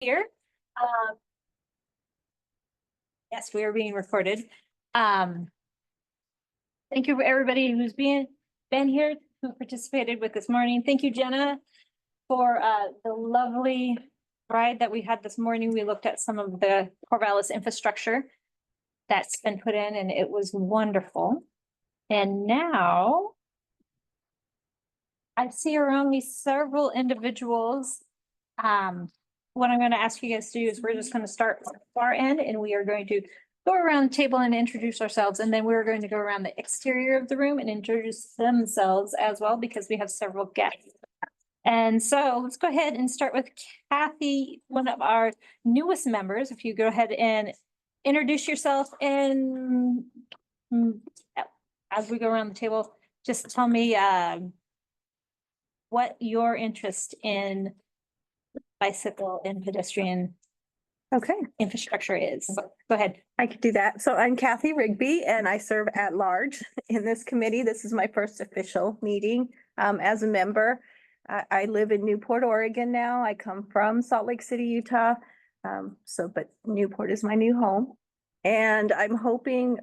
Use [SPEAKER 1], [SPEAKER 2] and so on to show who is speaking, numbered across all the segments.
[SPEAKER 1] here. Yes, we are being recorded. Thank you for everybody who's been here, who participated with this morning. Thank you, Jenna, for the lovely ride that we had this morning. We looked at some of the Corvallis infrastructure that's been put in, and it was wonderful. And now I see around me several individuals. What I'm going to ask you guys to do is we're just going to start at the far end, and we are going to go around the table and introduce ourselves. And then we're going to go around the exterior of the room and introduce themselves as well, because we have several guests. And so let's go ahead and start with Kathy, one of our newest members. If you go ahead and introduce yourself, and as we go around the table, just tell me what your interest in bicycle and pedestrian infrastructure is. Go ahead.
[SPEAKER 2] I could do that. So I'm Kathy Rigby, and I serve at large in this committee. This is my first official meeting as a member. I live in Newport, Oregon now. I come from Salt Lake City, Utah. But Newport is my new home. And I'm hoping,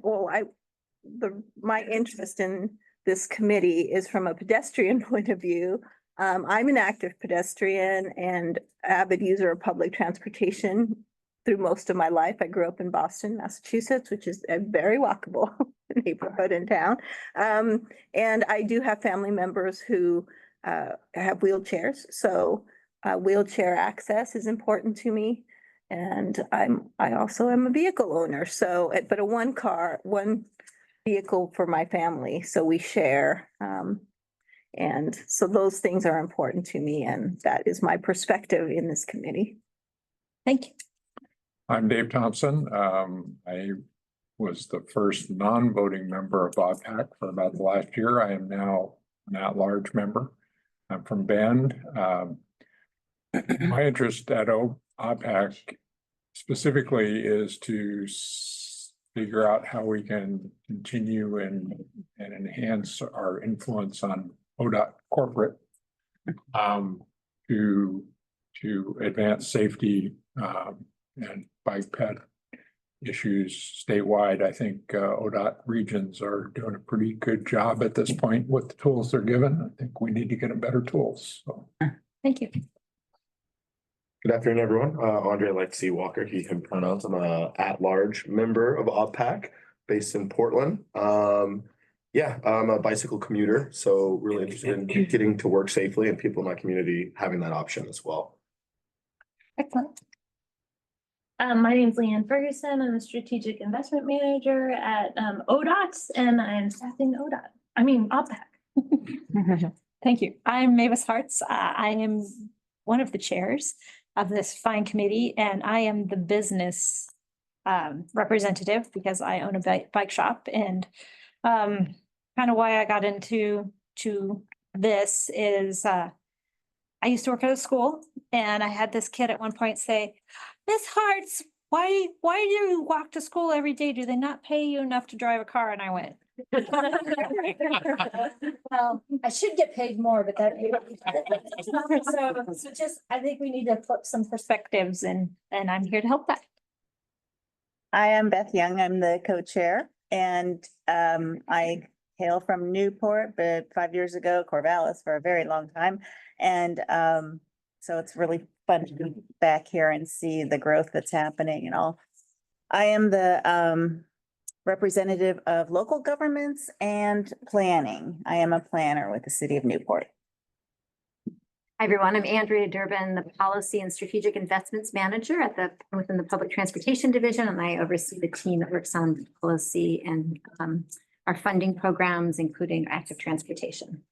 [SPEAKER 2] my interest in this committee is from a pedestrian point of view. I'm an active pedestrian and avid user of public transportation through most of my life. I grew up in Boston, Massachusetts, which is a very walkable neighborhood in town. And I do have family members who have wheelchairs. So wheelchair access is important to me. And I also am a vehicle owner. So, but one vehicle for my family. So we share. And so those things are important to me, and that is my perspective in this committee.
[SPEAKER 1] Thank you.
[SPEAKER 3] I'm Dave Thompson. I was the first non-voting member of OBPAC for about the last year. I am now an at-large member. I'm from Bend. My interest at OBPAC specifically is to figure out how we can continue and enhance our influence on ODOT corporate to advance safety and bike ped issues statewide. I think ODOT regions are doing a pretty good job at this point with the tools they're given. I think we need to get them better tools. So.
[SPEAKER 1] Thank you.
[SPEAKER 4] Good afternoon, everyone. Andre Alexi Walker, he can pronounce. I'm a at-large member of OBPAC based in Portland. I'm a bicycle commuter, so really interested in getting to work safely and people in my community having that option as well.
[SPEAKER 1] Excellent.
[SPEAKER 5] My name is Leanne Ferguson. I'm a strategic investment manager at ODOT, and I'm staffing OBPAC.
[SPEAKER 1] Thank you. I'm Mavis Hartz. I am one of the chairs of this fine committee, and I am the business representative because I own a bike shop. And kind of why I got into this is I used to work at a school, and I had this kid at one point say, "Miss Hartz, why do you walk to school every day? Do they not pay you enough to drive a car?" And I went, well, I should get paid more, but that so just I think we need to flip some perspectives, and I'm here to help that.
[SPEAKER 2] I am Beth Young. I'm the co-chair, and I hail from Newport, but 5 years ago, Corvallis for a very long time. And so it's really fun to be back here and see the growth that's happening and all. I am the representative of local governments and planning. I am a planner with the city of Newport.
[SPEAKER 6] Hi, everyone. I'm Andrea Durbin, the Policy and Strategic Investments Manager within the Public Transportation Division, and I oversee the team that works on policy and our funding programs, including active transportation.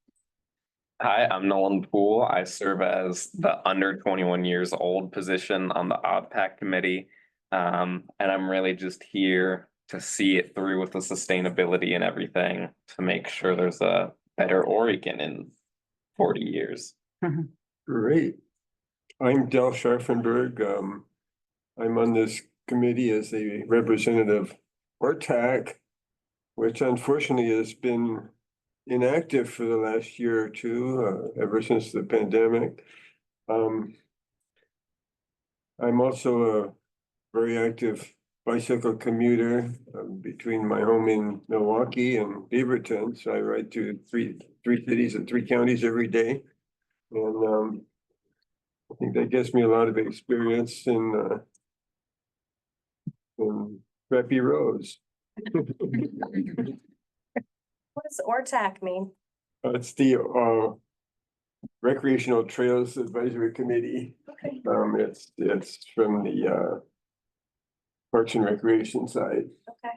[SPEAKER 7] Hi, I'm Nolan Poole. I serve as the under 21 years old position on the OBPAC committee, and I'm really just here to see it through with the sustainability and everything to make sure there's a better Oregon in 40 years.
[SPEAKER 8] Great. I'm Del Scharfenberg. I'm on this committee as a representative or TAC, which unfortunately has been inactive for the last year or two, ever since the pandemic. I'm also a very active bicycle commuter between my home in Milwaukee and Beaverton. So I ride to three cities and 3 counties every day. And I think that gives me a lot of experience in crappy roads.
[SPEAKER 9] What does ORTAC mean?
[SPEAKER 8] It's the Recreational Trails Advisory Committee.
[SPEAKER 9] Okay.
[SPEAKER 8] It's from the Parks and Recreation side.
[SPEAKER 9] Okay.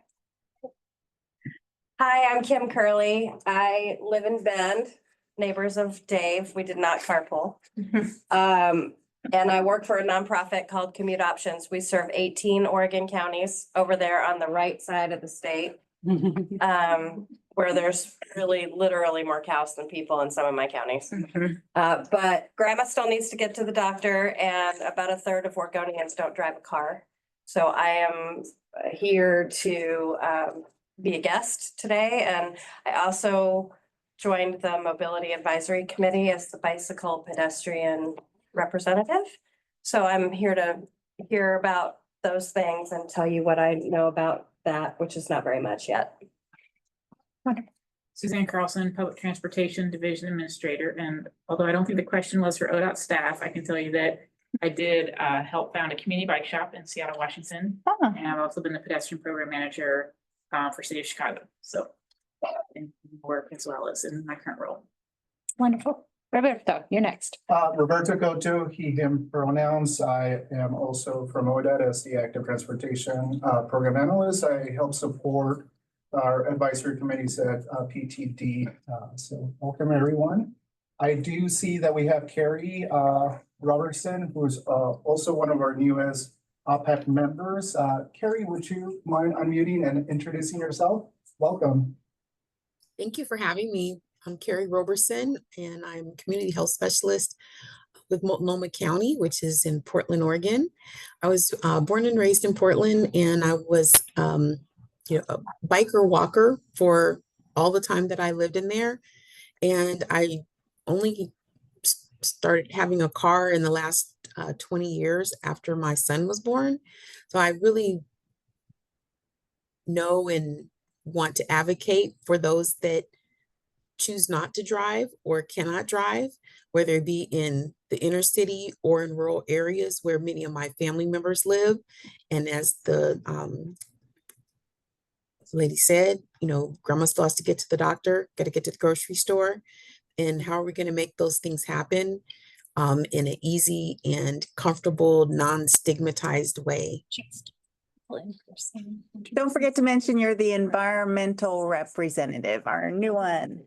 [SPEAKER 9] Hi, I'm Kim Curley. I live in Bend, neighbors of Dave. We did not carpool. And I work for a nonprofit called Commute Options. We serve 18 Oregon counties over there on the right side of the state. Where there's really literally more cows than people in some of my counties. But grandma still needs to get to the doctor, and about a third of Oregonians don't drive a car. So I am here to be a guest today, and I also joined the Mobility Advisory Committee as the bicycle pedestrian representative. So I'm here to hear about those things and tell you what I know about that, which is not very much yet.
[SPEAKER 10] Suzanne Carlson, Public Transportation Division Administrator, and although I don't think the question was for ODOT staff, I can tell you that I did help found a community bike shop in Seattle, Washington. And I've also been the pedestrian program manager for City of Chicago. So in work as well as in my current role.
[SPEAKER 1] Wonderful. Roberto, you're next.
[SPEAKER 11] Roberto Goto, he, him pronouns. I am also from ODOT as the Active Transportation Program Analyst. I help support our advisory committees at PTD. So welcome, everyone. I do see that we have Carrie Robertson, who's also one of our newest OBPAC members. Carrie, would you mind unmuting and introducing yourself? Welcome.
[SPEAKER 12] Thank you for having me. I'm Carrie Roberson, and I'm Community Health Specialist with Multnomah County, which is in Portland, Oregon. I was born and raised in Portland, and I was a biker walker for all the time that I lived in there. And I only started having a car in the last 20 years after my son was born. So I really know and want to advocate for those that choose not to drive or cannot drive, whether it be in the inner city or in rural areas where many of my family members live. And as the lady said, grandma still has to get to the doctor, got to get to the grocery store. And how are we going to make those things happen in an easy and comfortable, non-stigmatized way?
[SPEAKER 2] Don't forget to mention you're the environmental representative, our new one.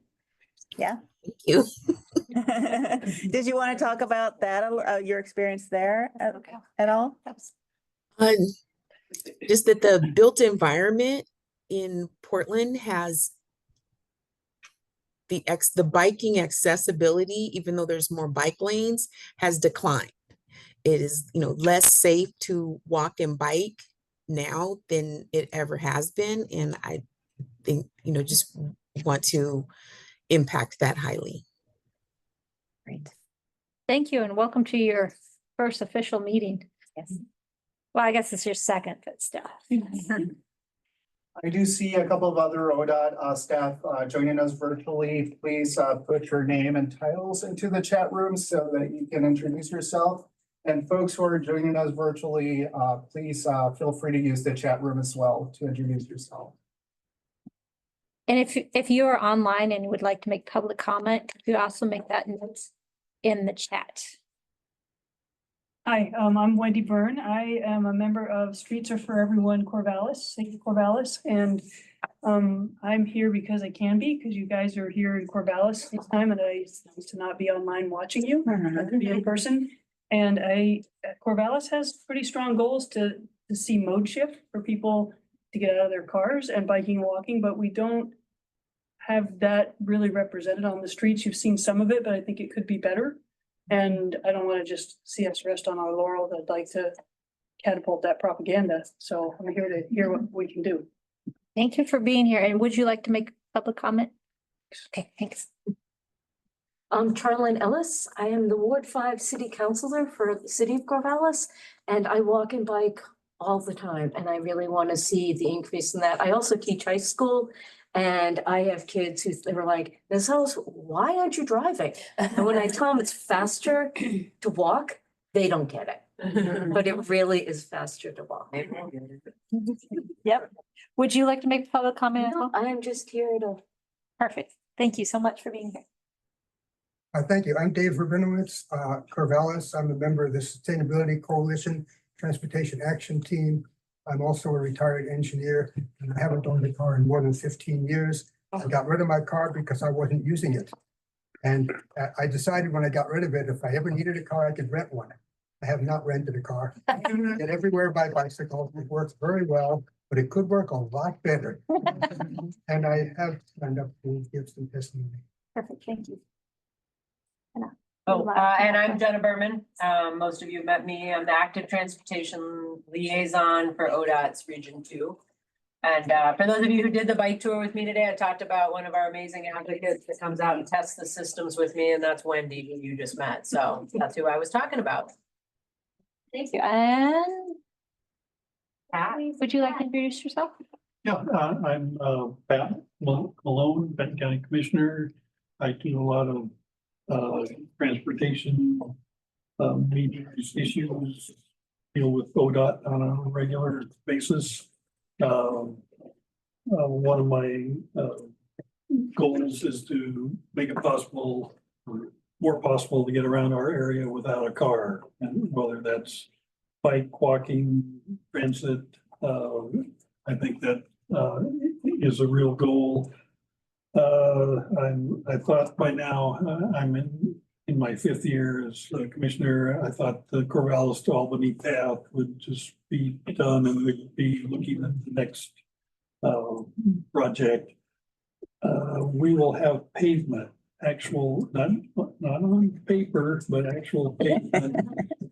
[SPEAKER 2] Yeah.
[SPEAKER 12] Thank you.
[SPEAKER 2] Did you want to talk about that, your experience there at all?
[SPEAKER 12] Just that the built environment in Portland has the biking accessibility, even though there's more bike lanes, has declined. It is, less safe to walk and bike now than it ever has been. And I think, just want to impact that highly.
[SPEAKER 1] Great. Thank you and welcome to your first official meeting.
[SPEAKER 2] Yes.
[SPEAKER 1] Well, I guess it's your second, but still.
[SPEAKER 11] I do see a couple of other ODOT staff joining us virtually. Please put your name and titles into the chat room so that you can introduce yourself. And folks who are joining us virtually, please feel free to use the chat room as well to introduce yourself.
[SPEAKER 1] And if you are online and would like to make public comment, could you also make that note in the chat?
[SPEAKER 13] Hi, I'm Wendy Byrne. I am a member of Streets Are For Everyone Corvallis, St. Corvallis, and I'm here because I can be, because you guys are here in Corvallis this time, and I used to not be online watching you, I could be in person. And Corvallis has pretty strong goals to see mode shift for people to get out of their cars and biking and walking, but we don't have that really represented on the streets. You've seen some of it, but I think it could be better. And I don't want to just see us rest on our laurels. I'd like to catapult that propaganda. So I'm here to hear what we can do.
[SPEAKER 1] Thank you for being here. And would you like to make public comment? Okay, thanks.
[SPEAKER 14] I'm Charlene Ellis. I am the Ward 5 City Councilor for the City of Corvallis, and I walk and bike all the time, and I really want to see the increase in that. I also teach high school, and I have kids who they were like, Ms. Ellis, why aren't you driving? And when I tell them it's faster to walk, they don't get it. But it really is faster to walk.
[SPEAKER 1] Yep. Would you like to make public comment as
[SPEAKER 14] No,
[SPEAKER 1] well?
[SPEAKER 14] I am just here to.
[SPEAKER 1] Perfect. Thank you so much for being here.
[SPEAKER 15] Thank you. I'm Dave Rabinowitz, Corvallis. I'm a member of the Sustainability Coalition Transportation Action Team. I'm also a retired engineer, and I haven't owned a car in more than 15 years. I got rid of my car because I wasn't using it. And I decided when I got rid of it, if I ever needed a car, I could rent one. I have not rented a car. Get everywhere by bicycle. It works very well, but it could work a lot better. And I have signed up to give some testimony.
[SPEAKER 1] Perfect. Thank you.
[SPEAKER 16] Oh, and I'm Jenna Berman. Most of you have met me. I'm the active transportation liaison for ODOT's Region 2. And for those of you who did the bike tour with me today, I talked about one of our amazing advocates that comes out and tests the systems with me, and that's Wendy, who you just met. So that's who I was talking about.
[SPEAKER 1] Thank you. And Pat, would you like to introduce yourself?
[SPEAKER 17] Yeah, I'm Pat Malone, Benton County Commissioner. I do a lot of transportation meetings, issues, deal with ODOT on a regular basis. One of my goals is to make it possible, or more possible, to get around our area without a car, and whether that's bike, walking, transit. I think that is a real goal. I thought by now, I'm in my 5th year as a commissioner. I thought the Corvallis to Albany path would just be done and we'd be looking at the next project. We will have pavement, actual, not on paper, but actual pavement,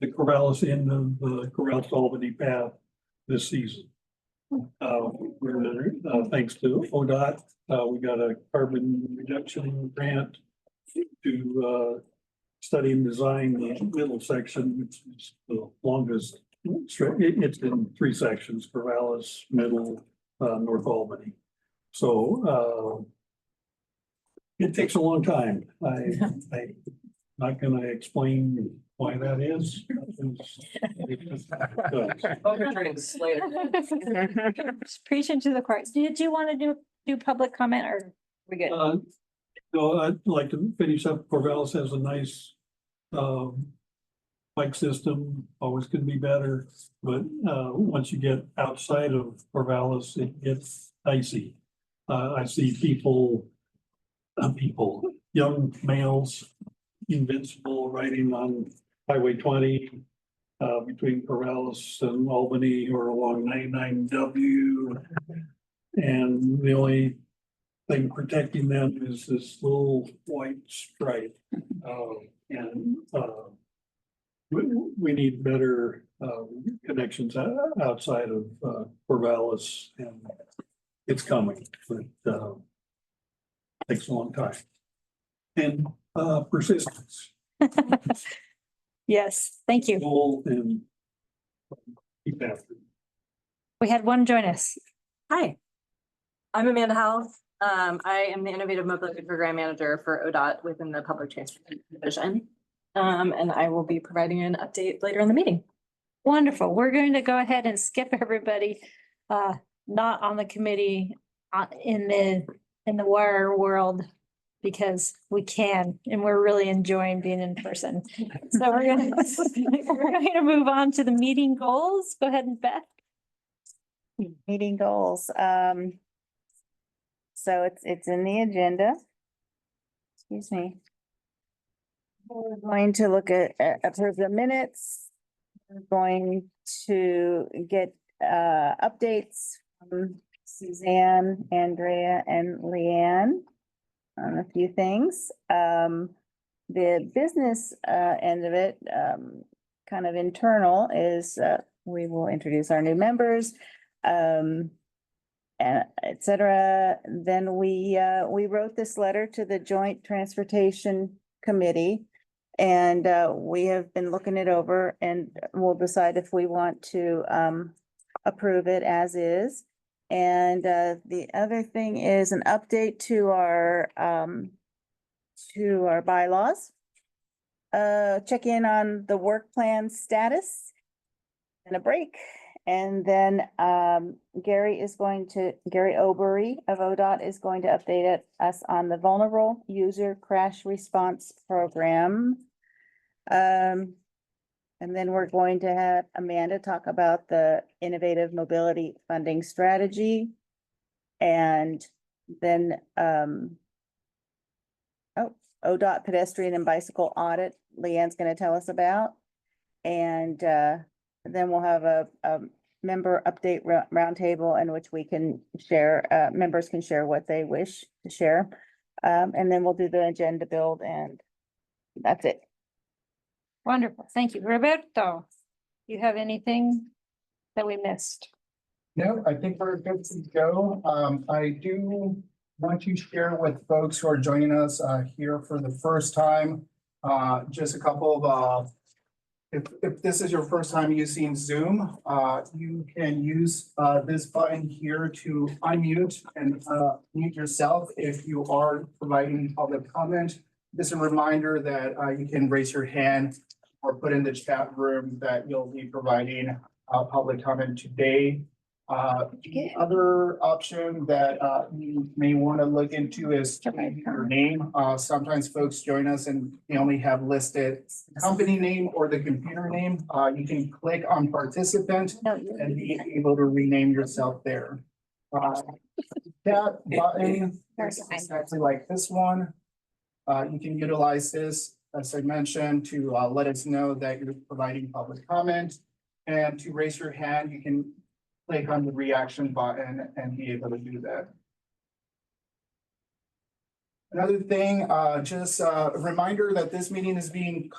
[SPEAKER 17] the Corvallis end of the Corvallis to Albany path this season. Thanks to ODOT, we got a carbon reduction grant to study and design the middle section, which is the longest. It's in 3 sections: Corvallis, Middle, North Albany. So it takes a long time. I'm not going to explain why that is.
[SPEAKER 1] Just preaching to the choir. Did you want to do public comment, or are we good?
[SPEAKER 17] No, I'd like to finish up. Corvallis has a nice bike system, always could be better, but once you get outside of Corvallis, it gets dicey. I see young males, invincible, riding on Highway 20 between Corvallis and Albany, or along 99W. And the only thing protecting them is this little white stripe. We need better connections outside of Corvallis, and it's coming, but takes a long time. And persistence.
[SPEAKER 1] Yes, thank you.
[SPEAKER 17] Goal and keep after.
[SPEAKER 1] We had one join us.
[SPEAKER 18] Hi, I'm Amanda Howell. I am the Innovative Mobility Program Manager for ODOT within the Public Transportation Division. And I will be providing an update later in the meeting.
[SPEAKER 1] Wonderful. We're going to go ahead and skip everybody not on the committee in the wire world, because we can, and we're really enjoying being in person. So we're gonna move on to the meeting goals. Go ahead, and Beth.
[SPEAKER 2] Meeting goals. So it's in the agenda. Excuse me. We're going to look at approve the minutes. We're going to get updates from Suzanne, Andrea, and Leanne on a few things. The business end of it, kind of internal, is we will introduce our new members, and etc. Then we wrote this letter to the Joint Transportation committee. And we have been looking it over and we'll decide if we want to approve it as is. And the other thing is an update to our bylaws. Check in on the work plan status and a break. And then Gary Obery of ODOT is going to update us on the Vulnerable User Crash Response Program. And then we're going to have Amanda talk about the Innovative Mobility Funding Strategy. And then ODOT Pedestrian and Bicycle Audit, Leanne's going to tell us about. And then we'll have a member update roundtable in which we can share, members can share what they wish to share. And then we'll do the agenda build and that's it.
[SPEAKER 1] Wonderful. Thank you. Roberto, you have anything that we missed?
[SPEAKER 11] No, I think we're good to go. I do want to share with folks who are joining us here for the first time, just a couple of if this is your first time using Zoom, you can use this button here to unmute and mute yourself if you are providing public comment. Just a reminder that you can raise your hand or put in the chat room that you'll be providing public comment today. The other option that you may want to look into is changing your name. Sometimes folks join us and they only have listed company name or the computer name. You can click on participant and be able to rename yourself there. Chat button is exactly like this one. You can utilize this, as I mentioned, to let us know that you're providing public comment. And to raise your hand, you can click on the reaction button and be able to do that. Another thing, just a reminder that this meeting is being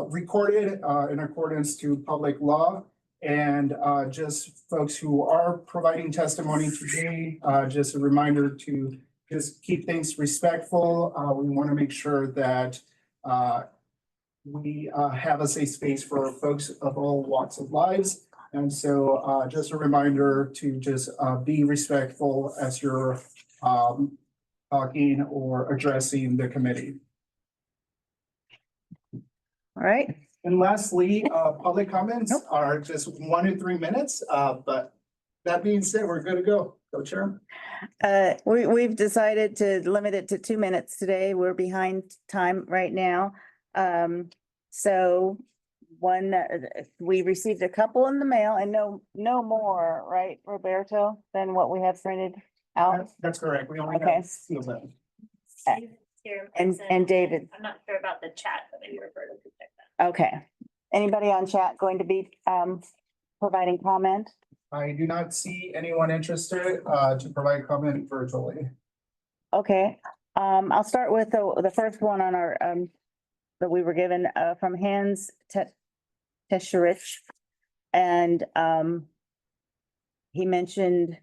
[SPEAKER 11] recorded in accordance to public law. And just folks who are providing testimony today, just a reminder to just keep things respectful. We want to make sure that we have a safe space for folks of all walks of lives. And so just a reminder to just be respectful as you're talking or addressing the committee.
[SPEAKER 2] All right.
[SPEAKER 11] And lastly, public comments are just 1 to 3 minutes. But that being said, we're good to go. Go, Chair.
[SPEAKER 2] We've decided to limit it to 2 minutes today. We're behind time right now. So we received a couple in the mail and no more, right, Roberto, than what we have printed out?
[SPEAKER 11] That's correct. We only
[SPEAKER 2] Okay.
[SPEAKER 11] have few of them.
[SPEAKER 2] And David.
[SPEAKER 5] I'm not sure about the chat, but maybe Roberto could check that.
[SPEAKER 2] Okay. Anybody on chat going to be providing comment?
[SPEAKER 11] I do not see anyone interested to provide comment virtually.
[SPEAKER 2] Okay, I'll start with the first one on our that we were given from Hans Tescherich. And he mentioned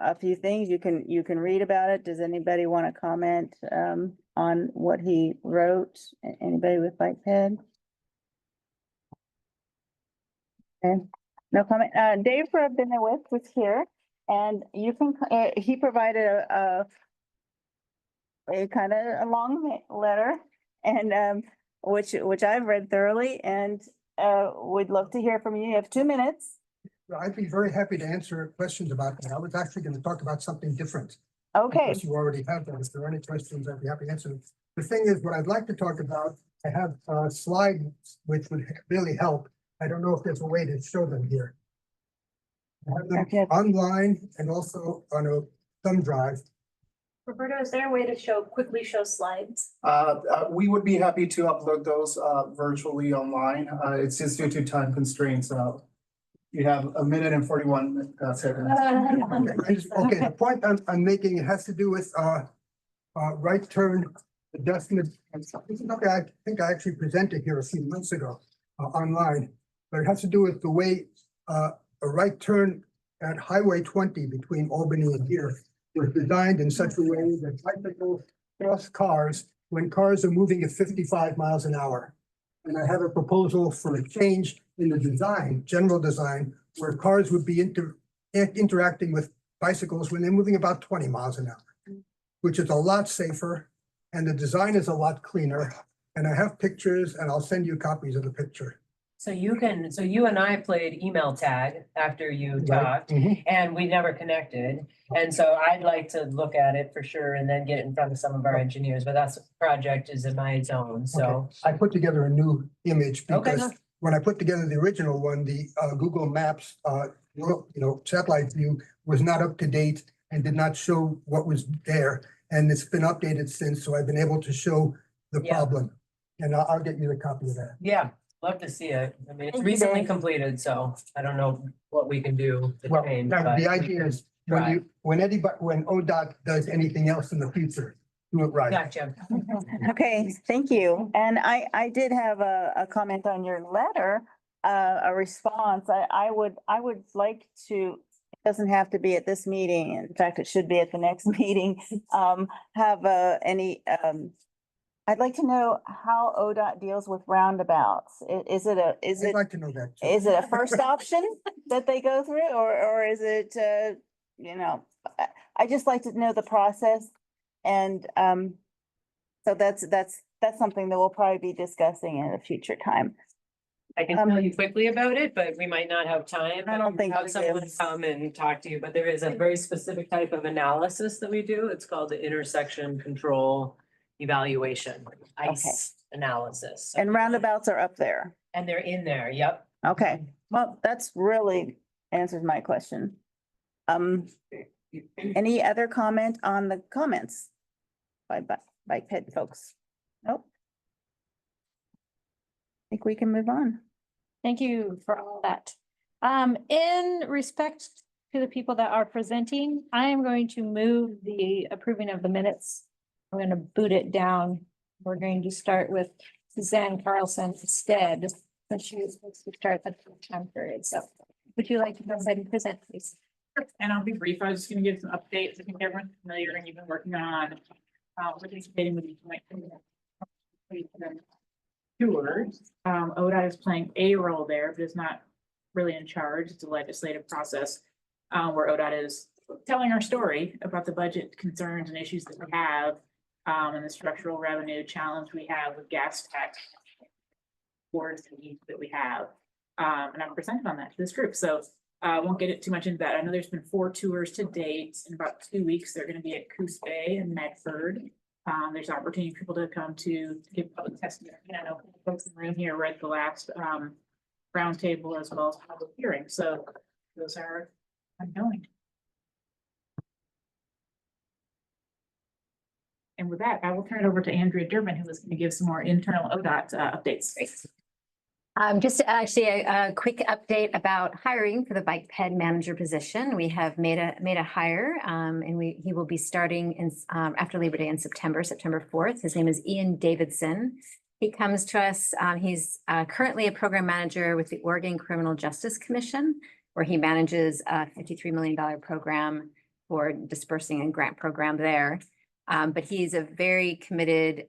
[SPEAKER 2] a few things. You can read about it. Does anybody want to comment on what he wrote? Anybody with bike pen? Okay, no comment. Dave Rabinowitz was here, and you can. He provided a kind of a long letter, and which I've read thoroughly, and would love to hear from you. You have 2 minutes.
[SPEAKER 15] Well, I'd be very happy to answer questions about that. I was actually going to talk about something different.
[SPEAKER 2] Okay.
[SPEAKER 15] Unless you already have that. If there are any questions, I'd be happy to answer them. The thing is, what I'd like to talk about, I have slides which would really help. I don't know if there's a way to show them here. I have them online and also on a thumb drive.
[SPEAKER 5] Roberto, is there a way to quickly show slides?
[SPEAKER 11] We would be happy to upload those virtually online. It's just due to time constraints. You have 1 minute and 41 seconds.
[SPEAKER 15] Okay, the point I'm making, it has to do with right turn adjustment. This is something I think I actually presented here a few months ago online, but it has to do with the way a right turn at Highway 20 between Albany and here was designed in such a way that bicycles, cross cars, when cars are moving at 55 miles an hour. And I have a proposal for a change in the design, general design, where cars would be interacting with bicycles when they're moving about 20 miles an hour, which is a lot safer, and the design is a lot cleaner. And I have pictures, and I'll send you copies of the picture.
[SPEAKER 16] So you and I played email tag after you talked, and we never connected. And so I'd like to look at it for sure and then get it in front of some of our engineers, but that's project is in my zone, so.
[SPEAKER 15] Okay. I put together a new image
[SPEAKER 16] Okay.
[SPEAKER 15] because when I put together the original one, the Google Maps, satellite view was not up to date and did not show what was there. And it's been updated since, so I've been able to show the problem. And I'll get you the copy of that.
[SPEAKER 16] Yeah, love to see it. I mean, it's
[SPEAKER 15] Thank you,
[SPEAKER 16] recently
[SPEAKER 15] Dave.
[SPEAKER 16] completed, so I don't know what we can do to
[SPEAKER 15] Well,
[SPEAKER 16] change.
[SPEAKER 15] now,
[SPEAKER 16] but
[SPEAKER 15] the
[SPEAKER 16] we
[SPEAKER 15] idea
[SPEAKER 16] can
[SPEAKER 15] is
[SPEAKER 16] try.
[SPEAKER 15] when ODOT does anything else in the future, do it right.
[SPEAKER 16] Gotcha.
[SPEAKER 2] Okay, thank you. And I did have a comment on your letter, a response. I would like to, it doesn't have to be at this meeting. In fact, it should be at the next meeting. Have I'd like to know how ODOT deals with roundabouts. Is it
[SPEAKER 15] I'd like to know that too.
[SPEAKER 2] is it a first option that they go through, or is it, I just like to know the process. And, so that's something that we'll probably be discussing at a future time.
[SPEAKER 16] I can tell you quickly about it, but we might not have time.
[SPEAKER 2] I don't think
[SPEAKER 16] Have
[SPEAKER 2] we
[SPEAKER 16] someone
[SPEAKER 2] do.
[SPEAKER 16] come and talk to you, but there is a very specific type of analysis that we do. It's called the intersection control evaluation, ICE analysis.
[SPEAKER 2] And roundabouts are up there.
[SPEAKER 16] And they're in there, yep.
[SPEAKER 2] Okay, well, that's really answers my question. Any other comment on the comments by bike ped folks? Nope. I think we can move on.
[SPEAKER 1] Thank you for all that. In respect to the people that are presenting, I am going to move the approving of the minutes. I'm going to boot it down. We're going to start with Suzanne Carlson instead, since she was supposed to start at the time period. So would you like to go ahead and present, please?
[SPEAKER 10] And I'll be brief. I was just gonna give some updates. I think everyone's familiar and you've been working on participating with these joint tours. ODOT is playing a role there, but it's not really in charge. It's a legislative process where ODOT is telling our story about the budget concerns and issues that we have and the structural revenue challenge we have with gas tax boards and needs that we have. And I'm presenting on that to this group. So I won't get it too much into that. I know there's been 4 tours to date. In about 2 weeks, they're going to be at Coos Bay and Medford. There's opportunity for people to come to give public testimony. I know folks in the room here read the last roundtable as well as public hearing. So those are ongoing. And with that, I will turn it over to Andrea Durbin, who is going to give some more internal ODOT updates.
[SPEAKER 6] Just actually a quick update about hiring for the bike ped manager position. We have made a hire and he will be starting in after Labor Day in September 4th. His name is Ian Davidson. He comes to us. He's currently a program manager with the Oregon Criminal Justice Commission, where he manages a $53 million program for dispersing a grant program there. But he's a very committed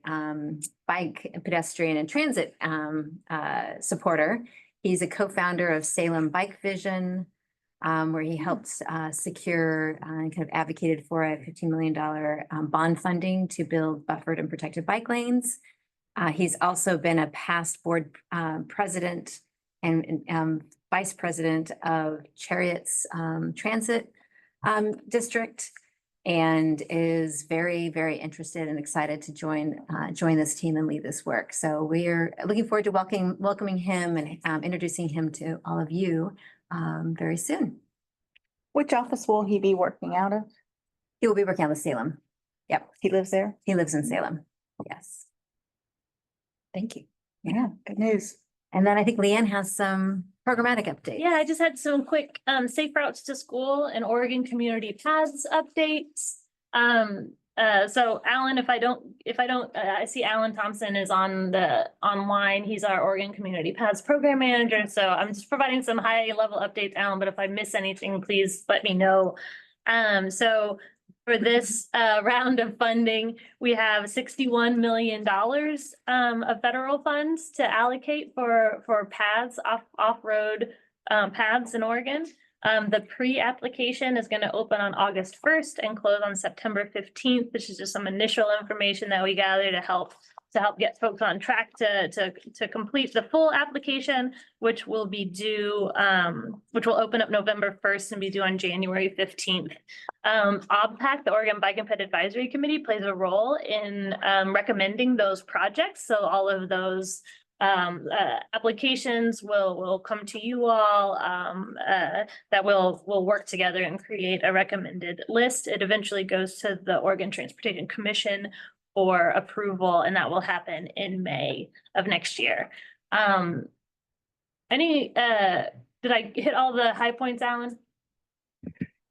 [SPEAKER 6] bike, pedestrian, and transit supporter. He's a co-founder of Salem Bike Vision, where he helped secure and kind of advocated for a $15 million bond funding to build buffered and protected bike lanes. He's also been a past board president and vice president of Chariot's Transit District, and is very, very interested and excited to join this team and lead this work. So we are looking forward to welcoming him and introducing him to all of you very soon.
[SPEAKER 2] Which office will he be working out of?
[SPEAKER 6] He will be working out of Salem. Yep.
[SPEAKER 2] He lives there?
[SPEAKER 6] He lives in Salem. Yes.
[SPEAKER 2] Thank you. Yeah, good news.
[SPEAKER 6] And then I think Leanne has some programmatic updates.
[SPEAKER 5] Yeah, I just had some quick safe routes to school and Oregon community paths updates. So Alan, I see Alan Thompson is online. He's our Oregon Community Paths Program Manager. So I'm just providing some high level updates, Alan, but if I miss anything, please let me know. So For this round of funding, we have $61 million of federal funds to allocate for paths off-road paths in Oregon. The pre-application is going to open on August 1st and close on September 15th. This is just some initial information that we gather to help get folks on track to complete the full application, which will be due, which will open up November 1st and be due on January 15th. OBPAC, the Oregon Bike and Ped Advisory Committee, plays a role in recommending those projects. So all of those applications will come to you all, that will work together and create a recommended list. It eventually goes to the Oregon Transportation Commission for approval, and that will happen in May of next year. Did I hit all the high points, Alan?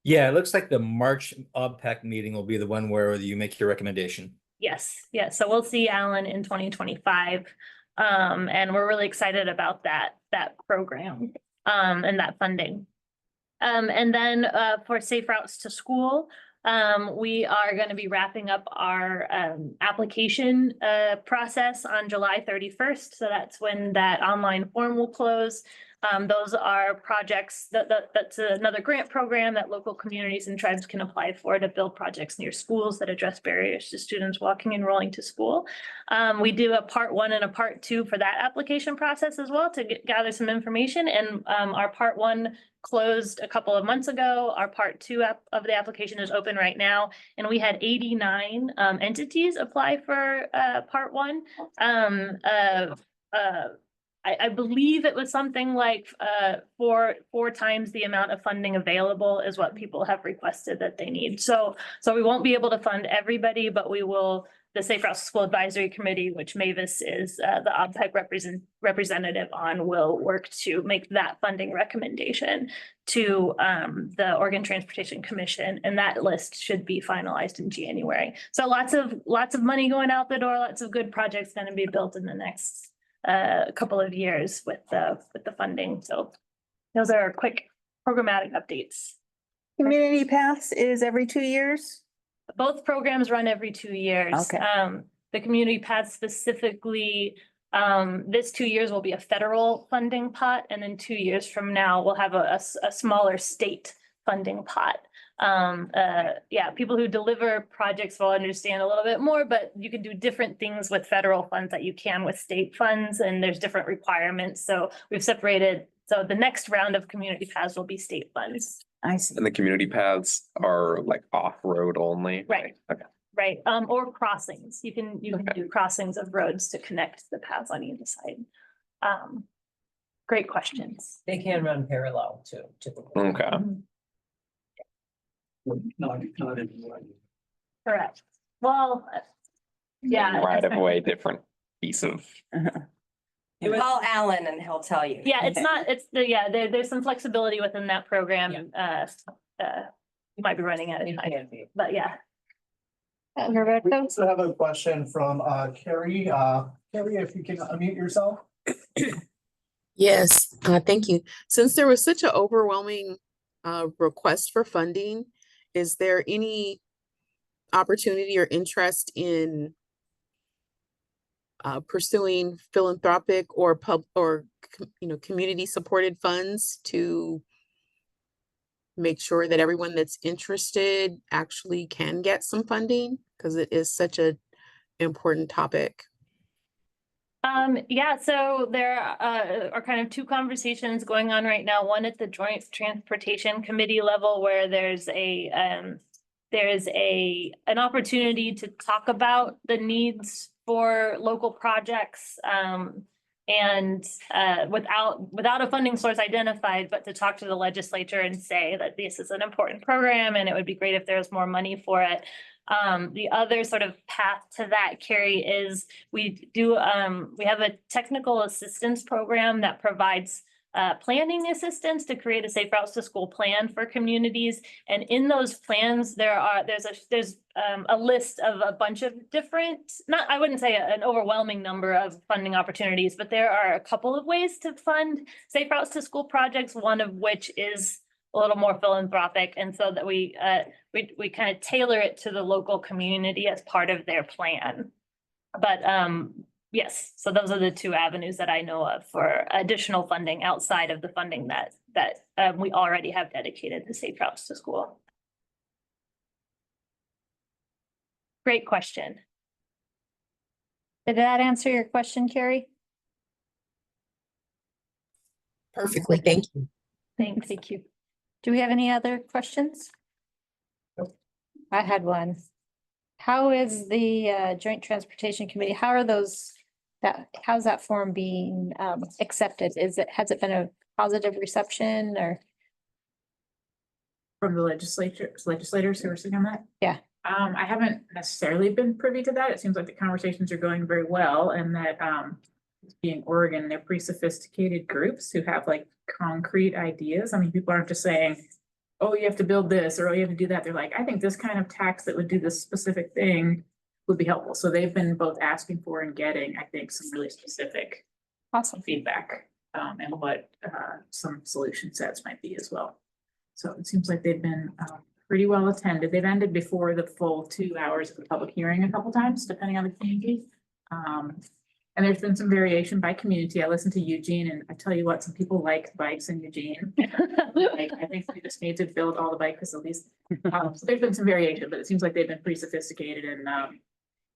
[SPEAKER 19] Yeah, it looks like the March OBPAC meeting will be the one where you make your recommendation.
[SPEAKER 5] Yes, yes. So we'll see Alan in 2025. And we're really excited about that program and that funding. And then for Safe Routes to School, we are going to be wrapping up our application process on July 31st. So that's when that online form will close. Those are projects that's another grant program that local communities and tribes can apply for to build projects near schools that address barriers to students walking and rolling to school. We do a part 1 and a part 2 for that application process as well to gather some information. And our part 1 closed a couple of months ago. Our part 2 of the application is open right now, and we had 89 entities apply for part 1. I believe it was something like four times the amount of funding available is what people have requested that they need. So we won't be able to fund everybody, but we will. The Safe Routes to School Advisory Committee, which Mavis is the OBPAC representative on, will work to make that funding recommendation to the Oregon Transportation Commission, and that list should be finalized in January. So lots of money going out the door, lots of good projects going to be built in the next couple of years with the funding. So those are quick programmatic updates.
[SPEAKER 2] Community Paths is every 2 years?
[SPEAKER 5] Both programs run every 2 years.
[SPEAKER 2] Okay.
[SPEAKER 5] The community path specifically, this 2 years will be a federal funding pot, and then 2 years from now, we'll have a smaller state funding pot. Yeah, people who deliver projects will understand a little bit more, but you can do different things with federal funds that you can with state funds, and there's different requirements. So we've separated. So the next round of community paths will be state funds.
[SPEAKER 2] I see.
[SPEAKER 7] And the community paths are like off-road only?
[SPEAKER 5] Right.
[SPEAKER 7] Okay.
[SPEAKER 5] Right, or crossings. You can do crossings of roads to connect the paths on either side. Great questions.
[SPEAKER 16] They can run parallel too, typically.
[SPEAKER 7] Okay.
[SPEAKER 17] Not anymore.
[SPEAKER 5] Correct. Well, yeah.
[SPEAKER 7] Right of way, different piece of.
[SPEAKER 9] Call Alan and he'll tell you.
[SPEAKER 5] Yeah, there's some flexibility within that program. You might be running out of time, but yeah.
[SPEAKER 11] We also have a question from Carrie. Carrie, if you can unmute yourself.
[SPEAKER 12] Yes, thank you. Since there was such an overwhelming request for funding, is there any opportunity or interest in pursuing philanthropic or community supported funds to make sure that everyone that's interested actually can get some funding, because it is such an important topic?
[SPEAKER 5] Yeah, so there are kind of two conversations going on right now. One at the Joint Transportation Committee level, where there's an opportunity to talk about the needs for local projects, and without a funding source identified, but to talk to the legislature and say that this is an important program and it would be great if there's more money for it. The other sort of path to that, Carrie, is we have a technical assistance program that provides planning assistance to create a Safe Routes to School plan for communities. And in those plans, there's a list of a bunch of different, I wouldn't say an overwhelming number of funding opportunities, but there are a couple of ways to fund Safe Routes to School projects, one of which is a little more philanthropic, and so that we kind of tailor it to the local community as part of their plan. But yes, so those are the two avenues that I know of for additional funding outside of the funding that we already have dedicated to Safe Routes to School. Great question.
[SPEAKER 1] Did that answer your question, Carrie?
[SPEAKER 12] Perfectly, thank you.
[SPEAKER 1] Thank you. Do we have any other questions? I had one. How is the Joint Transportation Committee? How are those, how's that form being accepted? Has it been a positive reception or?
[SPEAKER 10] From the legislators who are sitting on that?
[SPEAKER 1] Yeah.
[SPEAKER 10] I haven't necessarily been privy to that. It seems like the conversations are going very well and that being Oregon, they're pretty sophisticated groups who have like concrete ideas. I mean, people aren't just saying, oh, you have to build this or oh, you have to do that. They're like, I think this kind of tax that would do this specific thing would be helpful. So they've been both asking for and getting, I think, some really specific feedback and what some solution sets might be as well. So it seems like they've been pretty well attended. They've ended before the full 2 hours of the public hearing a couple times, depending on the community. And there's been some variation by community. I listened to Eugene and I tell you what, some people like bikes in Eugene. Like, I think we just need to build all the bike facilities. So there's been some variation, but it seems like they've been pretty sophisticated and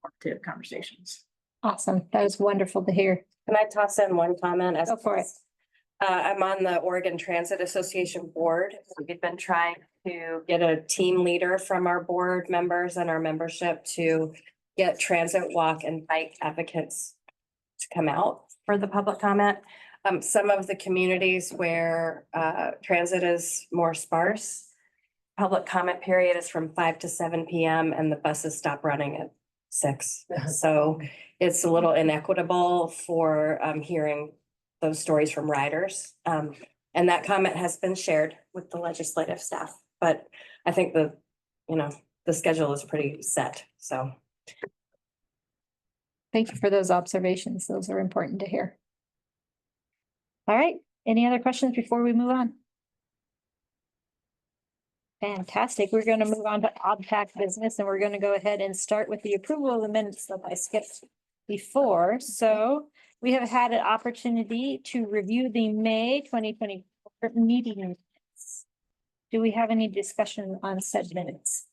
[SPEAKER 10] active conversations.
[SPEAKER 1] Awesome. That was wonderful to hear.
[SPEAKER 9] Can I toss in one comment?
[SPEAKER 1] Go for it.
[SPEAKER 9] I'm on the Oregon Transit Association board. We've been trying to get a team leader from our board members and our membership to get transit, walk, and bike advocates to come out for the public comment. Some of the communities where transit is more sparse, public comment period is from 5 to 7 p.m. and the buses stop running at 6. So it's a little inequitable for hearing those stories from riders. And that comment has been shared with the legislative staff, but I think the schedule is pretty set, so.
[SPEAKER 1] Thank you for those observations. Those are important to hear. All right, any other questions before we move on? Fantastic. We're going to move on to OBPAC business and we're going to go ahead and start with the approval of the minutes that I skipped before. So we have had an opportunity to review the May 2020 meeting minutes. Do we have any discussion on said minutes?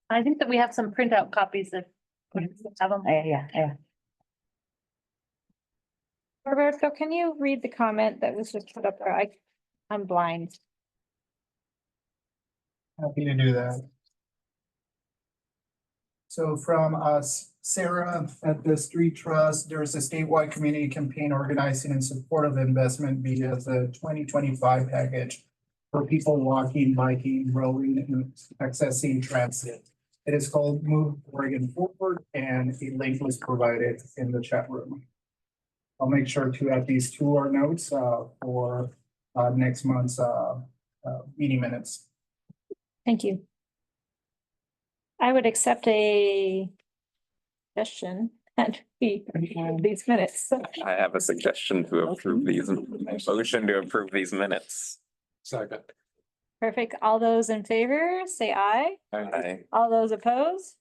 [SPEAKER 5] I think that we have some printout copies of. Have them.
[SPEAKER 16] Yeah.
[SPEAKER 1] Roberto, can you read the comment that was just put up there? I'm blind.
[SPEAKER 11] Happy to do that. So from us, Sarah at the Street Trust, there is a statewide community campaign organizing in support of investment via the 2025 package for people walking, biking, rowing, and accessing transit. It is called Move Oregon Forward, and a link was provided in the chat room. I'll make sure to add these to our notes for next month's meeting minutes.
[SPEAKER 1] Thank you. I would accept a suggestion and these minutes.
[SPEAKER 7] I have a suggestion to approve these, motion to approve these minutes.
[SPEAKER 3] Second.
[SPEAKER 1] Perfect. All those in favor, say aye.
[SPEAKER 7] Aye.
[SPEAKER 1] All those opposed?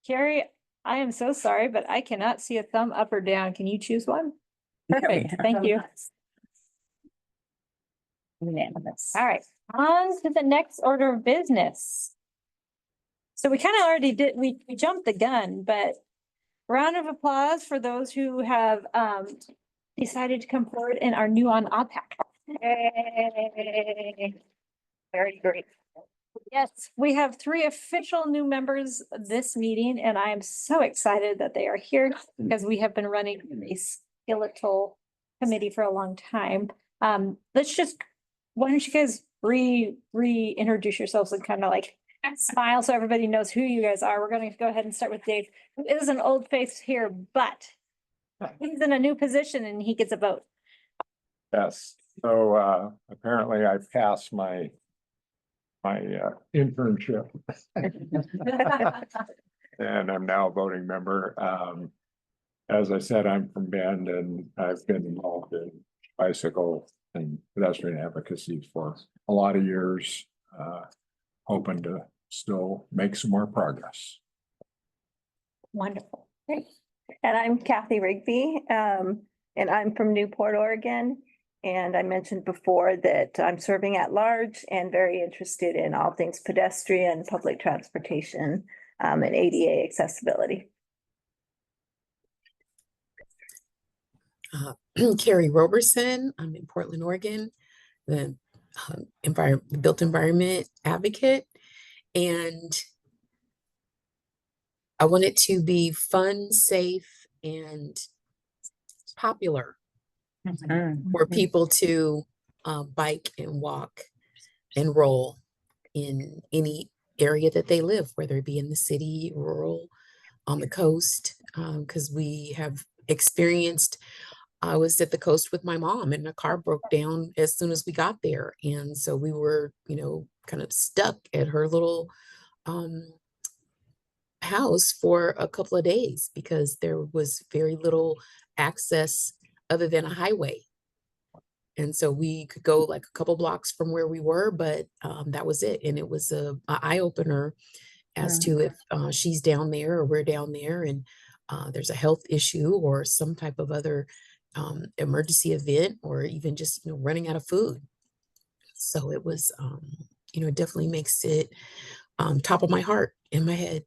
[SPEAKER 1] Carrie, I am so sorry, but I cannot see a thumb up or down. Can you choose one? Perfect. Thank you.
[SPEAKER 16] Unanimous.
[SPEAKER 1] All right, on to the next order of business. So we kind of already did, we jumped the gun, but round of applause for those who have decided to come forward and are new on OBPAC.
[SPEAKER 16] Very great.
[SPEAKER 1] Yes, we have 3 official new members this meeting, and I am so excited that they are here because we have been running a skeletal committee for a long time. Let's just, why don't you guys reintroduce yourselves and kind of like smile so everybody knows who you guys are. We're going to go ahead and start with Dave, who is an old face here, but he's in a new position and he gets a vote.
[SPEAKER 3] Yes, so apparently I passed my internship. and I'm now a voting member. As I said, I'm from Bend and I've been involved in bicycle and pedestrian advocacy for a lot of years. Hoping to still make some more progress.
[SPEAKER 1] Wonderful.
[SPEAKER 2] Great. And I'm Kathy Rigby, and I'm from Newport, Oregon. And I mentioned before that I'm serving at large and very interested in all things pedestrian, public transportation, and ADA accessibility.
[SPEAKER 12] Carrie Roberson, I'm in Portland, Oregon, the built environment advocate. And I want it to be fun, safe, and popular for people to bike and walk and roll in any area that they live, whether it be in the city, rural, on the coast, because we have experienced. I was at the coast with my mom and the car broke down as soon as we got there. And so we were, kind of stuck at her little house for a couple of days because there was very little access other than a highway. And so we could go like a couple blocks from where we were, but that was it. And it was a eye opener as to if she's down there or we're down there and there's a health issue or some type of other emergency event or even just running out of food. So it was it definitely makes it top of my heart in my head.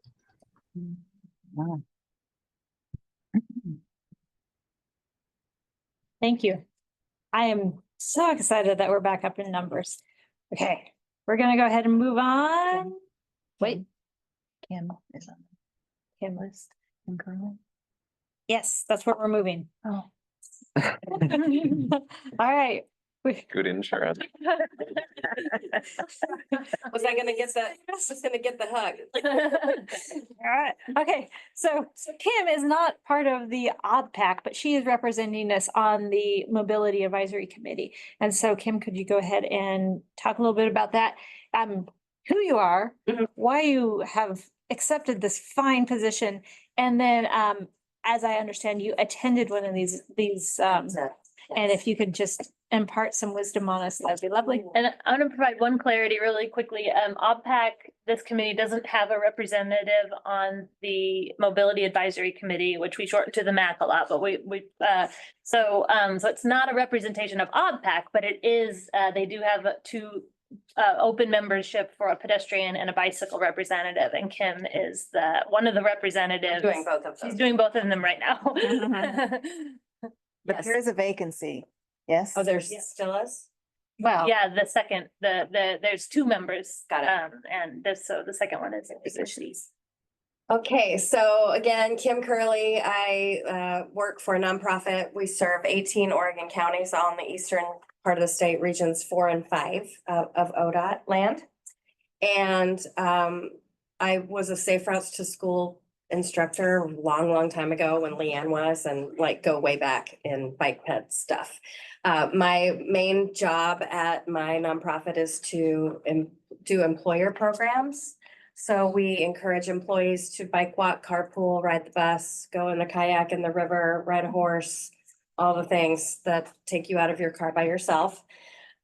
[SPEAKER 1] Wow. Thank you. I am so excited that we're back up in numbers. Okay, we're gonna go ahead and move on. Wait. Kim is on the Kim list. Yes, that's where we're moving. Oh. All right.
[SPEAKER 7] Good insurance.
[SPEAKER 9] Was I gonna get that? I was gonna get the hug.
[SPEAKER 1] All right, okay, so Kim is not part of the OBPAC, but she is representing us on the Mobility Advisory Committee. And so Kim, could you go ahead and talk a little bit about that? Who you are, why you have accepted this fine position, and then as I understand, you attended one of these and if you could just impart some wisdom on us, that'd be lovely.
[SPEAKER 5] And I'm gonna provide one clarity really quickly. OBPAC, this committee doesn't have a representative on the Mobility Advisory Committee, which we shorten to the MAC a lot, but so it's not a representation of OBPAC, but it is, they do have two open membership for a pedestrian and a bicycle representative, and Kim is one of the representatives.
[SPEAKER 9] Doing both of them.
[SPEAKER 5] She's doing both of them right now.
[SPEAKER 2] But there is a vacancy, yes?
[SPEAKER 9] Oh, there's still is?
[SPEAKER 1] Well,
[SPEAKER 5] yeah, the second, there's two members.
[SPEAKER 9] Got it.
[SPEAKER 5] And the second one is positions.
[SPEAKER 9] Okay, so again, Kim Curley, I work for a nonprofit. We serve 18 Oregon counties all in the eastern part of the state, regions 4 and 5 of ODOT land. And I was a Safe Routes to School instructor a long time ago when Leanne was, and go way back in bike ped stuff. My main job at my nonprofit is to do employer programs. So we encourage employees to bike, walk, carpool, ride the bus, go in the kayak in the river, ride a horse, all the things that take you out of your car by yourself.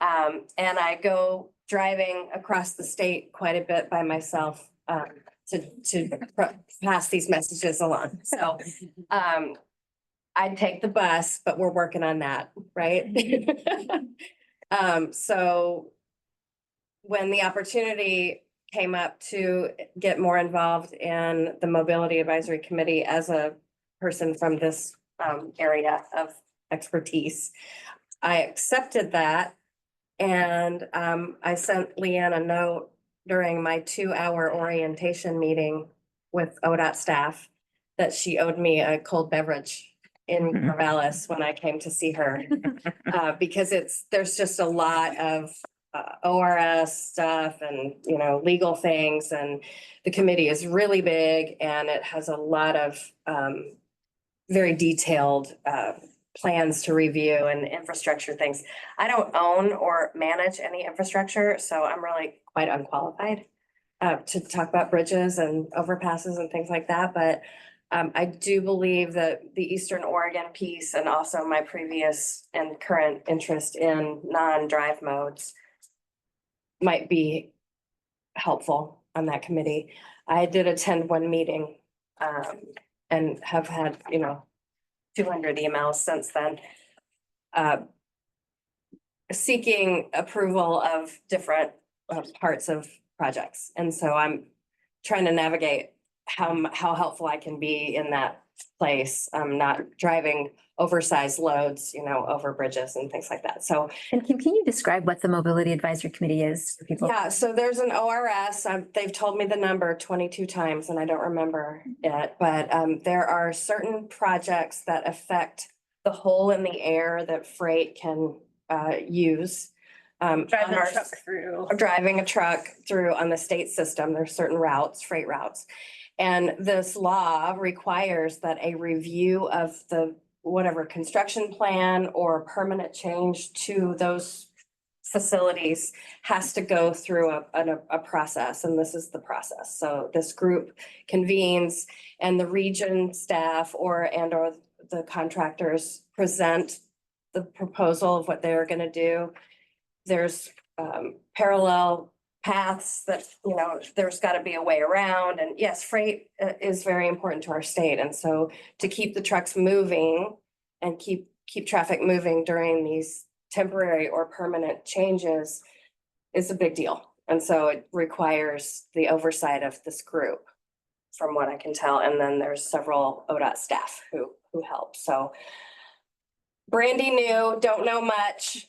[SPEAKER 9] And I go driving across the state quite a bit by myself to pass these messages along. So I'd take the bus, but we're working on that, right? So when the opportunity came up to get more involved in the Mobility Advisory Committee as a person from this area of expertise, I accepted that. And I sent Leanne a note during my 2-hour orientation meeting with ODOT staff that she owed me a cold beverage in Corvallis when I came to see her. Because there's just a lot of ORS stuff and, legal things, and the committee is really big and it has a lot of very detailed plans to review and infrastructure things. I don't own or manage any infrastructure, so I'm really quite unqualified. to talk about bridges and overpasses and things like that, but I do believe that the Eastern Oregon piece and also my previous and current interest in non-drive modes might be helpful on that committee. I did attend one meeting and have had, 200 emails since then. Seeking approval of different parts of projects. And so I'm trying to navigate how helpful I can be in that place. I'm not driving oversized loads, over bridges and things like that. So.
[SPEAKER 6] And can you describe what the Mobility Advisory Committee is for people?
[SPEAKER 9] Yeah, so there's an ORS. They've told me the number 22 times and I don't remember it, but there are certain projects that affect the hole in the air that freight can use.
[SPEAKER 5] Driving a truck through.
[SPEAKER 9] Driving a truck through on the state system, there's certain routes, freight routes. And this law requires that a review of the whatever construction plan or permanent change to those facilities has to go through a process, and this is the process. So this group convenes and the region staff or the contractors present the proposal of what they're gonna do. There's parallel paths that, there's gotta be a way around. And yes, freight is very important to our state. And so to keep the trucks moving and keep traffic moving during these temporary or permanent changes is a big deal. And so it requires the oversight of this group, from what I can tell. And then there's several ODOT staff who help. So brandy new, don't know much.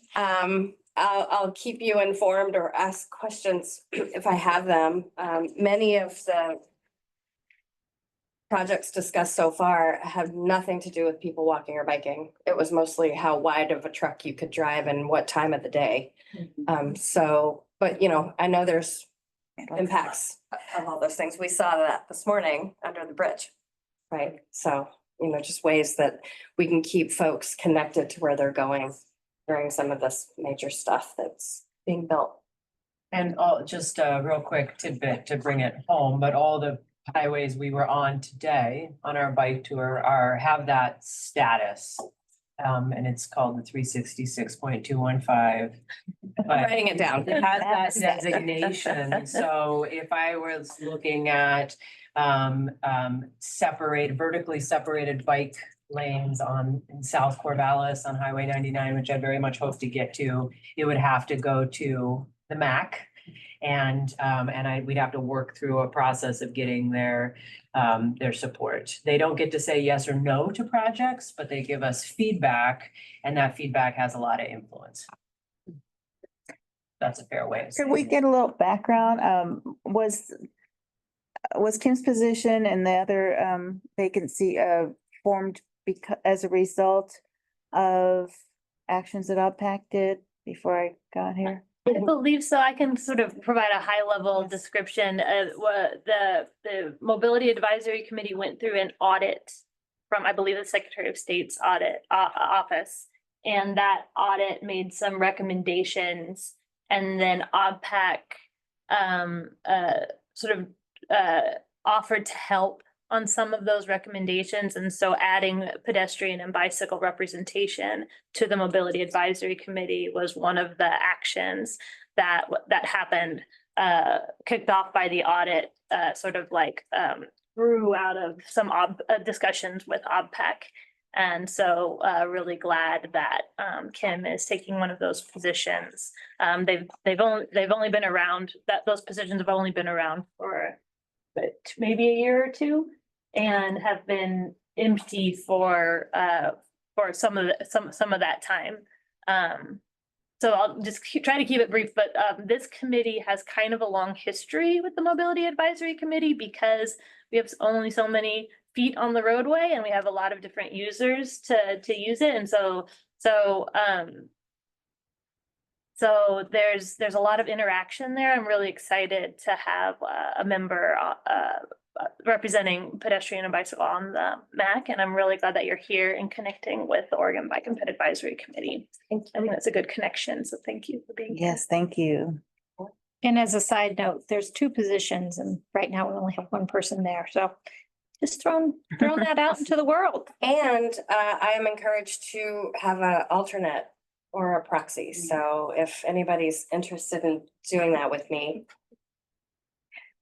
[SPEAKER 9] I'll keep you informed or ask questions if I have them. Many of the projects discussed so far have nothing to do with people walking or biking. It was mostly how wide of a truck you could drive and what time of the day. But I know there's impacts of all those things. We saw that this morning under the bridge, right? So, just ways that we can keep folks connected to where they're going during some of this major stuff that's being built.
[SPEAKER 16] And just a real quick tidbit to bring it home, but all the highways we were on today on our bike tour have that status. And it's called the 366.215.
[SPEAKER 9] Writing it down.
[SPEAKER 16] It has that designation. So if I was looking at vertically separated bike lanes in South Corvallis on Highway 99, which I very much hope to get to, it would have to go to the MAC. And we'd have to work through a process of getting their support. They don't get to say yes or no to projects, but they give us feedback, and that feedback has a lot of influence. That's a fair way to say
[SPEAKER 2] Could we get a little background? Was Kim's position and the other vacancy formed as a result of actions that OBPAC did before I got here?
[SPEAKER 5] I believe so. I can sort of provide a high level description of what the Mobility Advisory Committee went through an audit from, I believe, the Secretary of State's audit office. And that audit made some recommendations, and then OBPAC offered to help on some of those recommendations. And so adding pedestrian and bicycle representation to the Mobility Advisory Committee was one of the actions that happened, kicked off by the audit, grew out of some discussions with OBPAC. And so really glad that Kim is taking one of those positions. They've only been around, those positions have only been around for maybe a year or two, and have been empty for some of that time. So I'll just try to keep it brief, but this committee has kind of a long history with the Mobility Advisory Committee because we have only so many feet on the roadway and we have a lot of different users to use it. And so there's a lot of interaction there. I'm really excited to have a member representing pedestrian and bicycle on the MAC, and I'm really glad that you're here and connecting with the Oregon Bike and Ped Advisory Committee. I think that's a good connection, so thank you for being here.
[SPEAKER 2] Yes, thank you.
[SPEAKER 1] And as a side note, there's 2 positions and right now we only have 1 person there. So just throwing that out into the world.
[SPEAKER 9] And I am encouraged to have an alternate or a proxy. So if anybody's interested in doing that with me.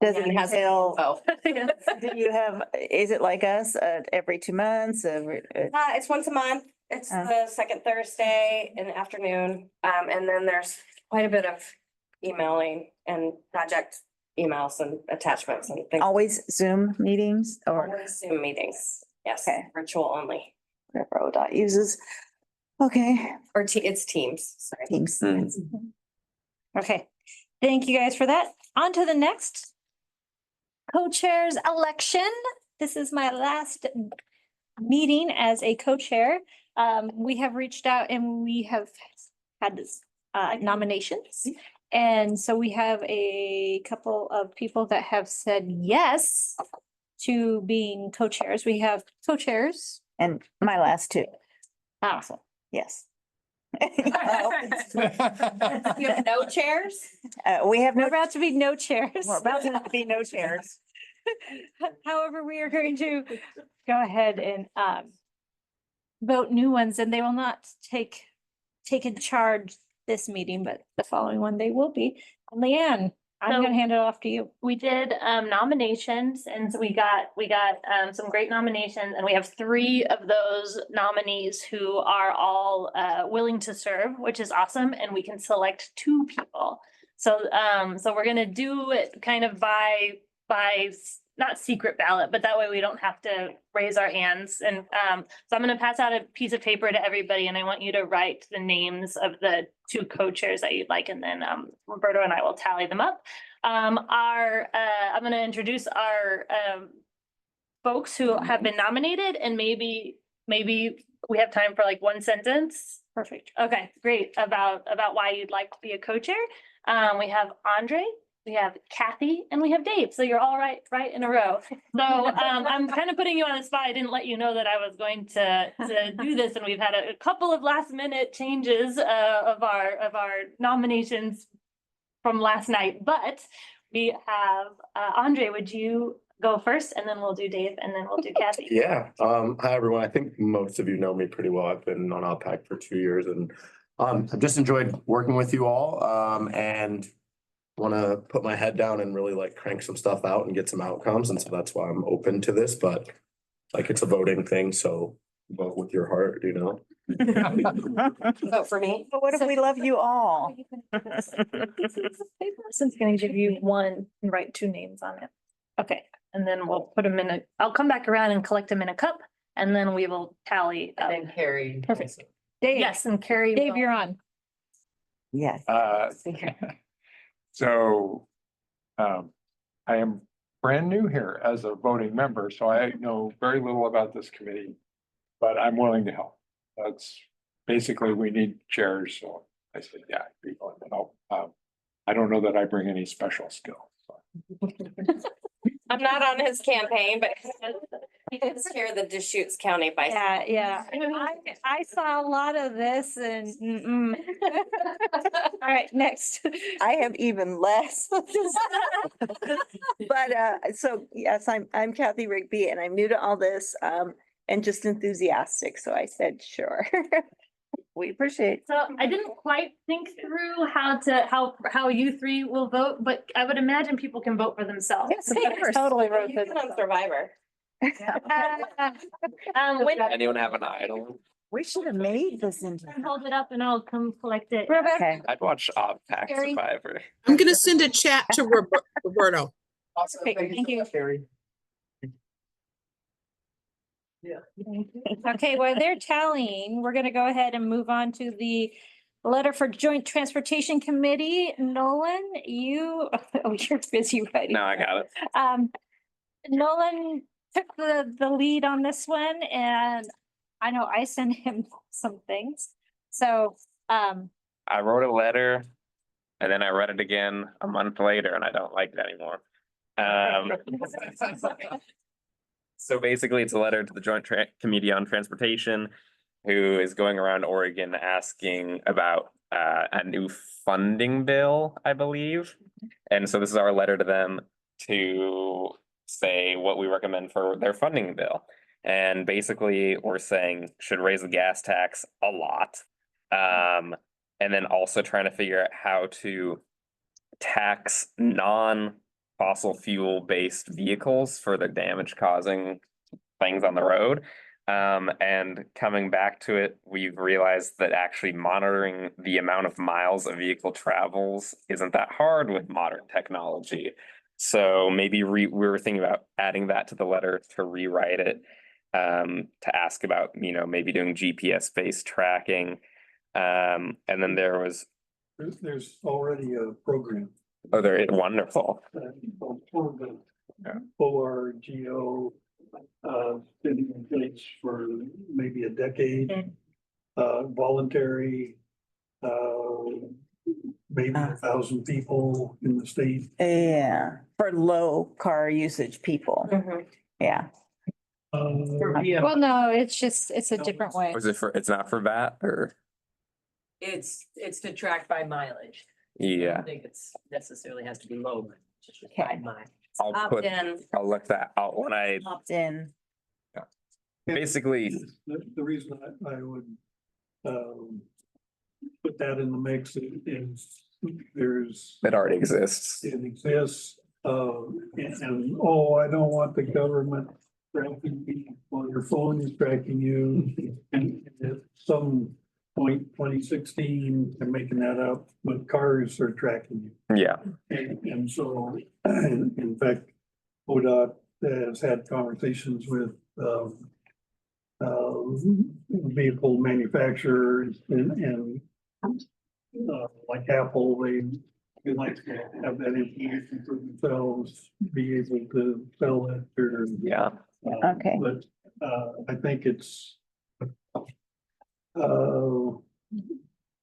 [SPEAKER 2] Does it
[SPEAKER 9] and has-
[SPEAKER 2] entail,
[SPEAKER 9] Oh.
[SPEAKER 2] do you have, is it like us, every 2 months?
[SPEAKER 9] It's once a month. It's the second Thursday in the afternoon. And then there's quite a bit of emailing and project emails and attachments and things.
[SPEAKER 2] Always Zoom meetings or
[SPEAKER 9] Always Zoom meetings. Yes,
[SPEAKER 2] Okay.
[SPEAKER 9] virtual only.
[SPEAKER 2] whatever ODOT uses? Okay.
[SPEAKER 9] Or it's Teams. Sorry.
[SPEAKER 2] Teams.
[SPEAKER 1] Okay, thank you guys for that. On to the next co-chairs election. This is my last meeting as a co-chair. We have reached out and we have had this nominations. And so we have a couple of people that have said yes to being co-chairs. We have co-chairs.
[SPEAKER 2] And my last 2.
[SPEAKER 1] Awesome.
[SPEAKER 2] Yes.
[SPEAKER 9] You have no chairs?
[SPEAKER 2] We have
[SPEAKER 1] We're
[SPEAKER 2] no,
[SPEAKER 1] about to be no chairs.
[SPEAKER 2] we're about to be no chairs.
[SPEAKER 1] However, we are going to go ahead and vote new ones, and they will not take in charge this meeting, but the following one they will be. Leanne, I'm
[SPEAKER 5] So-
[SPEAKER 1] gonna hand it off to you.
[SPEAKER 5] We did nominations, and so we got some great nominations, and we have 3 of those nominees who are all willing to serve, which is awesome, and we can select 2 people. So we're gonna do it kind of by not secret ballot, but that way we don't have to raise our hands. And so I'm gonna pass out a piece of paper to everybody, and I want you to write the names of the 2 co-chairs that you'd like, and then Roberto and I will tally them up. I'm gonna introduce our folks who have been nominated, and maybe we have time for like 1 sentence.
[SPEAKER 1] Perfect.
[SPEAKER 5] Okay, great. About why you'd like to be a co-chair. We have Andre, we have Kathy, and we have Dave. So you're all right in a row. So I'm kind of putting you on the spot. I didn't let you know that I was going to do this, and we've had a couple of last minute changes of our nominations from last night. But we have Andre, would you go first, and then we'll do Dave, and then we'll do Kathy.
[SPEAKER 4] Yeah, hi, everyone. I think most of you know me pretty well. I've been on OBPAC for 2 years and I've just enjoyed working with you all and want to put my head down and really like crank some stuff out and get some outcomes. And so that's why I'm open to this, but like it's a voting thing, so vote with your heart, you know?
[SPEAKER 9] Vote for me.
[SPEAKER 2] But what if we love you all?
[SPEAKER 1] Person's gonna give you 1 and write 2 names on it. Okay, and then we'll put them in I'll come back around and collect them in a cup, and then we will tally.
[SPEAKER 16] And Carrie.
[SPEAKER 1] Perfect. Dave.
[SPEAKER 5] Yes, and Carrie.
[SPEAKER 1] Dave,
[SPEAKER 5] will-
[SPEAKER 1] you're on.
[SPEAKER 2] Yes.
[SPEAKER 3] So, I am brand new here as a voting member, so I know very little about this committee, but I'm willing to help. That's basically, we need chairs, so I said, yeah, I'd be willing to help. I don't know that I bring any special skill. So.
[SPEAKER 9] I'm not on his campaign, but he does hear the Deschutes County by.
[SPEAKER 1] Yeah. I saw a lot of this and. All right, next.
[SPEAKER 2] I have even less. But so yes, I'm Kathy Rigby and I'm new to all this and just enthusiastic. So I said, sure. We appreciate.
[SPEAKER 5] So I didn't quite think through how you 3 will vote, but I would imagine people can vote for themselves.
[SPEAKER 2] Yes, of course.
[SPEAKER 1] Totally wrote
[SPEAKER 9] You
[SPEAKER 1] this.
[SPEAKER 9] put on Survivor.
[SPEAKER 7] Anyone have an idol?
[SPEAKER 2] We should have made this into.
[SPEAKER 5] Hold it up and I'll come collect it.
[SPEAKER 2] Okay.
[SPEAKER 7] I'd watch OBPAC
[SPEAKER 5] Carrie?
[SPEAKER 7] Survivor.
[SPEAKER 12] I'm gonna send a chat to Roberto.
[SPEAKER 11] Awesome.
[SPEAKER 1] Great, thank you.
[SPEAKER 11] Carrie.
[SPEAKER 1] Okay, while they're tallying, we're gonna go ahead and move on to the letter for Joint Transportation Committee. Nolan, you're busy writing.
[SPEAKER 7] No, I got it.
[SPEAKER 1] Nolan took the lead on this one, and I know I sent him some things. So,
[SPEAKER 7] I wrote a letter and then I read it again a month later and I don't like it anymore. So basically it's a letter to the Joint Committee on Transportation, who is going around Oregon asking about a new funding bill, I believe. And so this is our letter to them to say what we recommend for their funding bill. And basically, we're saying should raise the gas tax a lot. And then also trying to figure out how to tax non-fossil fuel based vehicles for the damage causing things on the road. And coming back to it, we've realized that actually monitoring the amount of miles a vehicle travels isn't that hard with modern technology. So maybe we were thinking about adding that to the letter to rewrite it, to ask about, maybe doing GPS-based tracking. And then there was.
[SPEAKER 17] There's already a program.
[SPEAKER 7] Oh, they're wonderful.
[SPEAKER 17] ORGO, been in place for maybe a decade. Voluntary, maybe 1,000 people in the state.
[SPEAKER 2] Yeah, for low car usage people. Yeah.
[SPEAKER 1] Well, no, it's a different way.
[SPEAKER 7] Was it it's not for that or?
[SPEAKER 16] It's to track by mileage. I
[SPEAKER 7] Yeah,
[SPEAKER 16] don't think it's necessarily has to be low, but just by mileage.
[SPEAKER 7] I'll look that out when I
[SPEAKER 2] Opt in.
[SPEAKER 7] basically.
[SPEAKER 17] The reason I would put that in the mix is there's.
[SPEAKER 7] It already exists.
[SPEAKER 17] It exists, and I don't want the government tracking me while your phone is tracking you. And at some point, 2016, I'm making that up, but cars are tracking you.
[SPEAKER 7] Yeah.
[SPEAKER 17] And so, in fact, ODOT has had conversations with vehicle manufacturers and like Apple, they like to have that information for themselves, be able to sell it or.
[SPEAKER 7] Yeah.
[SPEAKER 2] Okay.
[SPEAKER 17] But I think it's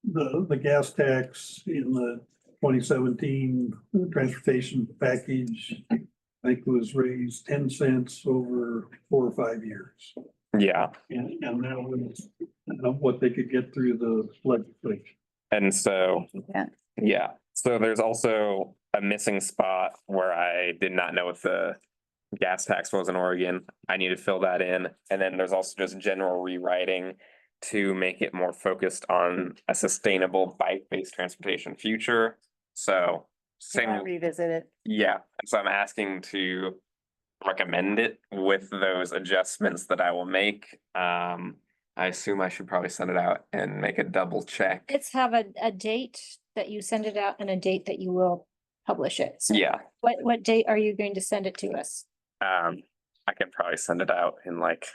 [SPEAKER 17] the gas tax in the 2017 transportation package, I think was raised 10 cents over 4 or 5 years.
[SPEAKER 7] Yeah.
[SPEAKER 17] And that was what they could get through the legislature.
[SPEAKER 7] And so,
[SPEAKER 2] yeah.
[SPEAKER 7] So there's also a missing spot where I did not know what the gas tax was in Oregon. I need to fill that in. And then there's also just general rewriting to make it more focused on a sustainable bike-based transportation future. So
[SPEAKER 2] Revisit it.
[SPEAKER 7] yeah. And so I'm asking to recommend it with those adjustments that I will make. I assume I should probably send it out and make a double check.
[SPEAKER 1] It's have a date that you send it out and a date that you will publish it. So
[SPEAKER 7] Yeah.
[SPEAKER 1] What date are you going to send it to us?
[SPEAKER 7] I can probably send it out in like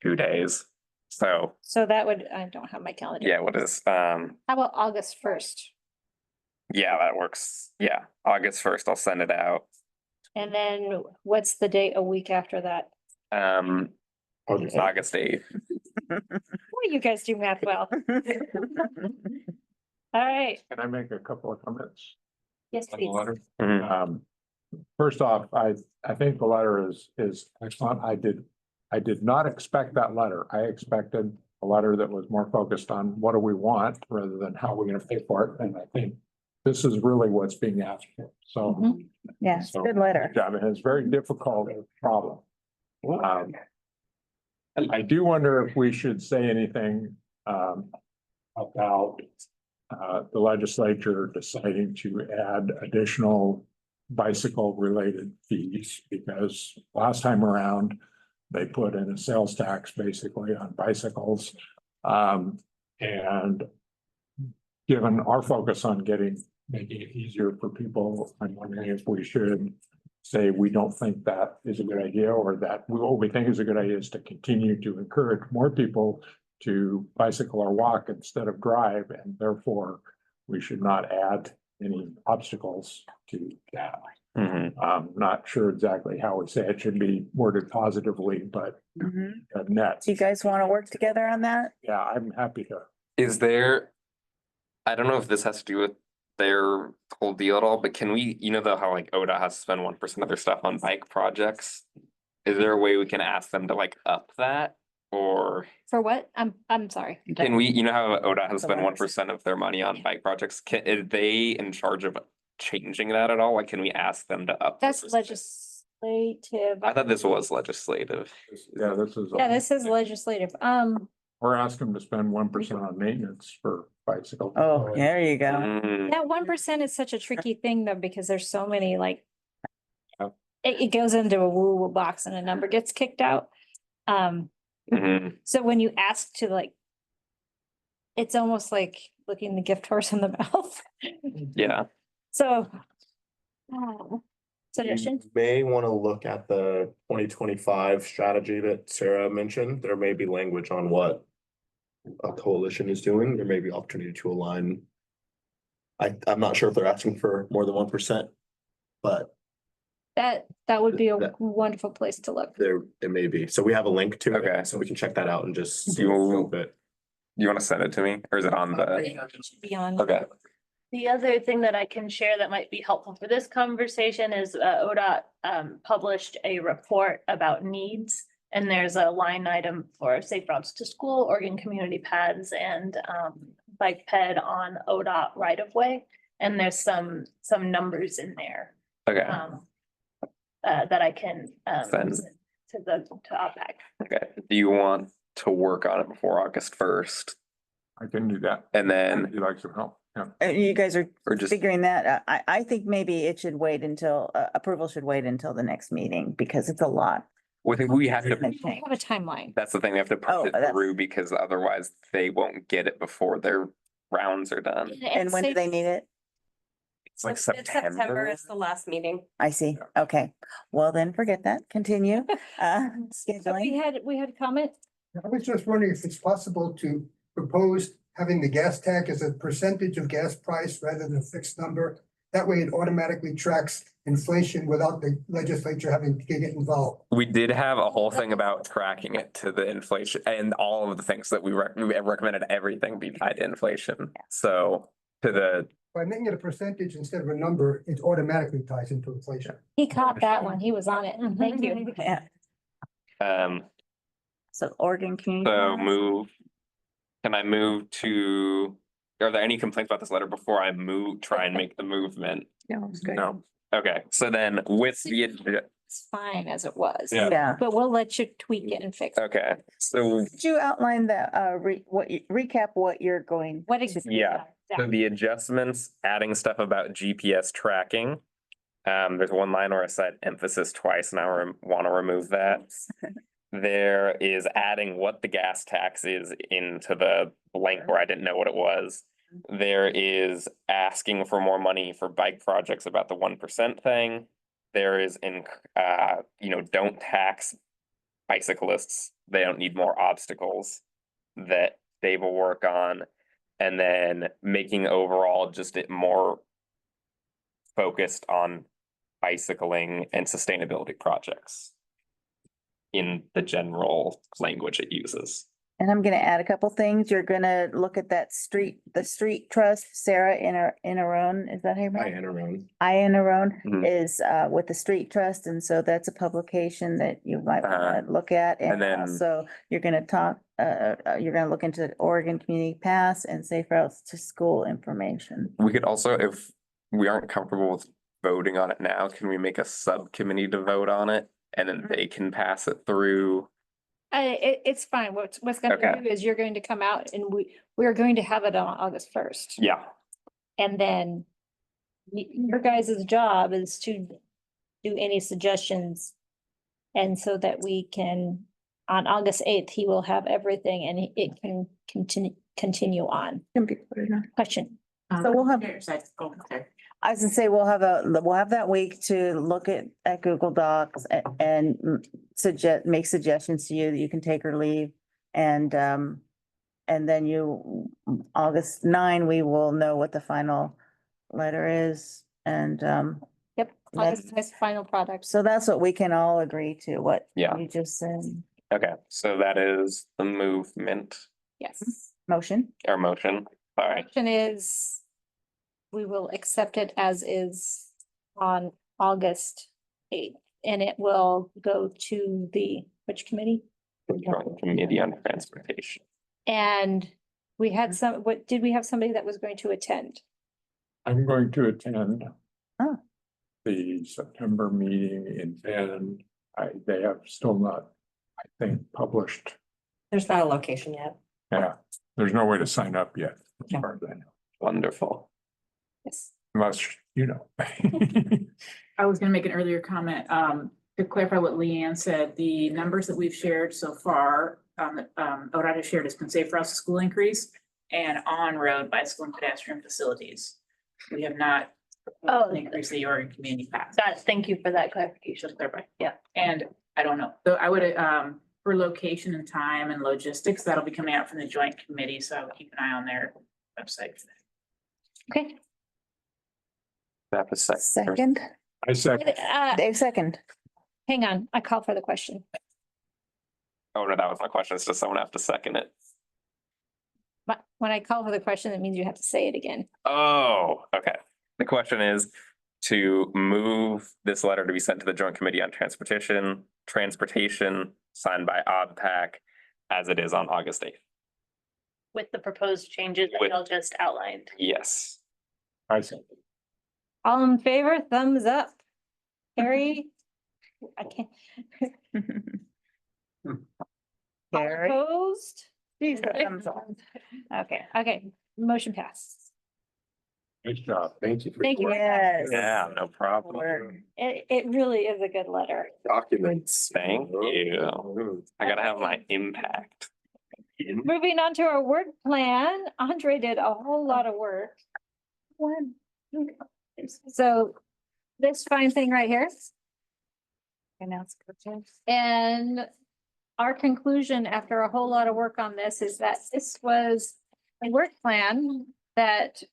[SPEAKER 7] 2 days. So
[SPEAKER 1] that would, I don't have my calendar.
[SPEAKER 7] yeah, what is,
[SPEAKER 1] How about August 1st?
[SPEAKER 7] yeah, that works. Yeah, August 1st, I'll send it out.
[SPEAKER 1] And then what's the date a week after that?
[SPEAKER 7] August 8th.
[SPEAKER 1] Well, you guys do math well. All right.
[SPEAKER 3] Can I make a couple of comments?
[SPEAKER 1] Yes,
[SPEAKER 3] on the
[SPEAKER 1] please.
[SPEAKER 3] letter?
[SPEAKER 7] Mhm.
[SPEAKER 3] First off, I think the letter is excellent. I did not expect that letter. I expected a letter that was more focused on what do we want rather than how we're gonna pay for it. And I think this is really what's being asked for. So.
[SPEAKER 2] Yeah, it's a
[SPEAKER 3] So,
[SPEAKER 2] good letter.
[SPEAKER 3] I mean, it's very difficult problem. I do wonder if we should say anything about the legislature deciding to add additional bicycle related fees, because last time around, they put in a sales tax basically on bicycles. And given our focus on making it easier for people, I'm wondering if we should say we don't think that is a good idea, or that what we think is a good idea is to continue to encourage more people to bicycle or walk instead of drive, and therefore we should not add any obstacles to that. Not sure exactly how we say it should be worded positively, but net.
[SPEAKER 2] Do you guys want to work together on that?
[SPEAKER 3] Yeah, I'm happy to.
[SPEAKER 7] Is there, I don't know if this has to do with their whole deal at all, but can we, how like ODOT has to spend 1% of their stuff on bike projects? Is there a way we can ask them to like up that? Or
[SPEAKER 1] For what? I'm sorry.
[SPEAKER 7] can we, you know how ODOT has spent 1% of their money on bike projects? Are they in charge of changing that at all? Like, can we ask them to up?
[SPEAKER 1] That's legislative.
[SPEAKER 7] I thought this was legislative.
[SPEAKER 3] Yeah, this is.
[SPEAKER 1] Yeah, this is legislative.
[SPEAKER 3] We're asking them to spend 1% on maintenance for bicycles.
[SPEAKER 20] Oh, there you go.
[SPEAKER 1] That 1% is such a tricky thing though, because there's so many like.
[SPEAKER 3] Yeah.
[SPEAKER 1] It goes into a woo-woo box and a number gets kicked out. So when you ask to like. It's almost like looking the gift horse in the mouth.
[SPEAKER 7] Yeah.
[SPEAKER 1] So. Suggestion?
[SPEAKER 4] You may want to look at the 2025 strategy that Sarah mentioned. There may be language on what a coalition is doing. There may be opportunity to align. I'm not sure if they're asking for more than 1%, but
[SPEAKER 1] That would be a wonderful place to look.
[SPEAKER 4] there, it may be. So we have a link to it, so we can check that out and just see a little bit.
[SPEAKER 7] You want to send it to me, or is it on the?
[SPEAKER 1] Beyond.
[SPEAKER 7] Okay.
[SPEAKER 5] The other thing that I can share that might be helpful for this conversation is ODOT published a report about needs. And there's a line item for safe routes to school, Oregon community paths, and bike ped on ODOT right of way. And there's some numbers in there.
[SPEAKER 7] Okay.
[SPEAKER 5] That I can
[SPEAKER 7] Send.
[SPEAKER 5] to OBPAC.
[SPEAKER 7] Okay. Do you want to work on it before August 1st?
[SPEAKER 3] I can do that.
[SPEAKER 7] And then.
[SPEAKER 3] You'd like some help? Yeah.
[SPEAKER 20] You guys are
[SPEAKER 7] Or just-
[SPEAKER 20] figuring that. I think maybe it should wait until, approval should wait until the next meeting because it's a lot.
[SPEAKER 7] Well, I think we have to.
[SPEAKER 1] We have a timeline.
[SPEAKER 7] That's the thing, we have to
[SPEAKER 20] Oh,
[SPEAKER 7] push it
[SPEAKER 20] that's-
[SPEAKER 7] through because otherwise they won't get it before their rounds are done.
[SPEAKER 20] And when do they need it?
[SPEAKER 7] It's like
[SPEAKER 9] It's September
[SPEAKER 7] September.
[SPEAKER 9] is the last meeting.
[SPEAKER 20] I see. Okay. Well, then forget that. Continue. Scheduling.
[SPEAKER 1] We had a comment.
[SPEAKER 15] I was just wondering if it's possible to propose having the gas tank as a percentage of gas price rather than a fixed number. That way it automatically tracks inflation without the legislature having to get involved.
[SPEAKER 7] We did have a whole thing about tracking it to the inflation and all of the things that we recommended everything be tied to inflation. So to the,
[SPEAKER 15] By making it a percentage instead of a number, it automatically ties into inflation.
[SPEAKER 1] He caught that one. He was on it. Thank you.
[SPEAKER 20] Yeah. So Oregon Community.
[SPEAKER 7] so can I move to, are there any complaints about this letter before I try and make the movement?
[SPEAKER 20] No, it's good.
[SPEAKER 7] No. Okay, so then with the,
[SPEAKER 1] It's fine as it was.
[SPEAKER 20] Yeah.
[SPEAKER 1] But we'll let you tweak it and fix it.
[SPEAKER 7] okay, so
[SPEAKER 20] Could you outline the, recap what you're going?
[SPEAKER 1] What exactly?
[SPEAKER 7] yeah, so the adjustments, adding stuff about GPS tracking. There's one line where I said emphasis twice and I want to remove that. There is adding what the gas tax is into the blank where I didn't know what it was. There is asking for more money for bike projects about the 1% thing. There is don't tax bicyclists. They don't need more obstacles that Dave will work on. And then making overall just it more focused on bicycling and sustainability projects in the general language it uses.
[SPEAKER 20] And I'm gonna add a couple things. You're gonna look at the street trust, Sarah Inarone, is that her name? Inarone
[SPEAKER 7] Mhm.
[SPEAKER 20] is with the street trust, and so that's a publication that you might wanna look at.
[SPEAKER 7] And
[SPEAKER 20] And
[SPEAKER 7] then-
[SPEAKER 20] also, you're gonna you're gonna look into Oregon Community Pass and safe routes to school information.
[SPEAKER 7] We could also, if we aren't comfortable with voting on it now, can we make a subcommittee to vote on it? And then they can pass it through.
[SPEAKER 1] It's fine. What's gonna
[SPEAKER 7] Okay.
[SPEAKER 1] do is you're going to come out and we're going to have it on August 1st.
[SPEAKER 7] Yeah,
[SPEAKER 1] And then your guys' job is to do any suggestions. And so that we can, on August 8th, he will have everything and it can continue on. Question.
[SPEAKER 20] So we'll have, I was gonna say, we'll have that week to look at Google Docs and make suggestions to you that you can take or leave. And then August 9, we will know what the final letter is and,
[SPEAKER 1] Yep, August is final product.
[SPEAKER 20] so that's what we can all agree to, what
[SPEAKER 7] Yeah.
[SPEAKER 20] you just said.
[SPEAKER 7] okay, so that is the movement
[SPEAKER 1] Yes.
[SPEAKER 20] Motion.
[SPEAKER 7] or motion. All right,
[SPEAKER 1] Question is, we will accept it as is on August 8th. And it will go to which committee?
[SPEAKER 7] the Joint Committee on Transportation.
[SPEAKER 1] And we had did we have somebody that was going to attend?
[SPEAKER 3] I'm going to attend.
[SPEAKER 20] Oh.
[SPEAKER 3] The September meeting in Bend. They have still not, I think, published.
[SPEAKER 9] There's not a location yet.
[SPEAKER 3] Yeah, there's no way to sign up yet, as far as I know.
[SPEAKER 7] Wonderful.
[SPEAKER 1] Yes.
[SPEAKER 3] Unless, you know.
[SPEAKER 10] I was gonna make an earlier comment, to clarify what Leanne said, the numbers that we've shared so far, ODOT has shared has been safe routes to school increase and on-road bicycle and pedestrian facilities. We have not increased the Oregon Community Pass.
[SPEAKER 5] Got it. Thank you for that clarification.
[SPEAKER 10] Just clarify.
[SPEAKER 5] Yeah.
[SPEAKER 10] And I don't know, so I would, for location and time and logistics, that'll be coming out from the joint committee, so I would keep an eye on their website for that.
[SPEAKER 1] Okay.
[SPEAKER 7] That was
[SPEAKER 20] Second,
[SPEAKER 3] I second.
[SPEAKER 20] Dave second.
[SPEAKER 1] Hang on, I call for the question.
[SPEAKER 7] Oh, no, that was my question. It's just someone have to second it.
[SPEAKER 1] But when I call for the question, that means you have to say it again.
[SPEAKER 7] Oh, okay. The question is to move this letter to be sent to the Joint Committee on Transportation, signed by OBPAC as it is on August 8th.
[SPEAKER 5] With the proposed changes that y'all just outlined.
[SPEAKER 7] Yes.
[SPEAKER 3] I second.
[SPEAKER 1] All in favor, thumbs up. Carrie? I can't.
[SPEAKER 20] Carrie.
[SPEAKER 1] Opposed?
[SPEAKER 20] Thumbs up.
[SPEAKER 1] Okay, motion passed.
[SPEAKER 3] Nice job. Thank you.
[SPEAKER 1] Thank you.
[SPEAKER 20] Yes.
[SPEAKER 7] Yeah, no problem.
[SPEAKER 1] It really is a good letter.
[SPEAKER 4] Documents.
[SPEAKER 7] Thank you. I gotta have my impact.
[SPEAKER 1] Moving on to our work plan, Andre did a whole lot of work. So this fine thing right here. And our conclusion after a whole lot of work on this is that this was a work plan that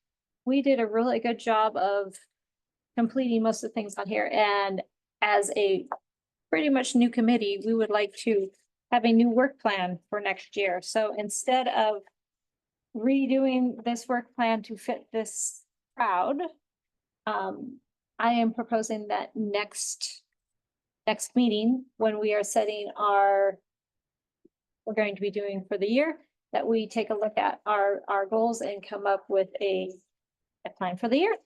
[SPEAKER 1] we did a really good job of completing most of the things on here. And as a pretty much new committee, we would like to have a new work plan for next year. So instead of redoing this work plan to fit this crowd, I am proposing that next meeting, when we are setting we're going to be doing for the year, that we take a look at our goals and come up with a plan for the year.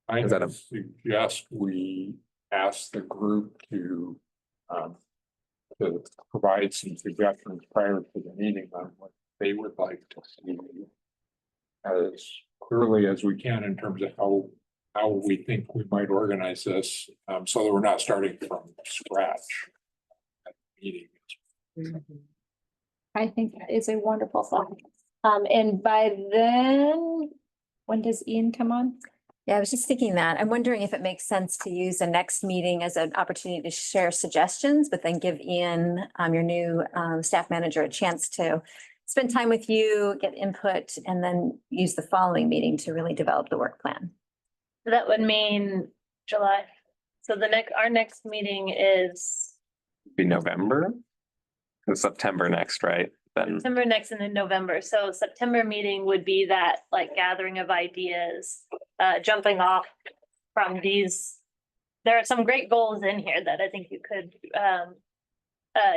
[SPEAKER 3] I suggest we ask the group to provide some suggestions prior to the meeting on what they would like to see as clearly as we can in terms of how we think we might organize this, so that we're not starting from scratch at the meeting.
[SPEAKER 1] I think that is a wonderful thought. And by then, when does Ian come on?
[SPEAKER 6] Yeah, I was just thinking that. I'm wondering if it makes sense to use the next meeting as an opportunity to share suggestions, but then give Ian, your new staff manager, a chance to spend time with you, get input, and then use the following meeting to really develop the work plan.
[SPEAKER 5] That would mean July. So our next meeting is
[SPEAKER 7] Be November? It's September next, right? Then
[SPEAKER 5] September next and then November. So September meeting would be that like gathering of ideas, jumping off from these. There are some great goals in here that I think you could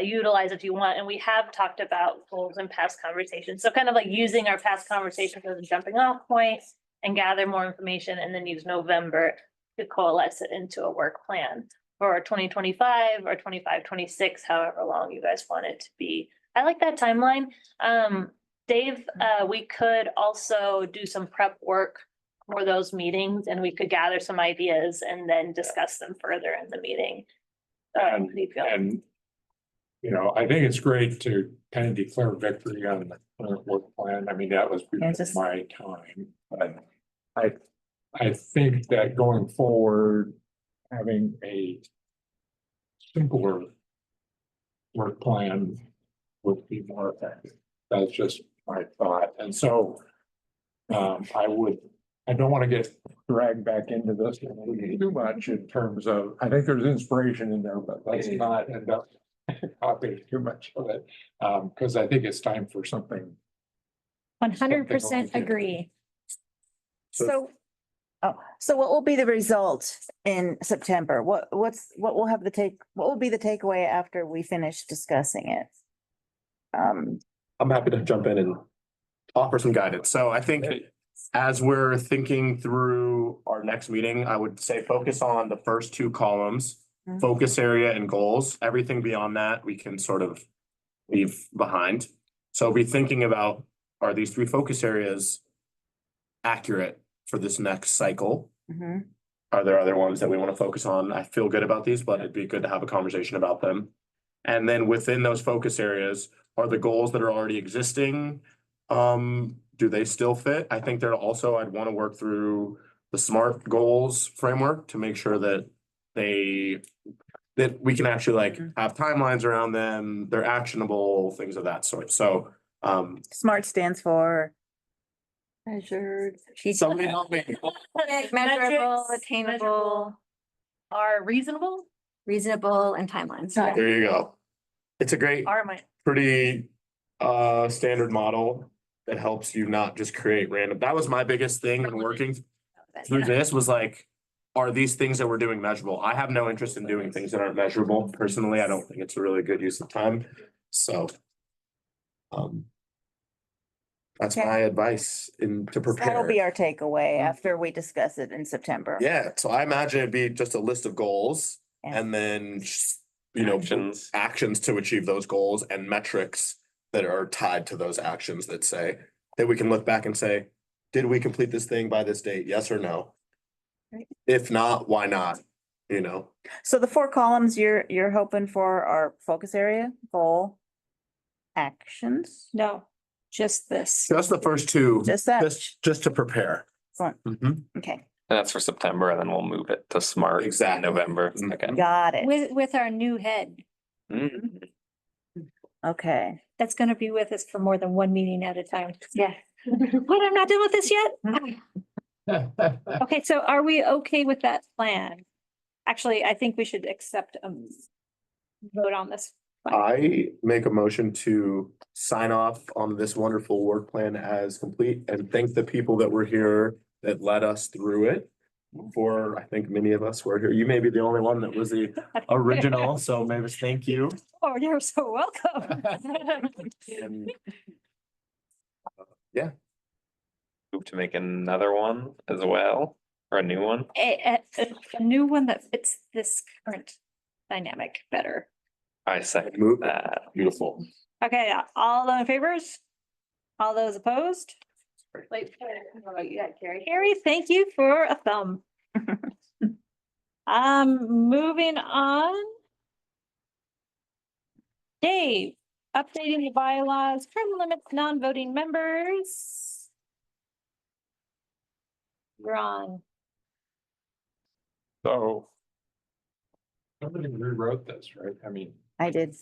[SPEAKER 5] utilize if you want. And we have talked about goals in past conversations. So kind of like using our past conversations as a jumping off point and gather more information and then use November to coalesce it into a work plan for 2025 or 25-26, however long you guys want it to be. I like that timeline. Dave, we could also do some prep work for those meetings and we could gather some ideas and then discuss them further in the meeting. How do you feel?
[SPEAKER 3] And, you know, I think it's great to kind of declare victory on the current work plan. I mean, that was my time, but I think that going forward, having a simpler work plan would be more effective. That's just my thought. And so I don't want to get dragged back into this too much in terms of, I think there's inspiration in there, but let's not end up copying too much of it. Because I think it's time for something.
[SPEAKER 1] 100% agree. So
[SPEAKER 20] Oh, so what will be the result in September? What will be the takeaway after we finish discussing it?
[SPEAKER 4] I'm happy to jump in and offer some guidance. So I think as we're thinking through our next meeting, I would say focus on the first two columns,
[SPEAKER 20] Mhm.
[SPEAKER 4] focus area and goals. Everything beyond that, we can sort of leave behind. So be thinking about, are these three focus areas accurate for this next cycle?
[SPEAKER 20] Mhm.
[SPEAKER 4] Are there other ones that we want to focus on? I feel good about these, but it'd be good to have a conversation about them. And then within those focus areas, are the goals that are already existing, do they still fit? I think there also, I'd want to work through the SMART goals framework to make sure that that we can actually like have timelines around them, they're actionable, things of that sort. So,
[SPEAKER 20] SMART stands for measured.
[SPEAKER 4] somebody help me.
[SPEAKER 6] Measurable, attainable,
[SPEAKER 5] Are reasonable?
[SPEAKER 6] reasonable, and timelines.
[SPEAKER 4] There you go. It's a great,
[SPEAKER 5] Are my.
[SPEAKER 4] pretty standard model that helps you not just create random. That was my biggest thing in working through this was like, are these things that we're doing measurable? I have no interest in doing things that aren't measurable. Personally, I don't think it's a really good use of time. So that's my advice to prepare.
[SPEAKER 20] That'll be our takeaway after we discuss it in September.
[SPEAKER 4] Yeah, so I imagine it'd be just a list of goals and then, actions to achieve those goals and metrics that are tied to those actions that say, that we can look back and say, did we complete this thing by this date? Yes or no?
[SPEAKER 20] Right.
[SPEAKER 4] If not, why not?
[SPEAKER 20] So the 4 columns you're hoping for are focus area, goal, actions.
[SPEAKER 1] No, just this.
[SPEAKER 4] Just the first two.
[SPEAKER 20] Just that.
[SPEAKER 4] Just to prepare.
[SPEAKER 20] Excellent.
[SPEAKER 4] Mhm.
[SPEAKER 20] Okay,
[SPEAKER 7] And that's for September, and then we'll move it to SMART in
[SPEAKER 4] Exactly.
[SPEAKER 7] November. Okay.
[SPEAKER 20] got it.
[SPEAKER 1] With our new head,
[SPEAKER 7] Mm.
[SPEAKER 20] Okay.
[SPEAKER 1] that's gonna be with us for more than one meeting at a time.
[SPEAKER 6] Yeah.
[SPEAKER 1] What, I'm not done with this yet? Okay, so are we okay with that plan? Actually, I think we should accept vote on this.
[SPEAKER 4] I make a motion to sign off on this wonderful work plan as complete and thank the people that were here that led us through it. For, I think many of us were here. You may be the only one that was the original, so maybe thank you.
[SPEAKER 1] Oh, you're so welcome.
[SPEAKER 4] And, yeah,
[SPEAKER 7] Move to make another one as well, or a new one.
[SPEAKER 1] A new one that fits this current dynamic better.
[SPEAKER 7] I second
[SPEAKER 4] Move.
[SPEAKER 7] that.
[SPEAKER 4] Beautiful.
[SPEAKER 1] Okay, all those in favors? All those opposed? Wait, you got Carrie. Carrie, thank you for a thumb. Moving on. Dave, updating the bylaws, term limits, non-voting members. You're on.
[SPEAKER 3] So. Somebody rewrote this, right? I mean.
[SPEAKER 20] I did.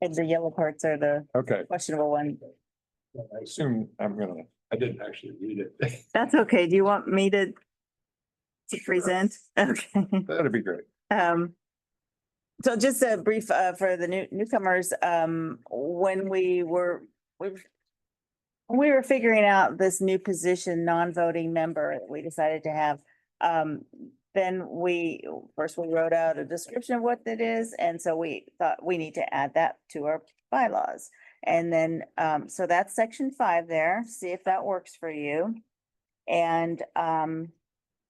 [SPEAKER 20] And the yellow parts are the
[SPEAKER 3] Okay,
[SPEAKER 20] questionable one.
[SPEAKER 3] I assume I didn't actually read it.
[SPEAKER 20] That's okay. Do you want me to present? Okay.
[SPEAKER 3] That'd be great.
[SPEAKER 20] So just a brief, for the newcomers, when we were figuring out this new position, non-voting member that we decided to have, then we wrote out a description of what it is, and so we thought we need to add that to our bylaws. And then, so that's section 5 there, see if that works for you. And,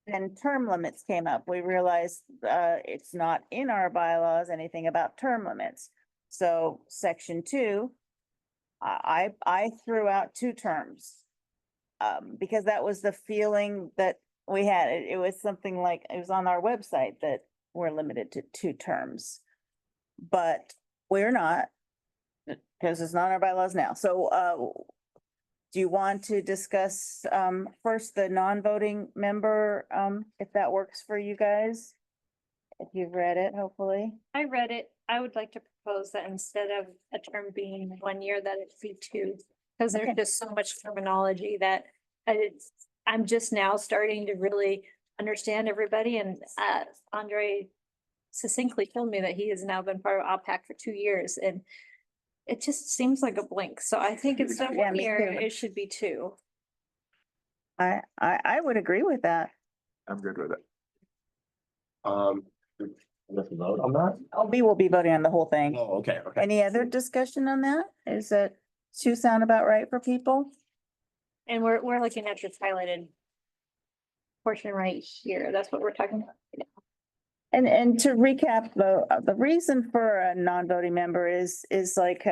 [SPEAKER 20] then term limits came up. We realized, it's not in our bylaws, anything about term limits. So section 2, I threw out 2 terms. Because that was the feeling that we had. It was something like, it was on our website that we're limited to 2 terms. But we're not, because it's not in our bylaws now. So, do you want to discuss, first the non-voting member, if that works for you guys? If you've read it, hopefully.
[SPEAKER 1] I read it. I would like to propose that instead of a term being 1 year, that it be 2. Because there's just so much terminology that I'm just now starting to really understand everybody. And Andre succinctly told me that he has now been part of OBPAC for 2 years, and it just seems like a blink. So I think instead of
[SPEAKER 20] Yeah,
[SPEAKER 1] 1
[SPEAKER 20] me
[SPEAKER 1] year,
[SPEAKER 20] too.
[SPEAKER 1] it should be 2.
[SPEAKER 20] I would agree with that.
[SPEAKER 4] I'm good with it. Let's vote on that.
[SPEAKER 20] We will be voting on the whole thing.
[SPEAKER 4] Oh, okay, okay.
[SPEAKER 20] Any other discussion on that? Is it two sound about right for people?
[SPEAKER 1] And we're looking at this highlighted portion right here. That's what we're talking about.
[SPEAKER 20] And to recap, the reason for a non-voting member is like,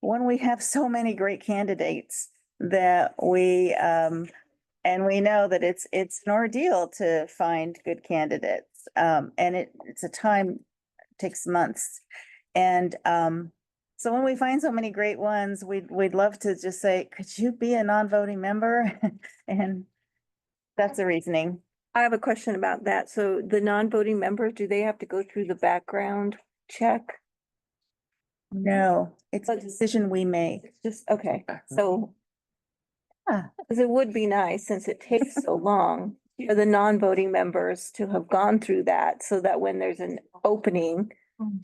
[SPEAKER 20] when we have so many great candidates that and we know that it's an ordeal to find good candidates. And it's a time, takes months. And, so when we find so many great ones, we'd love to just say, could you be a non-voting member? And that's the reasoning.
[SPEAKER 2] I have a question about that. So the non-voting members, do they have to go through the background check?
[SPEAKER 20] No, it's a decision we make.
[SPEAKER 2] Just, okay, so. Because it would be nice, since it takes so long, for the non-voting members to have gone through that, so that when there's an opening,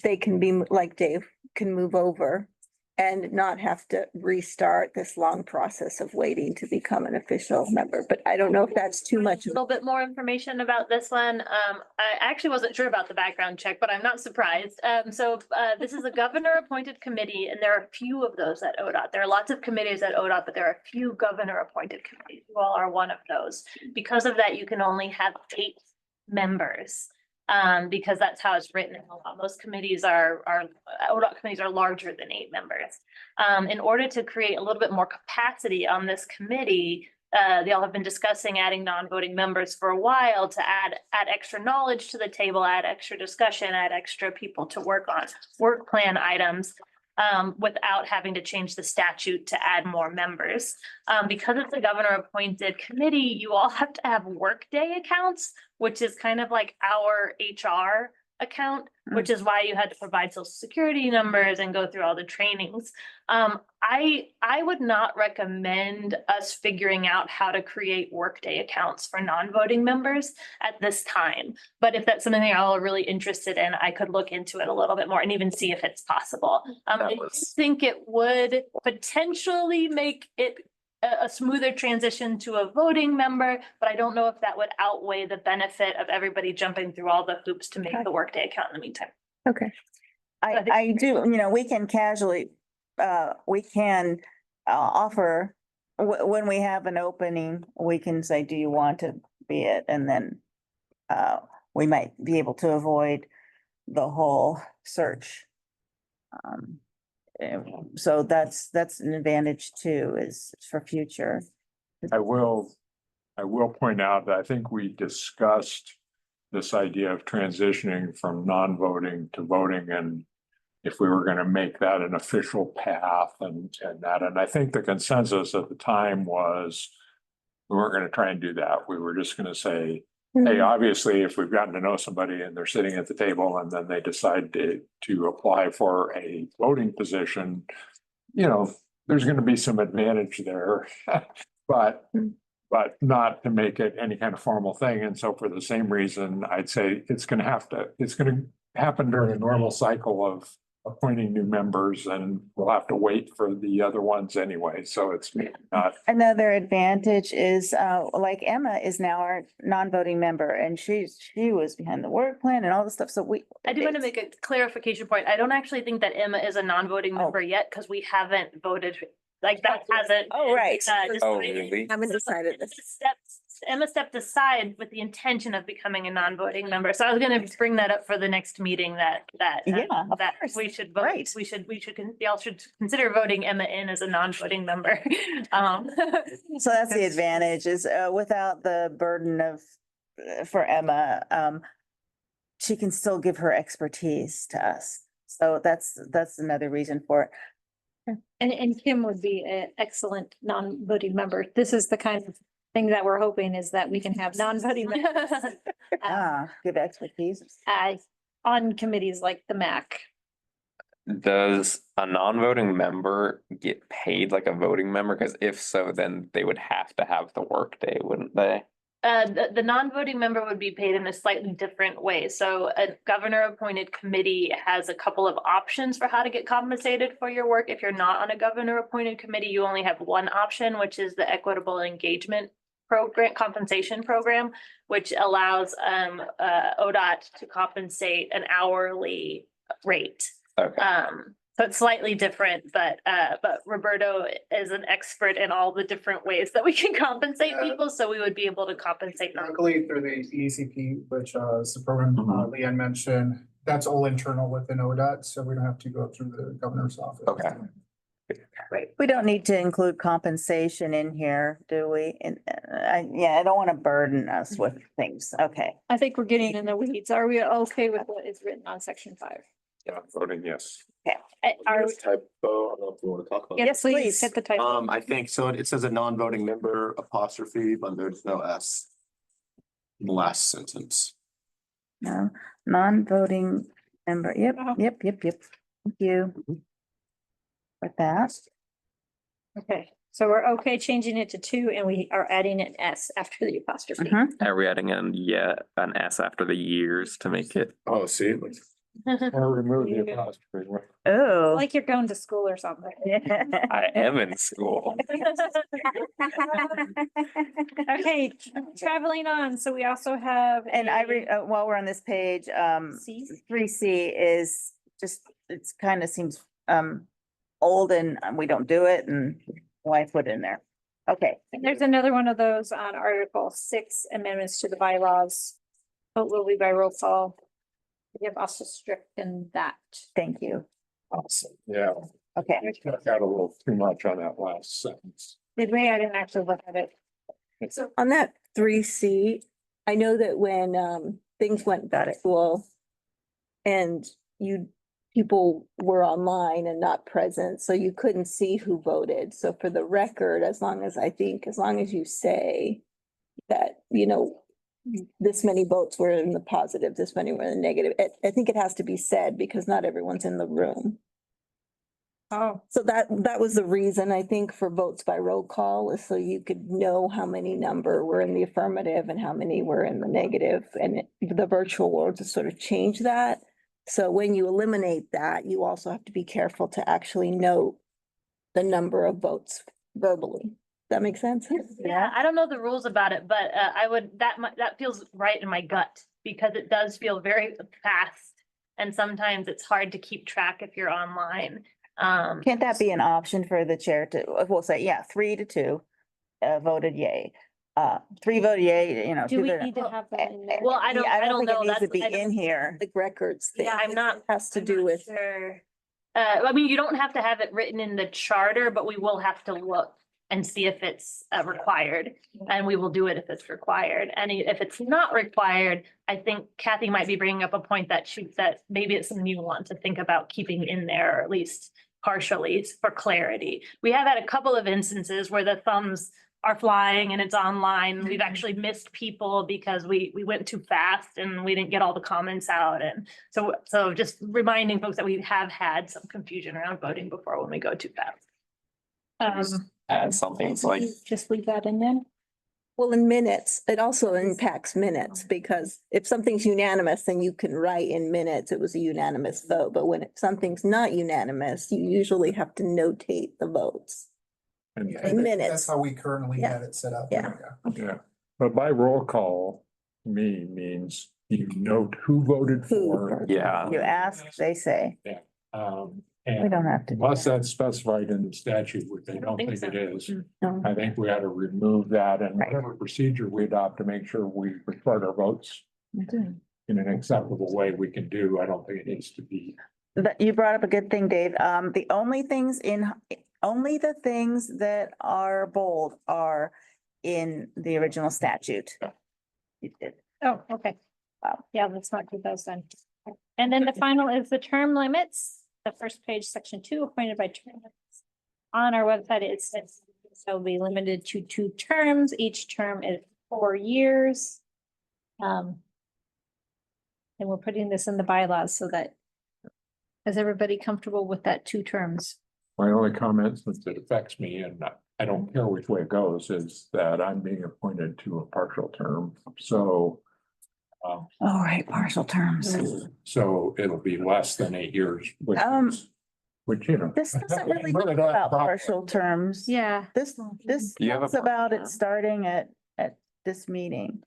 [SPEAKER 2] they can be, like Dave, can move over and not have to restart this long process of waiting to become an official member. But I don't know if that's too much.
[SPEAKER 5] A little bit more information about this one. I actually wasn't sure about the background check, but I'm not surprised. This is a governor appointed committee, and there are a few of those at ODOT. There are lots of committees at ODOT, but there are a few governor appointed committees. You all are one of those. Because of that, you can only have 8 members. Because that's how it's written in the law. Most committees ODOT committees are larger than 8 members. In order to create a little bit more capacity on this committee, they all have been discussing adding non-voting members for a while to add extra knowledge to the table, add extra discussion, add extra people to work on work plan items. Without having to change the statute to add more members. Because it's a governor appointed committee, you all have to have workday accounts, which is kind of like our HR account, which is why you had to provide social security numbers and go through all the trainings. I would not recommend us figuring out how to create workday accounts for non-voting members at this time. But if that's something that y'all are really interested in, I could look into it a little bit more and even see if it's possible. I think it would potentially make it a smoother transition to a voting member, but I don't know if that would outweigh the benefit of everybody jumping through all the hoops to make the workday account in the meantime.
[SPEAKER 2] Okay.
[SPEAKER 20] I do, we can casually, offer, when we have an opening, we can say, do you want to be it? And then we might be able to avoid the whole search. So that's an advantage too, is for future.
[SPEAKER 3] I will point out that I think we discussed this idea of transitioning from non-voting to voting, and if we were going to make that an official path and I think the consensus at the time was we weren't going to try and do that. We were just going to say, hey, obviously, if we've gotten to know somebody and they're sitting at the table and then they decide to apply for a voting position, there's going to be some advantage there, but not to make it any kind of formal thing. And so for the same reason, I'd say it's going to happen during a normal cycle of appointing new members, and we'll have to wait for the other ones anyway. So it's not.
[SPEAKER 20] Another advantage is like Emma is now our non-voting member, and she was behind the work plan and all the stuff. So
[SPEAKER 5] I do want to make a clarification point. I don't actually think that Emma is a non-voting member yet, because we haven't voted, like that hasn't.
[SPEAKER 20] Oh, right.
[SPEAKER 7] Really?
[SPEAKER 2] Haven't decided this.
[SPEAKER 5] Emma stepped aside with the intention of becoming a non-voting member. So I was going to bring that up for the next meeting that we should vote.
[SPEAKER 20] Right.
[SPEAKER 5] Y'all should consider voting Emma in as a non-voting member.
[SPEAKER 20] So that's the advantage, is without the burden of, for Emma, she can still give her expertise to us. So that's another reason for it.
[SPEAKER 1] And Kim would be an excellent non-voting member. This is the kind of thing that we're hoping, is that we can have non-voting members
[SPEAKER 20] give expertise
[SPEAKER 1] on committees like the MAC.
[SPEAKER 7] Does a non-voting member get paid like a voting member? Because if so, then they would have to have the workday, wouldn't they?
[SPEAKER 5] The non-voting member would be paid in a slightly different way. So a governor appointed committee has a couple of options for how to get compensated for your work. If you're not on a governor appointed committee, you only have one option, which is the equitable engagement program, compensation program, which allows ODOT to compensate an hourly rate.
[SPEAKER 7] Okay.
[SPEAKER 5] So it's slightly different, but Roberto is an expert in all the different ways that we can compensate people, so we would be able to compensate them.
[SPEAKER 11] Luckily through the ECP, which is the program Leanne mentioned, that's all internal within ODOT, so we don't have to go through the governor's office.
[SPEAKER 7] Okay.
[SPEAKER 20] We don't need to include compensation in here, do we? And I don't want to burden us with things. Okay.
[SPEAKER 1] I think we're getting in the weeds. Are we okay with what is written on section 5?
[SPEAKER 3] Yeah, voting yes.
[SPEAKER 1] Are,
[SPEAKER 4] Typo, I don't know if you want to talk about.
[SPEAKER 1] yes, please hit the title.
[SPEAKER 4] I think so. It says a non-voting member apostrophe, but there's no S in the last sentence.
[SPEAKER 20] No, non-voting member. Yep. Thank you. With that.
[SPEAKER 1] Okay, so we're okay changing it to 2 and we are adding an S after the apostrophe.
[SPEAKER 7] Are we adding an S after the years to make it?
[SPEAKER 4] Oh, see,
[SPEAKER 3] Or remove the apostrophe.
[SPEAKER 20] Oh.
[SPEAKER 1] Like you're going to school or something.
[SPEAKER 7] I am in school.
[SPEAKER 1] Okay, traveling on. So we also have.
[SPEAKER 20] And while we're on this page, 3C is just, it's kind of seems old and we don't do it, and why put it in there? Okay.
[SPEAKER 1] And there's another one of those on Article 6 amendments to the bylaws. Vote will be by roll call. We have also stricken that.
[SPEAKER 20] Thank you.
[SPEAKER 3] Awesome. Yeah.
[SPEAKER 20] Okay.
[SPEAKER 3] Got a little too much on that last sentence.
[SPEAKER 1] Did we? I didn't actually look at it.
[SPEAKER 2] So on that 3C, I know that when things went back to school and people were online and not present, so you couldn't see who voted. So for the record, as long as you say that, this many votes were in the positive, this many were in the negative, I think it has to be said because not everyone's in the room.
[SPEAKER 1] Oh.
[SPEAKER 2] So that was the reason, I think, for votes by roll call, is so you could know how many number were in the affirmative and how many were in the negative, and the virtual world to sort of change that. So when you eliminate that, you also have to be careful to actually note the number of votes verbally. That makes sense?
[SPEAKER 5] Yeah, I don't know the rules about it, but that feels right in my gut because it does feel very fast. And sometimes it's hard to keep track if you're online.
[SPEAKER 20] Can't that be an option for the chair to, we'll say, 3-2 voted yay. 3 voted yay,
[SPEAKER 1] Do we need to have that in there?
[SPEAKER 5] Well, I don't
[SPEAKER 20] think
[SPEAKER 5] know.
[SPEAKER 20] it needs to be
[SPEAKER 5] I don't-
[SPEAKER 20] in here.
[SPEAKER 2] The records thing.
[SPEAKER 5] Yeah, I'm not.
[SPEAKER 2] Has to do with.
[SPEAKER 5] Sure. I mean, you don't have to have it written in the charter, but we will have to look and see if it's required, and we will do it if it's required. And if it's not required, I think Kathy might be bringing up a point that maybe it's something you want to think about keeping in there, or at least partially for clarity. We have had a couple of instances where the thumbs are flying and it's online. We've actually missed people because we went too fast and we didn't get all the comments out. And so just reminding folks that we have had some confusion around voting before when we go too fast.
[SPEAKER 7] Add something like.
[SPEAKER 1] Just leave that in there.
[SPEAKER 2] Well, in minutes, it also impacts minutes, because if something's unanimous, then you can write in minutes, it was a unanimous vote. But when something's not unanimous, you usually have to notate the votes.
[SPEAKER 3] And
[SPEAKER 2] In minutes.
[SPEAKER 11] That's how we currently had it set up.
[SPEAKER 2] Yeah.
[SPEAKER 3] yeah, but by roll call, means you note who voted for.
[SPEAKER 7] Yeah.
[SPEAKER 20] You ask, they say.
[SPEAKER 3] And
[SPEAKER 20] We don't have to. do
[SPEAKER 3] unless
[SPEAKER 20] that.
[SPEAKER 3] that's specified in the statute, which I don't think it is.
[SPEAKER 20] No.
[SPEAKER 3] I think we ought to remove that and whatever procedure we adopt to make sure we record our votes
[SPEAKER 20] Okay.
[SPEAKER 3] in an acceptable way we can do. I don't think it needs to be.
[SPEAKER 20] You brought up a good thing, Dave. The only the things that are bold are in the original statute. You did.
[SPEAKER 1] Oh, okay. Wow. Yeah, let's not do those then. And then the final is the term limits. The first page, section 2, appointed by term limits. On our website, it says so be limited to 2 terms. Each term is 4 years. And we're putting this in the bylaws so that is everybody comfortable with that 2 terms?
[SPEAKER 3] My only comment, since it affects me and I don't care which way it goes, is that I'm being appointed to a partial term. So.
[SPEAKER 20] All right, partial terms.
[SPEAKER 3] So it'll be less than 8 years. Which,
[SPEAKER 20] This doesn't really
[SPEAKER 3] Really
[SPEAKER 20] talk
[SPEAKER 3] don't have a
[SPEAKER 20] about
[SPEAKER 3] problem.
[SPEAKER 20] partial terms.
[SPEAKER 1] Yeah.
[SPEAKER 20] This
[SPEAKER 7] You have a
[SPEAKER 20] talks about it starting at this meeting.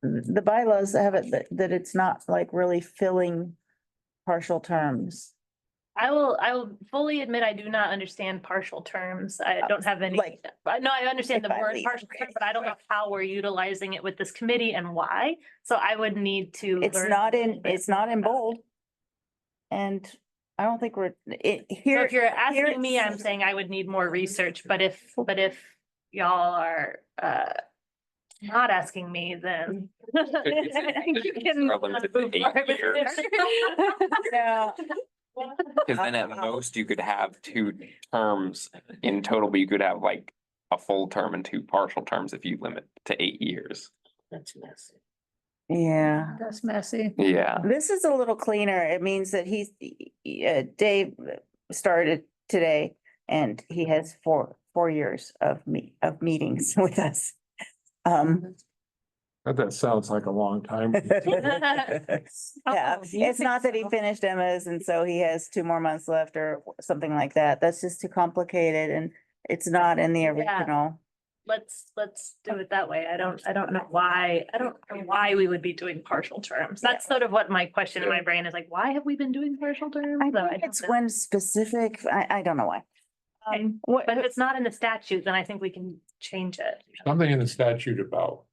[SPEAKER 20] The bylaws have it that it's not like really filling partial terms.
[SPEAKER 5] I will fully admit I do not understand partial terms. I don't have any.
[SPEAKER 20] Like,
[SPEAKER 5] No, I understand the
[SPEAKER 20] if I
[SPEAKER 5] word
[SPEAKER 20] leave.
[SPEAKER 5] partial term, but I don't know how we're utilizing it with this committee and why. So I would need to.
[SPEAKER 20] It's
[SPEAKER 5] learn
[SPEAKER 20] not
[SPEAKER 5] a little
[SPEAKER 20] in,
[SPEAKER 5] bit
[SPEAKER 20] it's not in
[SPEAKER 5] about it.
[SPEAKER 20] bold. And I don't think we're,
[SPEAKER 5] So
[SPEAKER 20] here.
[SPEAKER 5] if you're asking me,
[SPEAKER 20] it's-
[SPEAKER 5] I'm saying I would need more research, but if y'all are not asking me, then. You can
[SPEAKER 7] Are limited to
[SPEAKER 5] move
[SPEAKER 7] 8
[SPEAKER 5] forward with
[SPEAKER 7] years.
[SPEAKER 5] it.
[SPEAKER 20] Yeah.
[SPEAKER 7] Cause then at most you could have 2 terms in total, but you could have like a full term and 2 partial terms if you limit to 8 years.
[SPEAKER 14] That's messy.
[SPEAKER 20] Yeah.
[SPEAKER 1] That's messy.
[SPEAKER 7] Yeah.
[SPEAKER 20] This is a little cleaner. It means that Dave started today and he has 4 years of meetings with us.
[SPEAKER 3] That sounds like a long time.
[SPEAKER 20] Yeah,
[SPEAKER 5] Oh, you
[SPEAKER 20] it's not that he
[SPEAKER 5] think so?
[SPEAKER 20] finished Emma's and so he has 2 more months left or something like that. That's just too complicated and it's not in the original.
[SPEAKER 5] Let's do it that way. I don't know why we would be doing partial terms. That's sort of what my question in my brain is like, why have we been doing partial terms?
[SPEAKER 20] I
[SPEAKER 5] So
[SPEAKER 20] think
[SPEAKER 5] don't
[SPEAKER 20] it's
[SPEAKER 5] know.
[SPEAKER 20] when specific, I don't know why.
[SPEAKER 5] Okay,
[SPEAKER 20] What,
[SPEAKER 5] But if it's not in the statute, then I think we can change it.
[SPEAKER 3] Something in the statute about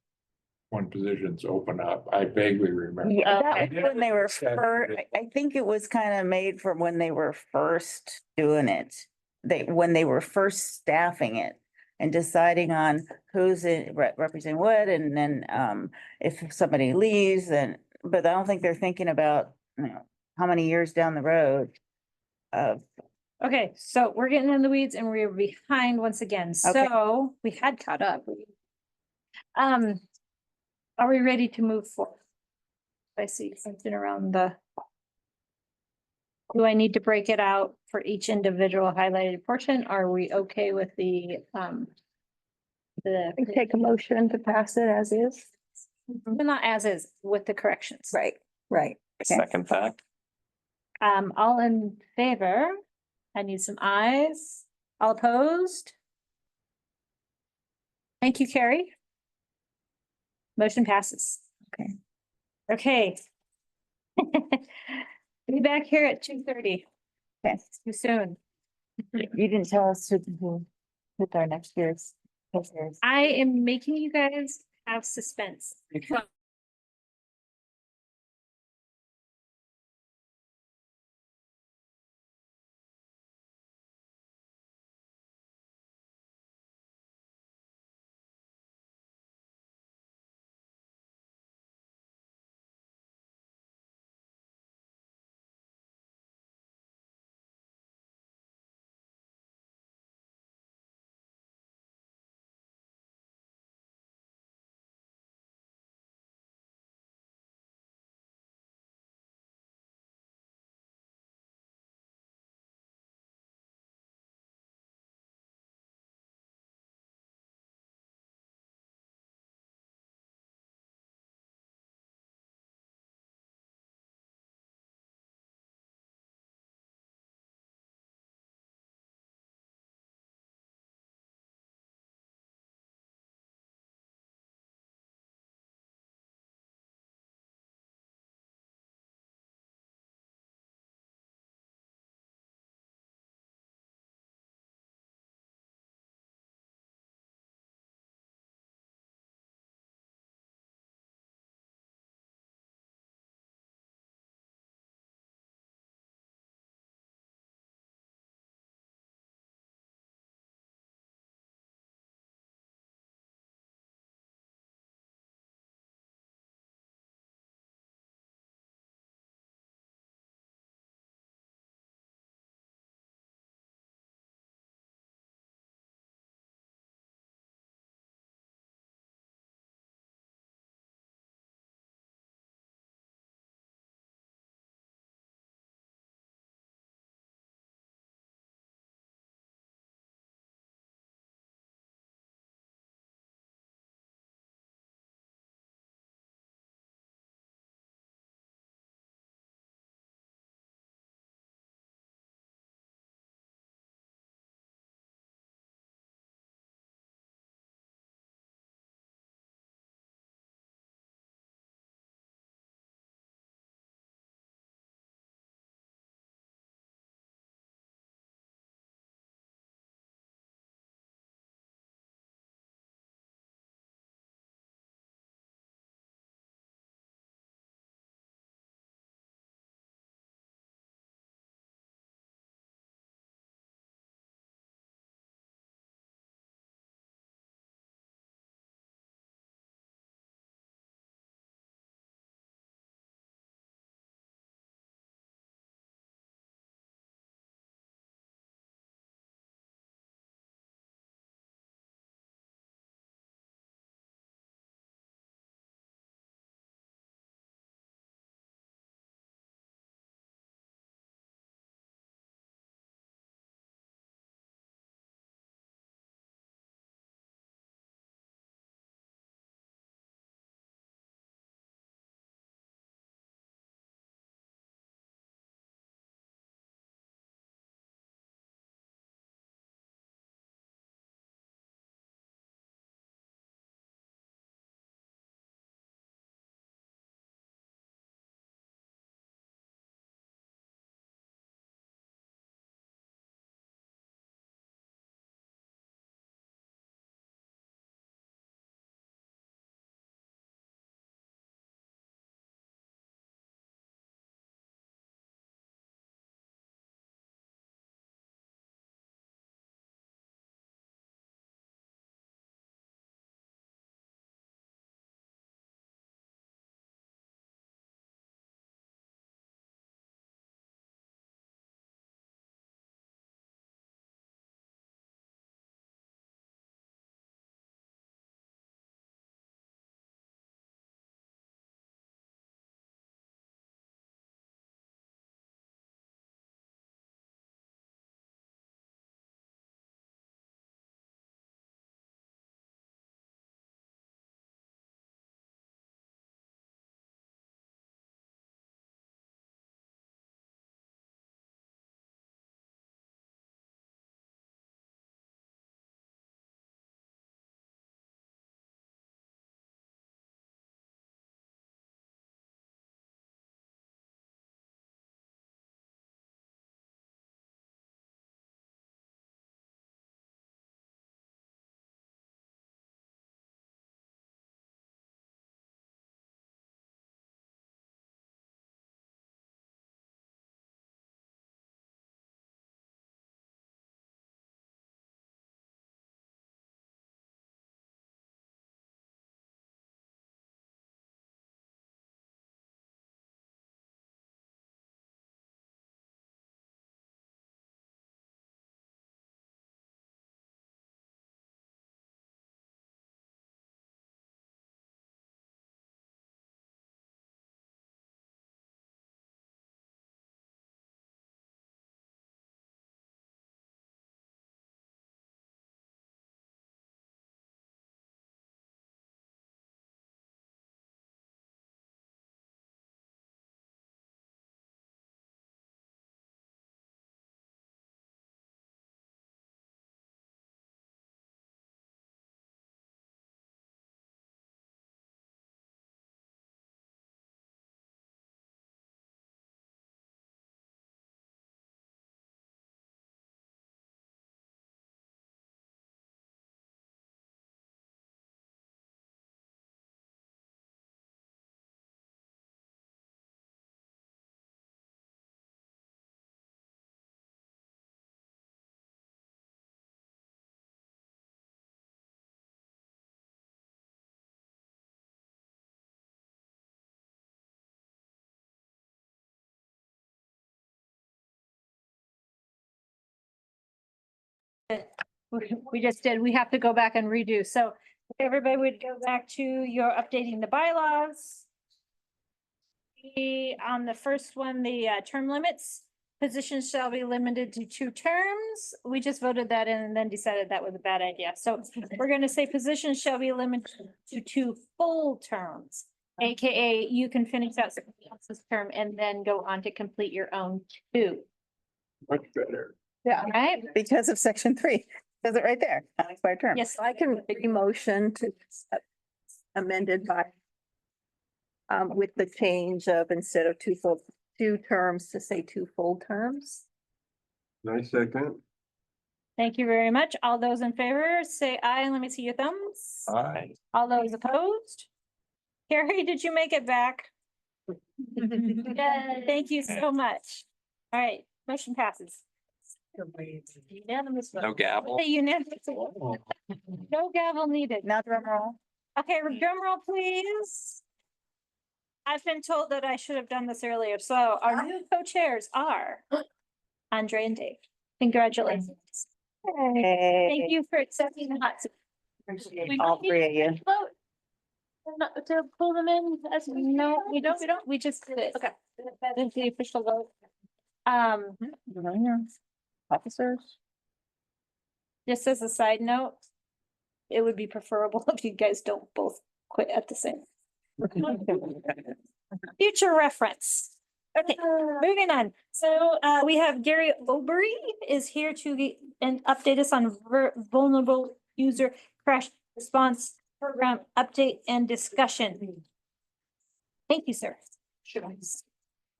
[SPEAKER 3] when positions open up, I vaguely remember.
[SPEAKER 20] yeah, that
[SPEAKER 5] Okay.
[SPEAKER 20] was when they were I think it was kind of made for when they were first doing it. When they were first staffing it and deciding on who's representing what, and then, if somebody leaves, then, but I don't think they're thinking about, how many years down the road.
[SPEAKER 1] Okay, so we're getting in the weeds and we're behind once again. So we had caught up. Are we ready to move forward? I see something around do I need to break it out for each individual highlighted portion? Are we okay with
[SPEAKER 2] Take a motion to pass it as is.
[SPEAKER 1] Well, not as is, with the corrections.
[SPEAKER 2] Right, right.
[SPEAKER 7] Second fact.
[SPEAKER 1] All in favor? I need some ayes. All opposed? Thank you, Carrie. Motion passes.
[SPEAKER 20] Okay.
[SPEAKER 1] Okay. Be back here at 2:30.
[SPEAKER 20] Okay.
[SPEAKER 1] Too soon.
[SPEAKER 20] You didn't tell us who our next year's.
[SPEAKER 1] I am making you guys have suspense. We just did. We have to go back and redo. So if everybody would go back to your updating the bylaws. On the first one, the term limits, positions shall be limited to 2 terms. We just voted that in and then decided that was a bad idea. So we're gonna say positions shall be limited to 2 full terms. AKA you can finish out somebody else's term and then go on to complete your own 2.
[SPEAKER 8] Much better.
[SPEAKER 2] Yeah,
[SPEAKER 1] Right?
[SPEAKER 20] Because of section 3, says it right there, unexpired term.
[SPEAKER 1] Yes,
[SPEAKER 2] I can make a motion to amended by with the change of instead of 2 terms to say 2 full terms.
[SPEAKER 8] Nice second.
[SPEAKER 1] Thank you very much. All those in favor, say aye, and let me see your thumbs.
[SPEAKER 3] Aye.
[SPEAKER 1] All those opposed? Carrie, did you make it back? Yeah, thank you so much. All right, motion passes. Unanimous vote.
[SPEAKER 7] No gavel.
[SPEAKER 1] Say unanimous vote. No gavel needed.
[SPEAKER 20] Now drum roll.
[SPEAKER 1] Okay, drum roll, please. I've been told that I should have done this earlier, so our new co-chairs are Andre and Dave. Congratulations. Thank you for accepting the hot seat. We
[SPEAKER 20] All
[SPEAKER 1] might
[SPEAKER 20] 3 of
[SPEAKER 1] need
[SPEAKER 20] you.
[SPEAKER 1] to vote to pull them in as no, we don't, we just did it. Okay. That is the official vote.
[SPEAKER 20] Officers.
[SPEAKER 1] Just as a side note, it would be preferable if you guys don't both quit at the same. Future reference. Okay, moving on. So we have Gary Obery is here to and update us on vulnerable user crash response program update and discussion. Thank you, sir.
[SPEAKER 21] Should I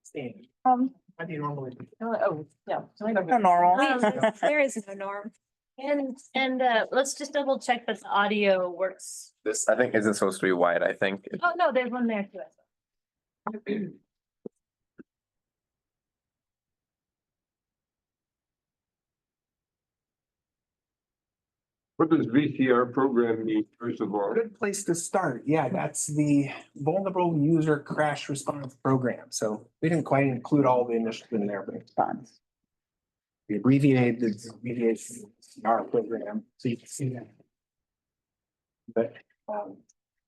[SPEAKER 21] stand?
[SPEAKER 20] How
[SPEAKER 21] do you normally?
[SPEAKER 20] Oh,
[SPEAKER 21] yeah.
[SPEAKER 20] No normal.
[SPEAKER 1] There is no norm. And let's just double check that the audio works.
[SPEAKER 7] This, I think, isn't supposed to be wide, I think.
[SPEAKER 1] Oh, no, there's one there too.
[SPEAKER 8] What does VCR program mean, first of all?
[SPEAKER 21] Good place to start. Yeah, that's the Vulnerable User Crash Response Program. So we didn't quite include all the initials in there, but response. We abbreviated the abbreviation our program, so you can see that. But so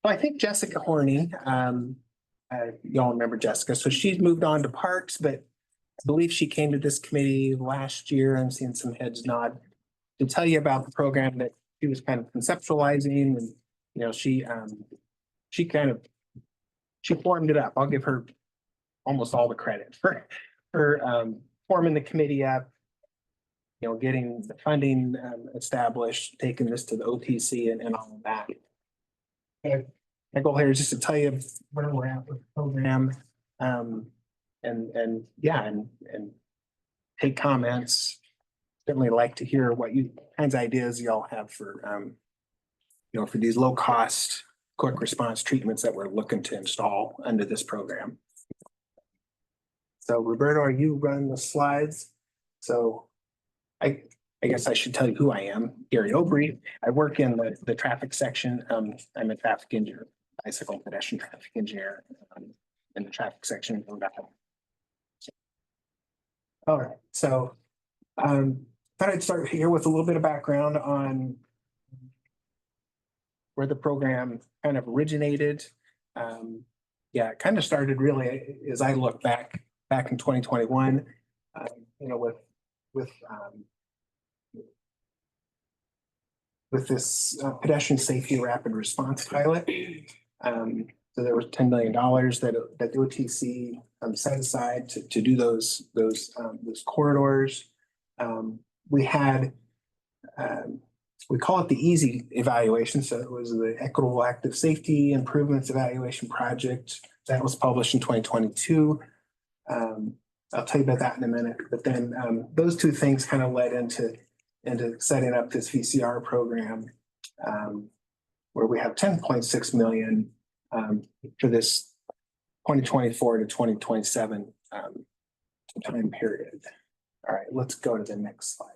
[SPEAKER 21] I think Jessica Horning, y'all remember Jessica, so she's moved on to Parks, but I believe she came to this committee last year. I'm seeing some heads nod to tell you about the program that she was kind of conceptualizing, and you know, she formed it up. I'll give her almost all the credit for forming the committee up, you know, getting the funding established, taking this to the OTC and all of that. And my goal here is just to tell you where we're at with the program, and take comments. Certainly like to hear what kinds of ideas y'all have for, you know, for these low cost, quick response treatments that we're looking to install under this program. So Roberto, are you running the slides? So I guess I should tell you who I am, Gary Obery. I work in the traffic section. I'm a traffic engineer, bicycle pedestrian traffic engineer in the traffic section. All right, so thought I'd start here with a little bit of background on where the program kind of originated. Yeah, it kind of started really as I look back in 2021, you know, with this pedestrian safety rapid response pilot. So there was $10 million that the OTC set aside to do those corridors. We had, we call it the EASY evaluation. So it was the Equitable Active Safety Improvements Evaluation Project that was published in 2022. I'll tell you about that in a minute. But then those two things kind of led into setting up this VCR program, where we have 10.6 million for this 2024 to 2027 time period. All right, let's go to the next slide.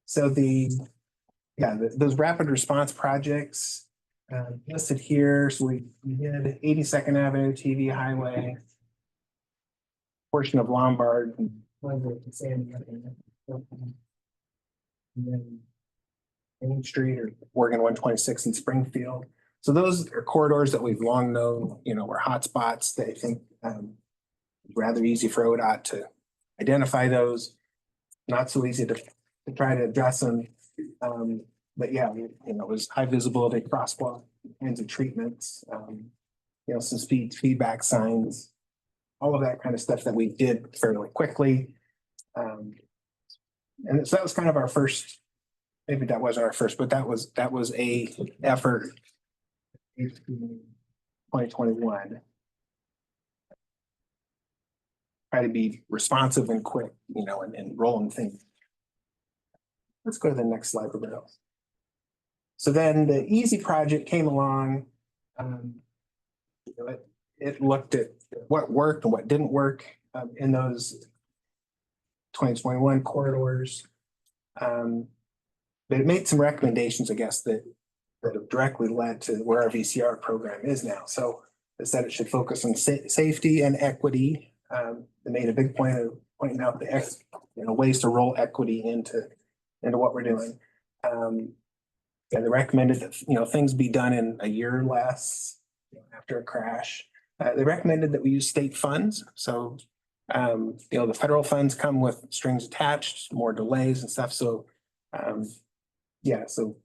[SPEAKER 21] So those rapid response projects listed here. So we did 82nd Avenue, TV Highway, portion of Lombard, And then Main Street or Oregon 126 in Springfield. So those are corridors that we've long known, were hotspots that I think rather easy for ODOT to identify those. Not so easy to try to address them. But yeah, it was high visibility crosswalk, kinds of treatments, some feedback signs, all of that kind of stuff that we did fairly quickly. And so that was kind of our first, maybe that wasn't our first, but that was a effort in 2021. Try to be responsive and quick, and rolling things. Let's go to the next slide, Roberto. So then the easy project came along. It looked at what worked and what didn't work in those 2021 corridors. But it made some recommendations, I guess, that have directly led to where our VCR program is now. So it said it should focus on safety and equity. They made a big point of pointing out the ways to roll equity into what we're doing. And they recommended that things be done in a year or less after a crash. They recommended that we use state funds. So the federal funds come with strings attached, more delays and stuff. So so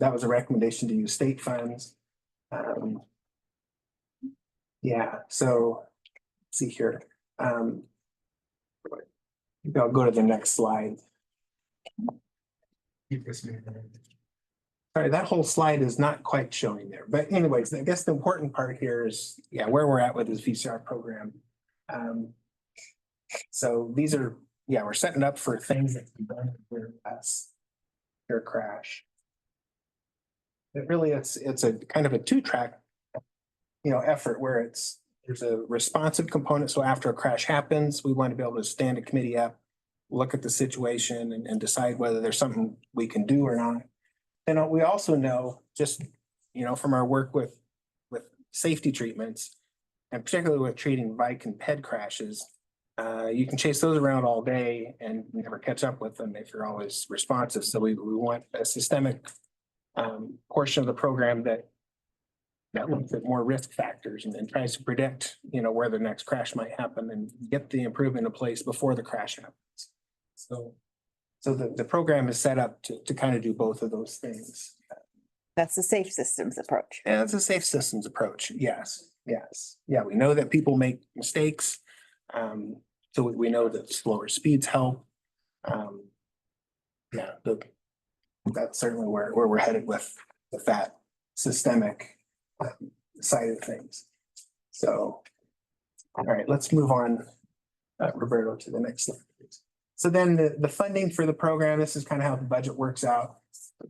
[SPEAKER 21] that was a recommendation to use state funds. So let's see here. Maybe I'll go to the next slide. Sorry, that whole slide is not quite showing there. But anyways, I guess the important part here is, where we're at with this VCR program. So these are, we're setting up for things that can be done here as their crash. It really, it's a kind of a two-track, effort where there's a responsive component. So after a crash happens, we want to be able to stand a committee up, look at the situation and decide whether there's something we can do or not. And we also know just, from our work with safety treatments, and particularly with treating bike and ped crashes, you can chase those around all day and never catch up with them if you're always responsive. So we want a systemic portion of the program that looks at more risk factors and tries to predict, where the next crash might happen and get the improvement in place before the crash happens. So the program is set up to kind of do both of those things.
[SPEAKER 20] That's the safe systems approach.
[SPEAKER 21] And it's a safe systems approach. Yes. Yeah, we know that people make mistakes. So we know that slower speeds help. That's certainly where we're headed with that systemic side of things. So, all right, let's move on, Roberto, to the next slide, please. So then the funding for the program, this is kind of how the budget works out. A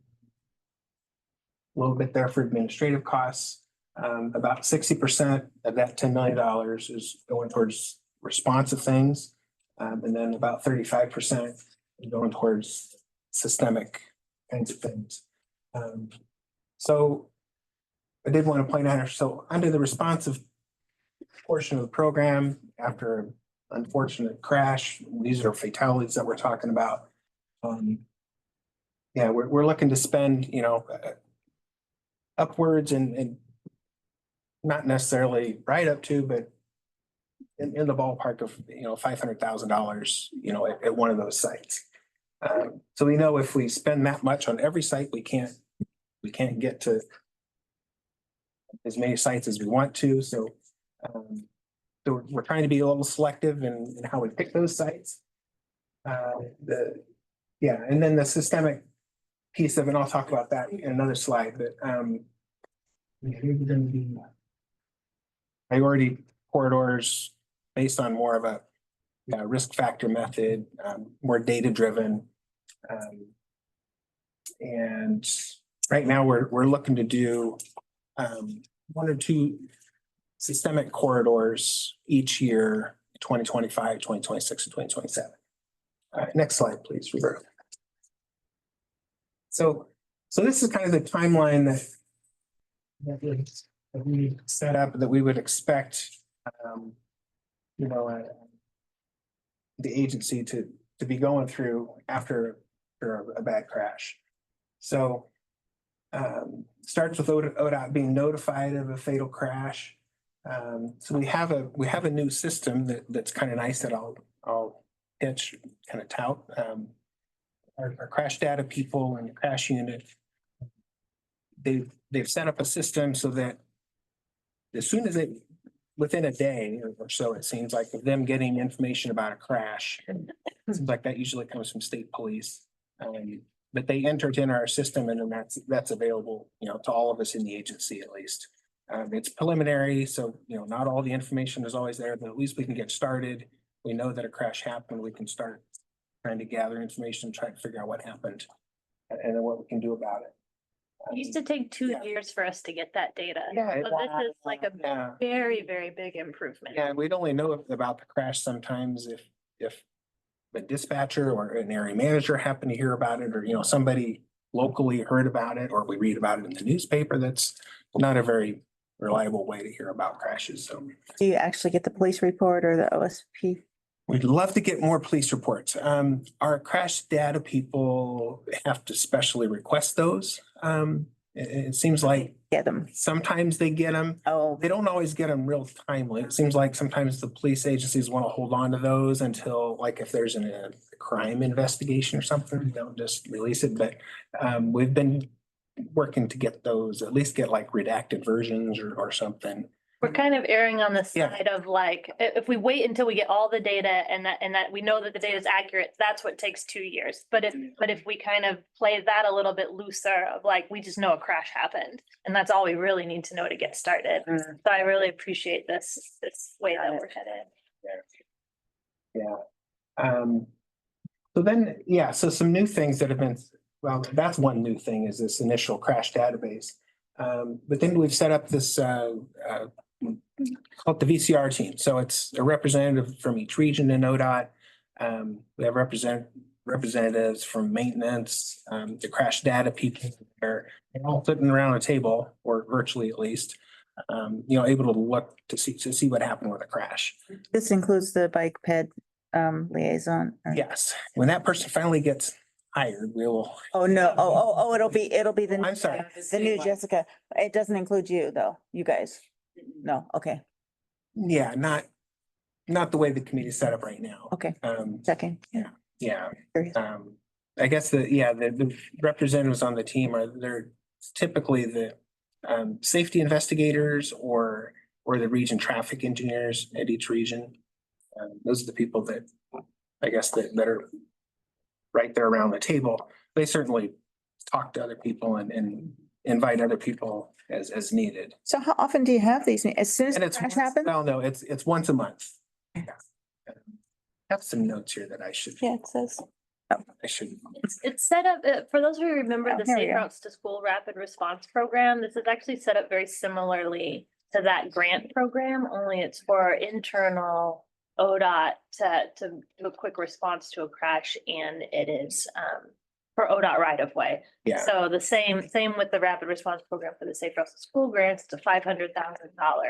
[SPEAKER 21] little bit there for administrative costs. About 60% of that $10 million is going towards responsive things. And then about 35% is going towards systemic kinds of things. So I did want to point out, so under the responsive portion of the program, after an unfortunate crash, these are fatalities that we're talking about. We're looking to spend, upwards and not necessarily right up to, but in the ballpark of, $500,000, at one of those sites. So we know if we spend that much on every site, we can't get to as many sites as we want to. So we're trying to be a little selective in how we pick those sites. And then the systemic piece of it, and I'll talk about that in another slide, but we're going to be priority corridors based on more of a risk factor method, more data driven. And right now we're looking to do one or two systemic corridors each year, 2025, 2026, and 2027. All right, next slide, please, Roberto. So this is kind of the timeline that we set up, that we would expect, the agency to be going through after a bad crash. So starts with ODOT being notified of a fatal crash. So we have a new system that's kind of nice that I'll pitch, kind of tout. Our crash data people and the crash unit, they've set up a system so that as soon as within a day or so, it seems like, of them getting information about a crash, it seems like that usually comes from state police. But they enter it in our system, and then that's available, to all of us in the agency at least. It's preliminary, so, not all the information is always there, but at least we can get started. We know that a crash happened. We can start trying to gather information, try to figure out what happened and then what we can do about it.
[SPEAKER 5] It used to take 2 years for us to get that data.
[SPEAKER 21] Yeah,
[SPEAKER 5] So this is like a very, very big improvement.
[SPEAKER 21] Yeah, we'd only know about the crash sometimes if the dispatcher or an area manager happened to hear about it, or, somebody locally heard about it, or we read about it in the newspaper. That's not a very reliable way to hear about crashes. So
[SPEAKER 20] Do you actually get the police report or the OSP?
[SPEAKER 21] we'd love to get more police reports. Our crash data people have to specially request those. It seems like
[SPEAKER 20] Get them.
[SPEAKER 21] sometimes they get them.
[SPEAKER 20] Oh,
[SPEAKER 21] They don't always get them real timely. It seems like sometimes the police agencies want to hold on to those until, like, if there's a crime investigation or something, they'll just release it. But we've been working to get those, at least get like redacted versions or something.
[SPEAKER 5] We're kind of erring on the
[SPEAKER 21] Yeah.
[SPEAKER 5] side of like, if we wait until we get all the data and that we know that the data is accurate, that's what takes 2 years. But if we kind of play that a little bit looser of like, we just know a crash happened and that's all we really need to know to get started. So I really appreciate this way that we're headed.
[SPEAKER 21] Yeah. So then, so some new things that have been, well, that's one new thing, is this initial crash database. But then we've set up this called the VCR team. So it's a representative from each region in ODOT. We have representatives from maintenance, the crash data people. They're all sitting around a table, or virtually at least, able to look to see what happened with a crash.
[SPEAKER 20] this includes the bike ped liaison. or-
[SPEAKER 21] Yes, when that person finally gets hired, we will.
[SPEAKER 20] Oh, no. Oh, it'll be the.
[SPEAKER 21] I'm sorry.
[SPEAKER 20] The new Jessica. It doesn't include you though, you guys. No, okay,
[SPEAKER 21] Yeah, not the way the committee is set up right now.
[SPEAKER 20] okay.
[SPEAKER 21] Um,
[SPEAKER 20] Second.
[SPEAKER 21] yeah.
[SPEAKER 20] Curious.
[SPEAKER 21] I guess the representatives on the team they're typically the safety investigators or the region traffic engineers at each region. Those are the people that I guess that are right there around the table. They certainly talk to other people and invite other people as needed.
[SPEAKER 20] So how often do you have these? As soon as
[SPEAKER 21] And
[SPEAKER 20] the
[SPEAKER 21] it's,
[SPEAKER 20] crash happens?
[SPEAKER 21] well, no, it's once a month. Yeah. I have some notes here that I should.
[SPEAKER 20] Yeah, it says.
[SPEAKER 21] I should.
[SPEAKER 5] It's set up, for those of you who remember
[SPEAKER 20] Oh,
[SPEAKER 5] the
[SPEAKER 20] here we
[SPEAKER 5] Safe
[SPEAKER 20] go.
[SPEAKER 5] Routes to School Rapid Response Program, this is actually set up very similarly to that grant program, only it's for internal ODOT to do a quick response to a crash, and it is for ODOT right of way.
[SPEAKER 21] Yeah.
[SPEAKER 5] So the same with the rapid response program for the Safe Routes to School grants, it's a $500,000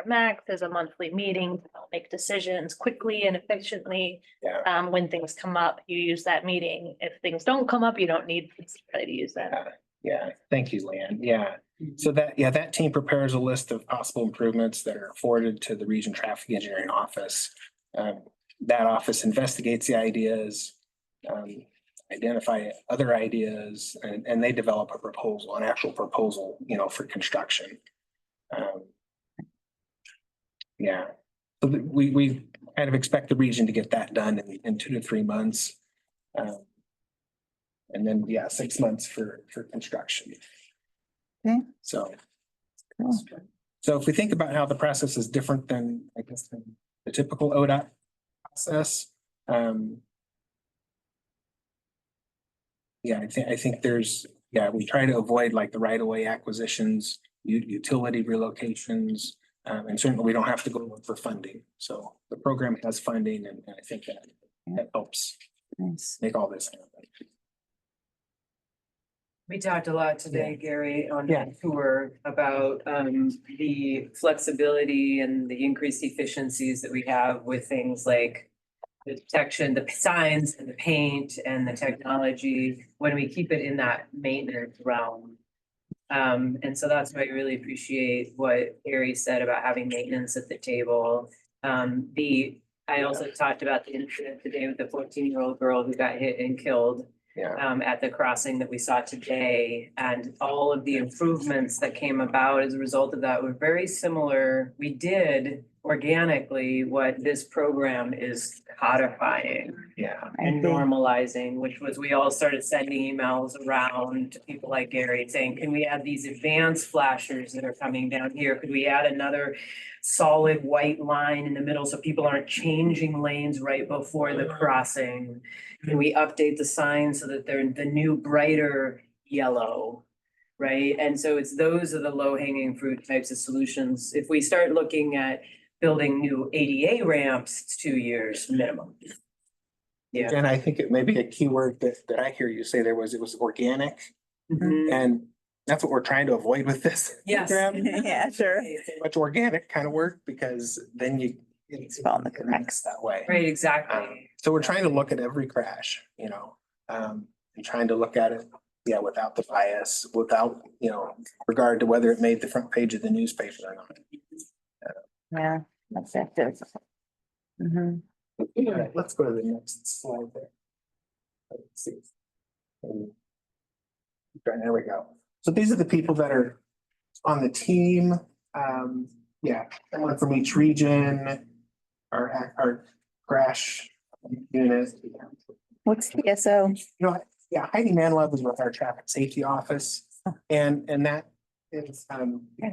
[SPEAKER 5] max. There's a monthly meeting to help make decisions quickly and efficiently.
[SPEAKER 21] Yeah.
[SPEAKER 5] When things come up, you use that meeting. If things don't come up, you don't need to use that.
[SPEAKER 21] Yeah, thank you, Leanne. Yeah. So that team prepares a list of possible improvements that are forwarded to the region traffic engineering office. That office investigates the ideas, identify other ideas, and they develop a proposal, an actual proposal, for construction. Yeah, so we kind of expect the region to get that done in 2 to 3 months. And then, 6 months for construction.
[SPEAKER 20] Okay.
[SPEAKER 21] So.
[SPEAKER 20] Cool.
[SPEAKER 21] So if we think about how the process is different than, I guess, than the typical ODOT process. I think there's, we try to avoid like the right of way acquisitions, utility relocations, and certainly we don't have to go for funding. So the program has funding, and I think that helps make all this happen.
[SPEAKER 16] We talked a lot today, Gary, on
[SPEAKER 21] Yeah.
[SPEAKER 16] the tour about the flexibility and the increased efficiencies that we have with things like the detection, the signs and the paint and the technology, when we keep it in that maintenance realm. And so that's why I really appreciate what Harry said about having maintenance at the table. I also talked about the incident today with the 14-year-old girl who got hit and killed. At the crossing that we saw today, and all of the improvements that came about as a result of that were very similar. We did organically what this program is codifying. And normalizing, which was we all started sending emails around to people like Gary saying, can we add these advanced flashers that are coming down here? Could we add another solid white line in the middle so people aren't changing lanes right before the crossing? Can we update the signs so that they're the new brighter yellow, right? And so those are the low hanging fruit types of solutions. If we start looking at building new ADA ramps, it's 2 years minimum. Yeah.
[SPEAKER 21] And I think it may be a key word that I hear you say there was, it was organic. And that's what we're trying to avoid with this.
[SPEAKER 16] Yes.
[SPEAKER 21] program.
[SPEAKER 20] Yeah, sure.
[SPEAKER 21] Much organic kind of work, because then it's
[SPEAKER 20] on the
[SPEAKER 21] connects that way.
[SPEAKER 16] Right, exactly.
[SPEAKER 21] So we're trying to look at every crash, and trying to look at it, without the bias, without, regard to whether it made the front page of the newspaper or not.
[SPEAKER 20] Yeah, that's effective. Mhm.
[SPEAKER 21] All right, let's go to the next slide there. Let's see. There we go. So these are the people that are on the team. Someone from each region, our crash unit.
[SPEAKER 2] What's TSO?
[SPEAKER 21] Heidi Manlove is with our traffic safety office. And that is,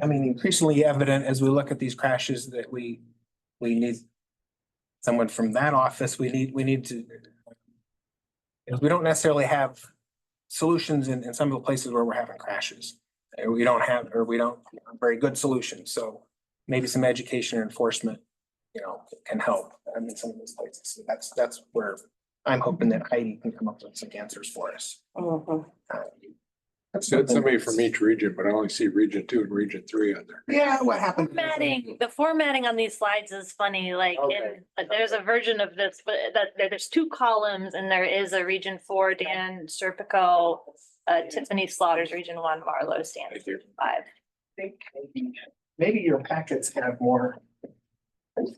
[SPEAKER 21] increasingly evident as we look at these crashes that we need someone from that office. We need to, because we don't necessarily have solutions in some of the places where we're having crashes. We don't have very good solutions. So maybe some education or enforcement, can help in some of those places. So that's where I'm hoping that Heidi can come up with some answers for us.
[SPEAKER 3] Said somebody from each region, but I only see region 2 and region 3 on there.
[SPEAKER 21] Yeah, what happened?
[SPEAKER 5] The formatting on these slides is funny, like there's a version of this, but there's 2 columns and there is a region 4, Dan Serpico, Tiffany Slaughter's region 1, Marlo Stan's region 5.
[SPEAKER 21] Maybe your packets have more.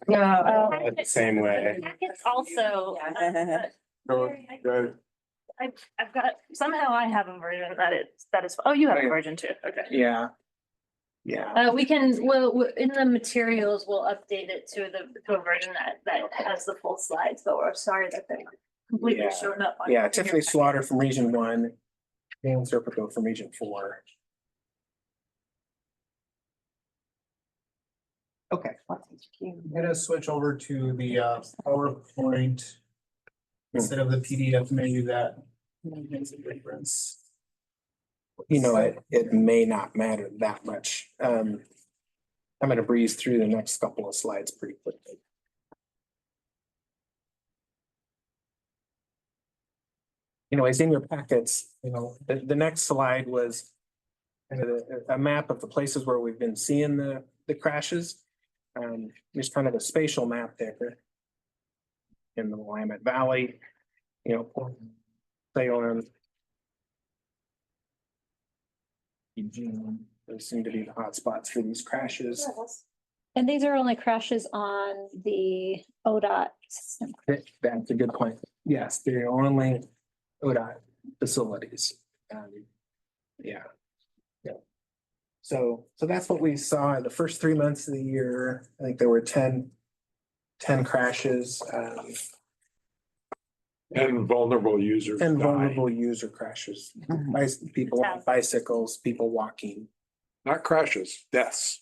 [SPEAKER 5] No.
[SPEAKER 4] The same way.
[SPEAKER 5] Packets also.
[SPEAKER 8] Go ahead.
[SPEAKER 5] I've got, somehow I have a version that is, oh, you have a version too, okay.
[SPEAKER 21] Yeah.
[SPEAKER 5] Well, in the materials, we'll update it to a version that has the full slides, but we're sorry that they're completely shown up. on
[SPEAKER 21] Tiffany Slaughter from region 1, Dan Serpico from region 4. Okay.
[SPEAKER 11] I'm gonna switch over to the PowerPoint instead of the PDF, maybe that makes a difference.
[SPEAKER 21] It may not matter that much. I'm gonna breeze through the next couple of slides pretty quickly. Anyways, in your packets, the next slide was kind of a map of the places where we've been seeing the crashes. There's kind of a spatial map there in the Willamette Valley, Salem. Eugene, those seem to be the hotspots for these crashes.
[SPEAKER 1] And these are only crashes on the ODOT system.
[SPEAKER 21] That's a good point. Yes, they're only ODOT facilities. So that's what we saw in the first 3 months of the year. I think there were 10 crashes.
[SPEAKER 3] And vulnerable users.
[SPEAKER 21] And
[SPEAKER 3] die.
[SPEAKER 21] vulnerable user crashes. People on bicycles, people walking.
[SPEAKER 3] Not crashes, deaths.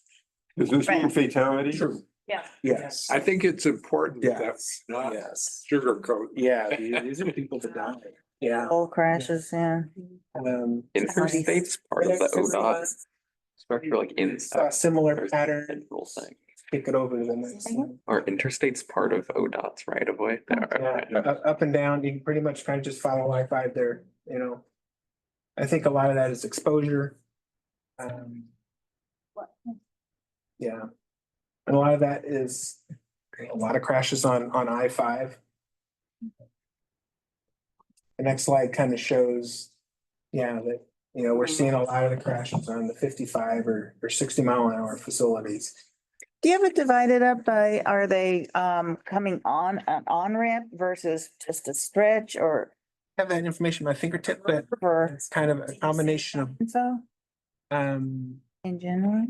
[SPEAKER 8] Does this mean fatality?
[SPEAKER 21] True.
[SPEAKER 5] Yeah.
[SPEAKER 21] Yes.
[SPEAKER 3] I think it's important that
[SPEAKER 21] Yes.
[SPEAKER 3] not
[SPEAKER 21] Yes.
[SPEAKER 3] sugarcoat.
[SPEAKER 21] Yeah, these are people that die. Yeah.
[SPEAKER 20] All crashes, yeah.
[SPEAKER 7] Interstate's part of the ODOT. Especially like inside.
[SPEAKER 21] Similar pattern. Kick it over to the next one.
[SPEAKER 7] Or interstate's part of ODOT's right of way.
[SPEAKER 21] Up and down, you can pretty much kind of just follow I-5 there, I think a lot of that is exposure. Yeah. And a lot of that is a lot of crashes on I-5. The next slide kind of shows, yeah, that, we're seeing a lot of the crashes on the 55 or 60-mile-an-hour facilities.
[SPEAKER 20] Do you have it divided up by, are they coming on an on-ramp versus just a stretch or?
[SPEAKER 21] Have that information at my fingertip, but it's kind of a combination of,
[SPEAKER 20] Info in general?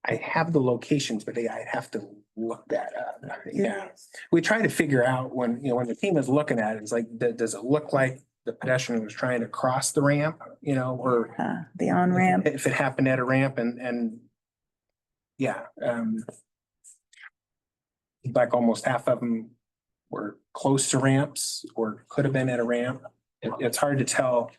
[SPEAKER 21] I have the locations, but I have to look that up. Yeah. We try to figure out when, when the team is looking at it, it's like, does it look like the pedestrian was trying to cross the ramp, or
[SPEAKER 20] The on-ramp?
[SPEAKER 21] if it happened at a ramp and yeah, like almost half of them were close to ramps or could have been at a ramp. It's hard to tell,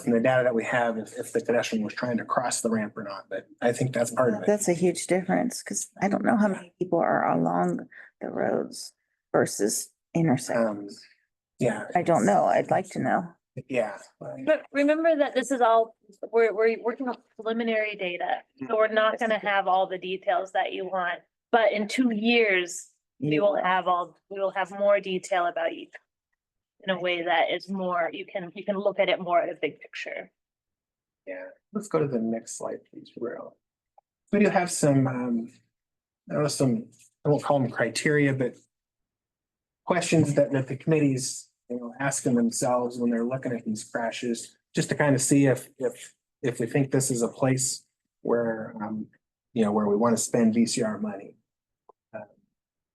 [SPEAKER 21] from the data that we have, if the pedestrian was trying to cross the ramp or not, but I think that's part of it.
[SPEAKER 20] That's a huge difference because I don't know how many people are along the roads versus intersections.
[SPEAKER 21] Yeah.
[SPEAKER 20] I don't know. I'd like to know.
[SPEAKER 21] Yeah.
[SPEAKER 5] But remember that this is all, we're working on preliminary data, so we're not gonna have all the details that you want. But in 2 years, we will have more detail about each in a way that is more, you can look at it more at a big picture.
[SPEAKER 21] Yeah, let's go to the next slide, please, Roberto. We do have some, I won't call them criteria, but questions that the committees, asking themselves when they're looking at these crashes, just to kind of see if we think this is a place where, where we want to spend VCR money.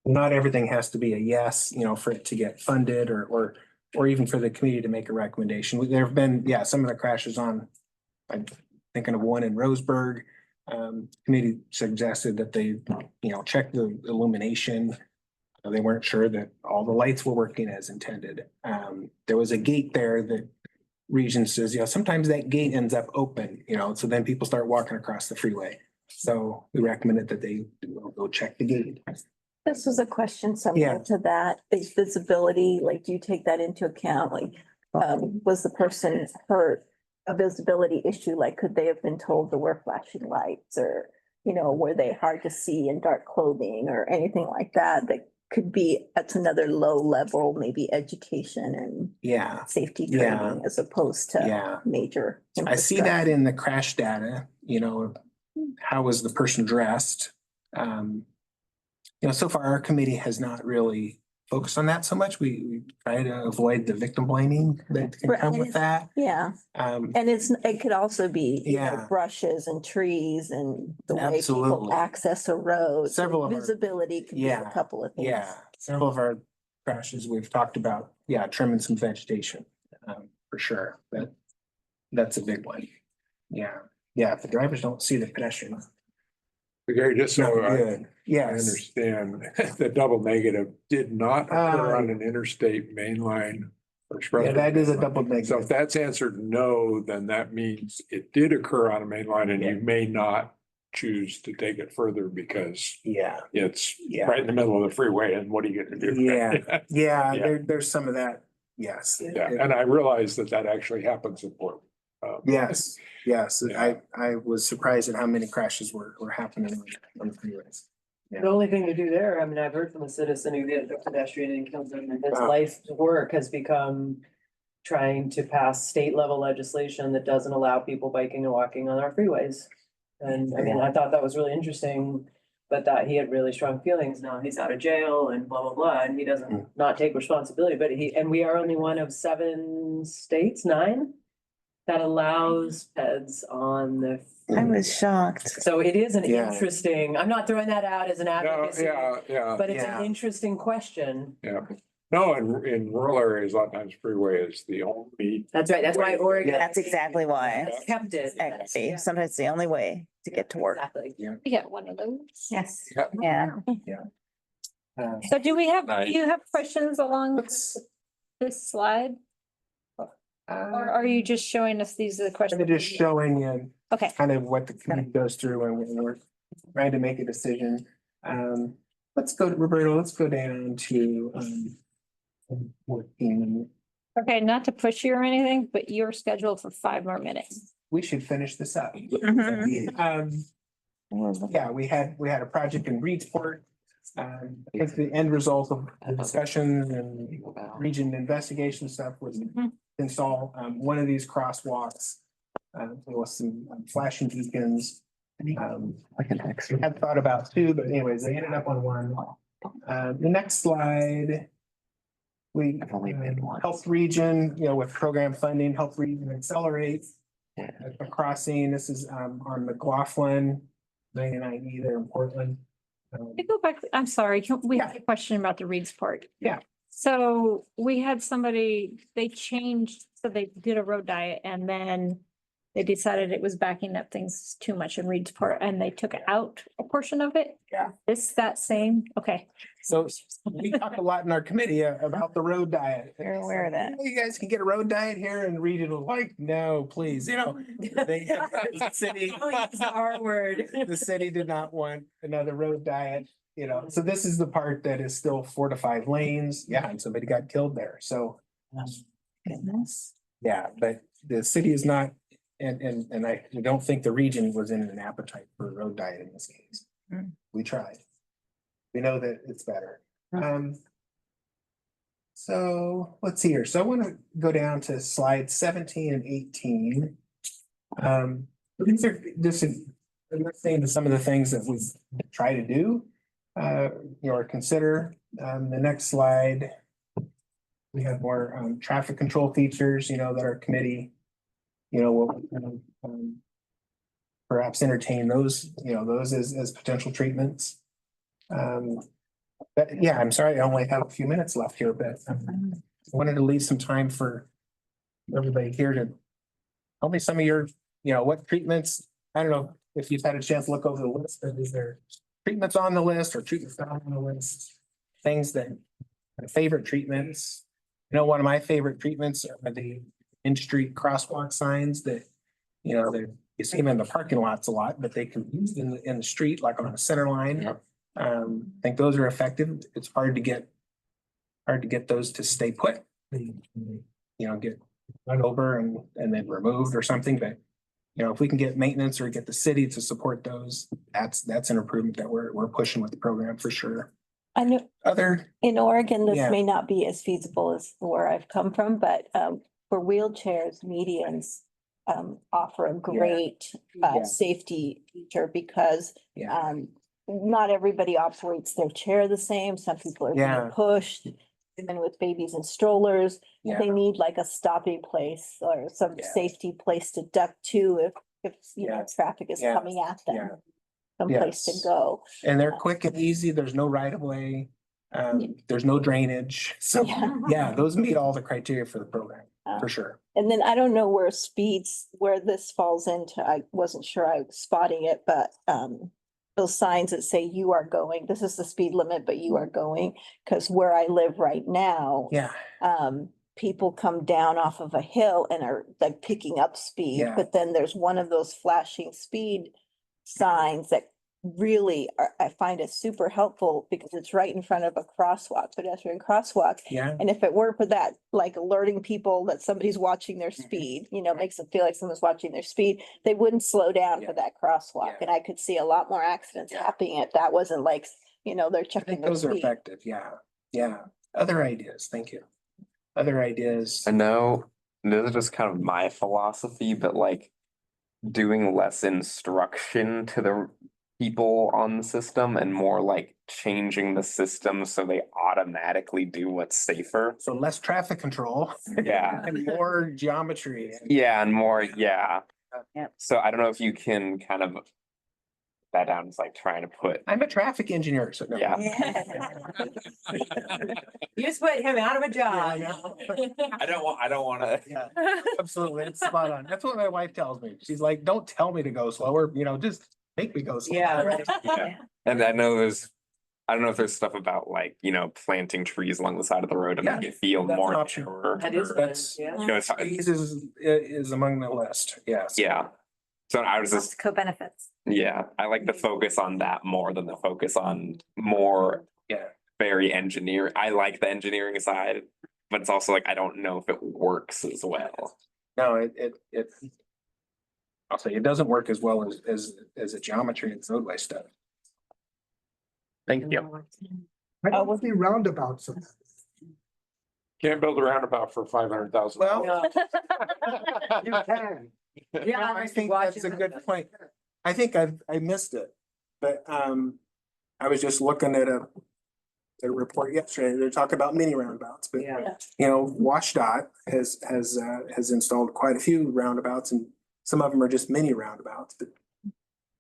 [SPEAKER 21] Not everything has to be a yes, for it to get funded or even for the committee to make a recommendation. There have been, some of the crashes I'm thinking of one in Roseburg. Committee suggested that they, check the illumination. They weren't sure that all the lights were working as intended. There was a gate there that Region says, sometimes that gate ends up open, so then people start walking across the freeway. So we recommended that they go check the gate.
[SPEAKER 2] This was a question similar to that, is visibility, like, do you take that into account? Like, was the person hurt? A visibility issue, like, could they have been told to wear flashing lights or, were they hard to see in dark clothing or anything like that? That could be, that's another low level, maybe education and safety training as opposed to major.
[SPEAKER 21] I see that in the crash data, how was the person dressed? So far our committee has not really focused on that so much. We try to avoid the victim blaming that can come with that.
[SPEAKER 2] Yeah. And it could also be, brushes and trees and the way people
[SPEAKER 21] Absolutely.
[SPEAKER 2] access a road.
[SPEAKER 21] Several of our-
[SPEAKER 2] Visibility could be a couple of things.
[SPEAKER 21] Yeah, several of our crashes, we've talked about, trimming some vegetation, for sure. That's a big one. Yeah, if the drivers don't see the pedestrian.
[SPEAKER 3] Okay, just
[SPEAKER 21] Not
[SPEAKER 3] so I
[SPEAKER 21] good. Yes.
[SPEAKER 3] understand, the double negative did not occur on an interstate mainline. or express.
[SPEAKER 21] Yeah, that is a double negative.
[SPEAKER 3] So if that's answered no, then that means it did occur on a mainline and you may not choose to take it further because it's right in the middle of the freeway, and what are you gonna do?
[SPEAKER 21] There's some of that. Yes.
[SPEAKER 3] Yeah, and I realize that actually happens in Portland.
[SPEAKER 21] Yes. I was surprised at how many crashes were happening on the freeways.
[SPEAKER 16] The only thing to do there, I mean, I've heard from a citizen who did a pedestrian and kills him, and his life's work has become trying to pass state level legislation that doesn't allow people biking and walking on our freeways. And I mean, I thought that was really interesting, but that he had really strong feelings. Now he's out of jail and blah, blah, blah, and he doesn't not take responsibility, but and we are only one of 9 states that allows peds on the.
[SPEAKER 20] I was shocked.
[SPEAKER 16] So it is an interesting, I'm not throwing that out as an advocacy.
[SPEAKER 3] Yeah.
[SPEAKER 16] But it's an interesting question.
[SPEAKER 3] Yeah. No, in rural areas, a lot of times freeway is the only.
[SPEAKER 16] That's right. That's why Oregon.
[SPEAKER 20] That's exactly why.
[SPEAKER 16] Kept it.
[SPEAKER 20] Actually, sometimes it's the only way to get to work.
[SPEAKER 16] Exactly.
[SPEAKER 1] You get one of those.
[SPEAKER 20] Yes.
[SPEAKER 21] Yeah.
[SPEAKER 1] So do you have questions along this slide? Or are you just showing us these are the questions?
[SPEAKER 21] I'm just showing you.
[SPEAKER 1] Okay.
[SPEAKER 21] Kind of what the committee goes through and we're trying to make a decision. Let's go, Roberto, let's go down to 14.
[SPEAKER 1] Okay, not to push you or anything, but you're scheduled for 5 more minutes.
[SPEAKER 21] We should finish this up.
[SPEAKER 20] Mhm.
[SPEAKER 21] Yeah, we had a project in Reedsport. I guess the end result of the discussions and region investigation stuff was install one of these crosswalks. There was some flashing beacons. We had thought about two, but anyways, they ended up on one. The next slide. We health region, with program funding, health region accelerate. A crossing, this is on McLaughlin, 99E there in Portland.
[SPEAKER 1] Can I go back, I'm sorry, we have a question about the Reed's Park.
[SPEAKER 21] Yeah.
[SPEAKER 1] So we had somebody, they changed, so they did a road diet and then they decided it was backing up things too much in Reed's Park and they took out a portion of it.
[SPEAKER 21] Yeah.
[SPEAKER 1] Is that same? Okay.
[SPEAKER 21] So we talk a lot in our committee about the road diet.
[SPEAKER 2] You're aware of that.
[SPEAKER 21] You guys can get a road diet here and Reed was like, no, please, they the city.
[SPEAKER 16] Our word.
[SPEAKER 21] The city did not want another road diet, so this is the part that is still 4 to 5 lanes. Yeah, and somebody got killed there. So.
[SPEAKER 2] Goodness.
[SPEAKER 21] Yeah, but the city is not, and I don't think the region was in an appetite for a road diet in this case. We tried. We know that it's better. So let's see here. So I want to go down to slides 17 and 18. These are just saying some of the things that we try to do, or consider. The next slide. We have more traffic control features, that our committee, will perhaps entertain those, those as potential treatments. But yeah, I'm sorry, I only have a few minutes left here, but I wanted to leave some time for everybody here to tell me some of your, what treatments, I don't know if you've had a chance to look over the list, but is there treatments on the list or treatments not on the list? Things that favorite treatments. One of my favorite treatments are the in-street crosswalk signs that, you see them in the parking lots a lot, but they can be used in the street, like on the center line. I think those are effective. It's hard to get those to stay put. Get run over and then removed or something, but if we can get maintenance or get the city to support those, that's an improvement that we're pushing with the program for sure.
[SPEAKER 2] I know in Oregon, this
[SPEAKER 21] Yeah.
[SPEAKER 2] may not be as feasible as where I've come from, but for wheelchairs, medians offer a great safety feature because not everybody operates their chair the same. Some people are being pushed. And with babies and strollers, they need like a stopping place or some safety place to duck to if traffic is coming at them. Some place to go.
[SPEAKER 21] And they're quick and easy. There's no right of way. There's no drainage. So those meet all the criteria for the program for sure.
[SPEAKER 2] And then I don't know where this falls into. I wasn't sure I was spotting it, but those signs that say you are going, this is the speed limit, but you are going, because where I live right now. People come down off of a hill and are like picking up speed, but then there's one of those flashing speed signs that really I find it super helpful because it's right in front of a crosswalk, pedestrian crosswalk. And if it weren't for that, like alerting people that somebody's watching their speed, makes them feel like someone's watching their speed, they wouldn't slow down for that crosswalk. And I could see a lot more accidents happening if that wasn't like, they're checking their
[SPEAKER 21] Those are
[SPEAKER 2] speed.
[SPEAKER 21] effective. Yeah. Other ideas. Thank you. Other ideas.
[SPEAKER 7] I know this is just kind of my philosophy, but like doing less instruction to the people on the system and more like changing the system so they automatically do what's safer.
[SPEAKER 21] So less traffic control.
[SPEAKER 7] Yeah.
[SPEAKER 21] And more geometry.
[SPEAKER 7] Yeah, and more, So I don't know if you can kind of that down is like trying to put.
[SPEAKER 21] I'm a traffic engineer, so no.
[SPEAKER 7] Yeah.
[SPEAKER 16] You just put him out of a job.
[SPEAKER 7] I don't want to.
[SPEAKER 21] Yeah, absolutely. It's spot on. That's what my wife tells me. She's like, don't tell me to go slower, just make me go slower.
[SPEAKER 16] Yeah.
[SPEAKER 7] And I know I don't know if there's stuff about like, planting trees along the side of the road to make it feel
[SPEAKER 21] That's
[SPEAKER 7] more
[SPEAKER 21] an option.
[SPEAKER 7] mature.
[SPEAKER 16] That is
[SPEAKER 21] That's, trees is among the list, yes.
[SPEAKER 7] Yeah. So I was just,
[SPEAKER 6] Co-benefits.
[SPEAKER 7] I like the focus on that more than the focus on more very engineer. I like the engineering side, but it's also like, I don't know if it works as well.
[SPEAKER 21] No, I'll say it doesn't work as well as a geometry and roadway stuff.
[SPEAKER 7] Thank you.
[SPEAKER 15] I don't see roundabouts.
[SPEAKER 3] Can't build a roundabout for $500,000.
[SPEAKER 21] Well, you can.
[SPEAKER 16] Yeah,
[SPEAKER 21] I think that's a good point. I think I missed it, but I was just looking at a report yesterday. They're talking about mini roundabouts, but
[SPEAKER 16] Yeah.
[SPEAKER 21] you know, WashDOT has installed quite a few roundabouts, and some of them are just mini roundabouts, but it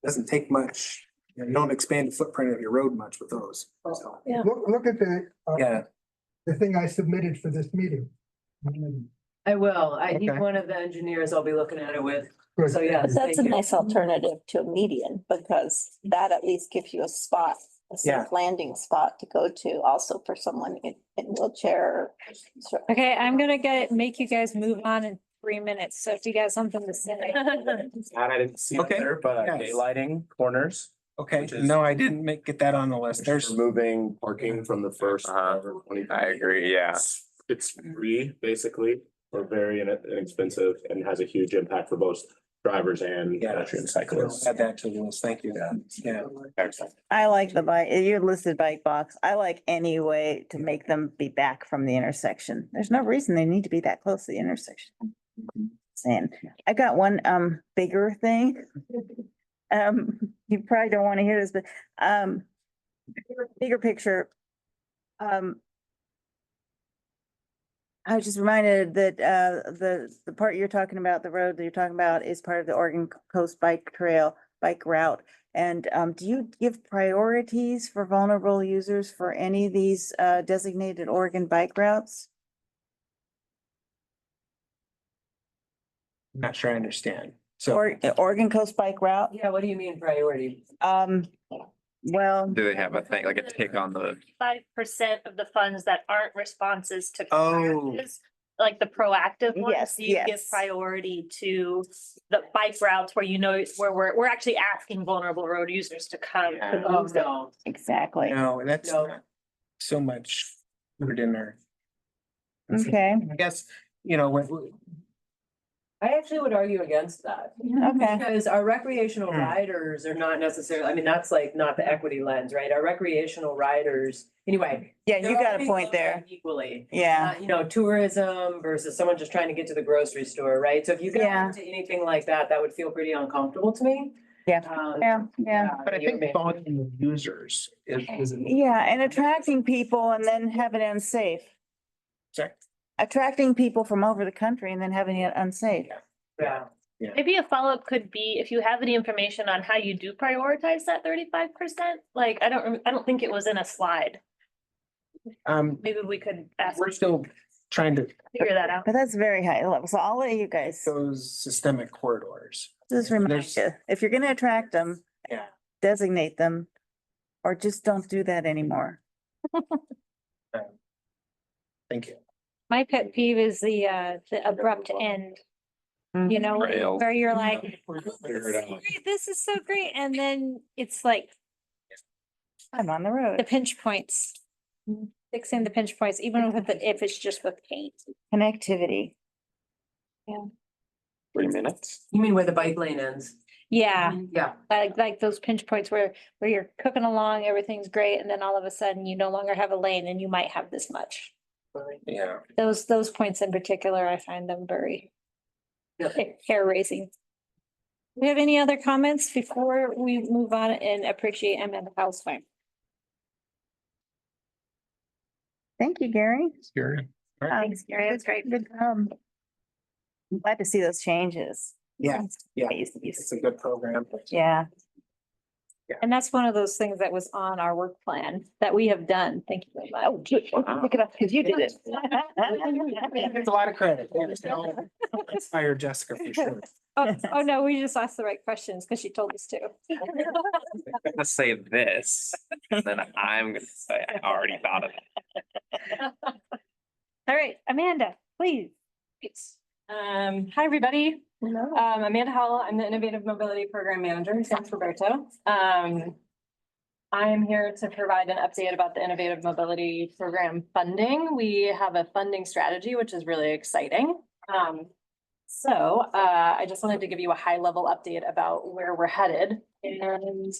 [SPEAKER 21] doesn't take much. You know, you don't expand the footprint of your road much with those. So,
[SPEAKER 14] Yeah.
[SPEAKER 15] Look at
[SPEAKER 21] yeah.
[SPEAKER 15] the thing I submitted for this meeting.
[SPEAKER 16] I will. I need
[SPEAKER 21] Okay.
[SPEAKER 16] one of the engineers I'll be looking at it with.
[SPEAKER 15] Good.
[SPEAKER 16] So yes,
[SPEAKER 2] That's a
[SPEAKER 16] thank you.
[SPEAKER 2] nice alternative to a median because that at least gives you a spot, a
[SPEAKER 21] Yeah.
[SPEAKER 2] safe landing spot to go to also for someone in wheelchair.
[SPEAKER 1] Okay, I'm gonna make you guys move on in 3 minutes. So if you got something to say.
[SPEAKER 4] That I didn't see
[SPEAKER 21] Okay.
[SPEAKER 4] there, but
[SPEAKER 21] Yes.
[SPEAKER 4] daylighting corners.
[SPEAKER 21] Okay,
[SPEAKER 4] Which is-
[SPEAKER 21] no, I didn't get that on the list. There's,
[SPEAKER 4] Removing parking from the first. whatever, 20
[SPEAKER 7] I agree, yeah.
[SPEAKER 4] It's free, basically, or very inexpensive and has a huge impact for both drivers and
[SPEAKER 21] Yeah.
[SPEAKER 4] pedestrian cyclists.
[SPEAKER 21] add that to the list. Thank you. Yeah.
[SPEAKER 4] Excellent.
[SPEAKER 20] I like the bike, you listed bike box. I like any way to make them be back from the intersection. There's no reason they need to be that close to the intersection. Saying, I got one bigger thing. You probably don't want to hear this, but bigger picture. I was just reminded that the part you're talking about, the road that you're talking about is part of the Oregon Coast Bike Trail bike route. And do you give priorities for vulnerable users for any of these designated Oregon bike routes?
[SPEAKER 21] I'm not sure I understand. So,
[SPEAKER 20] Or Oregon Coast Bike Route?
[SPEAKER 16] Yeah, what do you mean priority?
[SPEAKER 20] Well,
[SPEAKER 7] Do they have a thing, like a take on the,
[SPEAKER 5] 5% of the funds that aren't responses to.
[SPEAKER 21] Oh.
[SPEAKER 5] crashes, Like the proactive ones,
[SPEAKER 20] Yes,
[SPEAKER 5] you give
[SPEAKER 20] yes.
[SPEAKER 5] priority to the bike routes where you know, where we're actually asking vulnerable road users to come. to
[SPEAKER 16] Oh,
[SPEAKER 5] use them.
[SPEAKER 16] no.
[SPEAKER 20] exactly.
[SPEAKER 21] no, that's
[SPEAKER 16] No.
[SPEAKER 21] not so much put in there.
[SPEAKER 20] Okay,
[SPEAKER 21] I guess, you know,
[SPEAKER 16] I actually would argue against that.
[SPEAKER 20] okay.
[SPEAKER 16] Because our recreational
[SPEAKER 21] Hmm.
[SPEAKER 16] riders are not necessarily, I mean, that's like not the equity lens, right? Our recreational riders, anyway.
[SPEAKER 20] Yeah, you
[SPEAKER 16] they're all
[SPEAKER 20] got a
[SPEAKER 16] being
[SPEAKER 20] point
[SPEAKER 16] looked at
[SPEAKER 20] there.
[SPEAKER 16] Equally.
[SPEAKER 20] Yeah,
[SPEAKER 16] You know, tourism versus someone just trying to get to the grocery store, right? So if you
[SPEAKER 20] Yeah.
[SPEAKER 16] get into anything like that, that would feel pretty uncomfortable to me.
[SPEAKER 20] yeah,
[SPEAKER 16] Um,
[SPEAKER 20] yeah.
[SPEAKER 21] but I
[SPEAKER 16] you
[SPEAKER 21] think
[SPEAKER 16] may-
[SPEAKER 21] volume of users is.
[SPEAKER 20] Yeah, and attracting people and then having it unsafe.
[SPEAKER 21] Sorry.
[SPEAKER 20] Attracting people from over the country and then having it unsafe.
[SPEAKER 16] Yeah.
[SPEAKER 5] Maybe a follow-up could be if you have any information on how you do prioritize that 35%, like, I don't think it was in a slide. Maybe we could ask,
[SPEAKER 21] We're still trying to
[SPEAKER 5] figure that out.
[SPEAKER 20] But that's very high level. So I'll let you guys
[SPEAKER 21] those systemic corridors.
[SPEAKER 20] just remind
[SPEAKER 21] There's-
[SPEAKER 20] you, if you're gonna attract them,
[SPEAKER 21] Yeah.
[SPEAKER 20] designate them. Or just don't do that anymore.
[SPEAKER 21] Thank you.
[SPEAKER 1] My pet peeve is the abrupt end. You know,
[SPEAKER 7] Trails.
[SPEAKER 1] where you're like,
[SPEAKER 3] Figure it out.
[SPEAKER 1] this is so great. And then it's like
[SPEAKER 20] I'm on the
[SPEAKER 1] the
[SPEAKER 20] road.
[SPEAKER 1] pinch points. Fixing the pinch points, even if it's just with paint.
[SPEAKER 20] Connectivity.
[SPEAKER 7] 3 minutes?
[SPEAKER 16] You mean where the bike lane ends?
[SPEAKER 1] Yeah,
[SPEAKER 16] Yeah.
[SPEAKER 1] like those pinch points where you're cooking along, everything's great, and then all of a sudden you no longer have a lane and you might have this much.
[SPEAKER 21] Yeah.
[SPEAKER 1] Those points in particular, I find them very hair raising. Do we have any other comments before we move on and appreciate Amanda House fine?
[SPEAKER 20] Thank you, Gary.
[SPEAKER 3] Scary.
[SPEAKER 1] Thanks, Gary. That's great.
[SPEAKER 20] Good job. I'm glad to see those changes.
[SPEAKER 21] Yeah, yeah.
[SPEAKER 20] It's-
[SPEAKER 21] It's a good program.
[SPEAKER 20] Yeah.
[SPEAKER 1] And that's one of those things that was on our work plan that we have done. Thank you very much.
[SPEAKER 20] Oh, good. Pick it up because you did it.
[SPEAKER 21] It's a lot of credit. Let's hire Jessica for sure.
[SPEAKER 1] Oh, no, we just asked the right questions because she told us to.
[SPEAKER 7] I'm gonna say this, and then I'm gonna say I already thought of it.
[SPEAKER 1] All right, Amanda, please.
[SPEAKER 18] Hi, everybody. Amanda Howell, I'm the Innovative Mobility Program Manager in San Roberto. I am here to provide an update about the Innovative Mobility Program funding. We have a funding strategy, which is really exciting. I just wanted to give you a high level update about where we're headed. And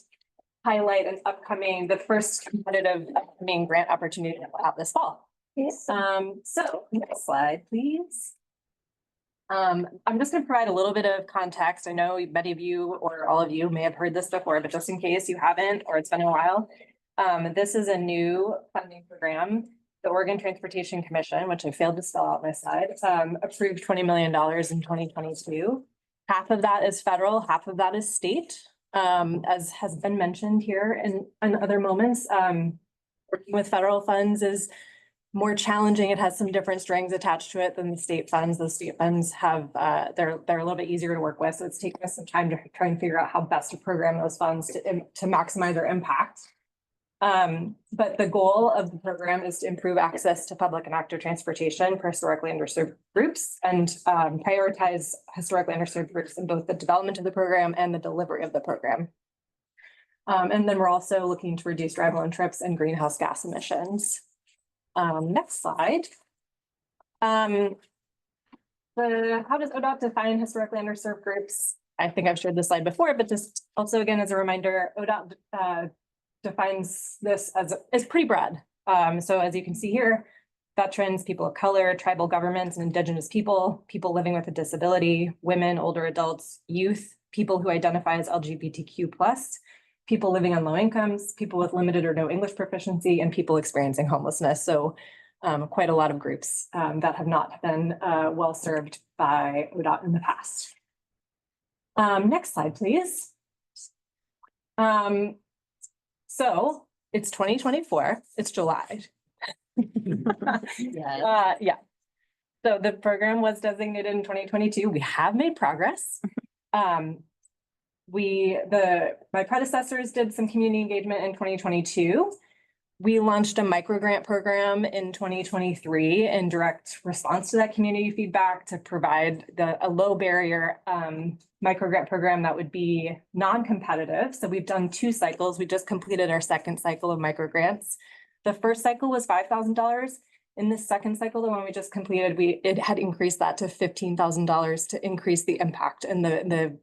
[SPEAKER 18] highlight the first competitive upcoming grant opportunity that we'll have this fall.
[SPEAKER 2] Yes.
[SPEAKER 18] So next slide, please. I'm just gonna provide a little bit of context. I know many of you or all of you may have heard this before, but just in case you haven't, or it's been a while. This is a new funding program. The Oregon Transportation Commission, which I failed to spell out on my slide, approved $20 million in 2022. Half of that is federal, half of that is state. As has been mentioned here in other moments, working with federal funds is more challenging. It has some different strings attached to it than the state funds. The state funds have, they're a little bit easier to work with. So it's taken us some time to try and figure out how best to program those funds to maximize their impact. But the goal of the program is to improve access to public and active transportation for historically underserved groups and prioritize historically underserved groups in both the development of the program and the delivery of the program. And then we're also looking to reduce drive-alone trips and greenhouse gas emissions. Next slide. How does ODOT define historically underserved groups? I think I've shared this slide before, but just also again, as a reminder, ODOT defines this as pretty broad. So as you can see here, veterans, people of color, tribal governments and indigenous people, people living with a disability, women, older adults, youth, people who identify as LGBTQ+, people living on low incomes, people with limited or no English proficiency, and people experiencing homelessness. So quite a lot of groups that have not been well served by ODOT in the past. Next slide, please. So it's 2024, it's July. Yeah. So the program was designated in 2022. We have made progress. My predecessors did some community engagement in 2022. We launched a micro grant program in 2023 in direct response to that community feedback to provide a low barrier micro grant program that would be non-competitive. So we've done 2 cycles. We just completed our second cycle of micro grants. The first cycle was $5,000. In the second cycle, the one we just completed, it had increased that to $15,000 to increase the impact and the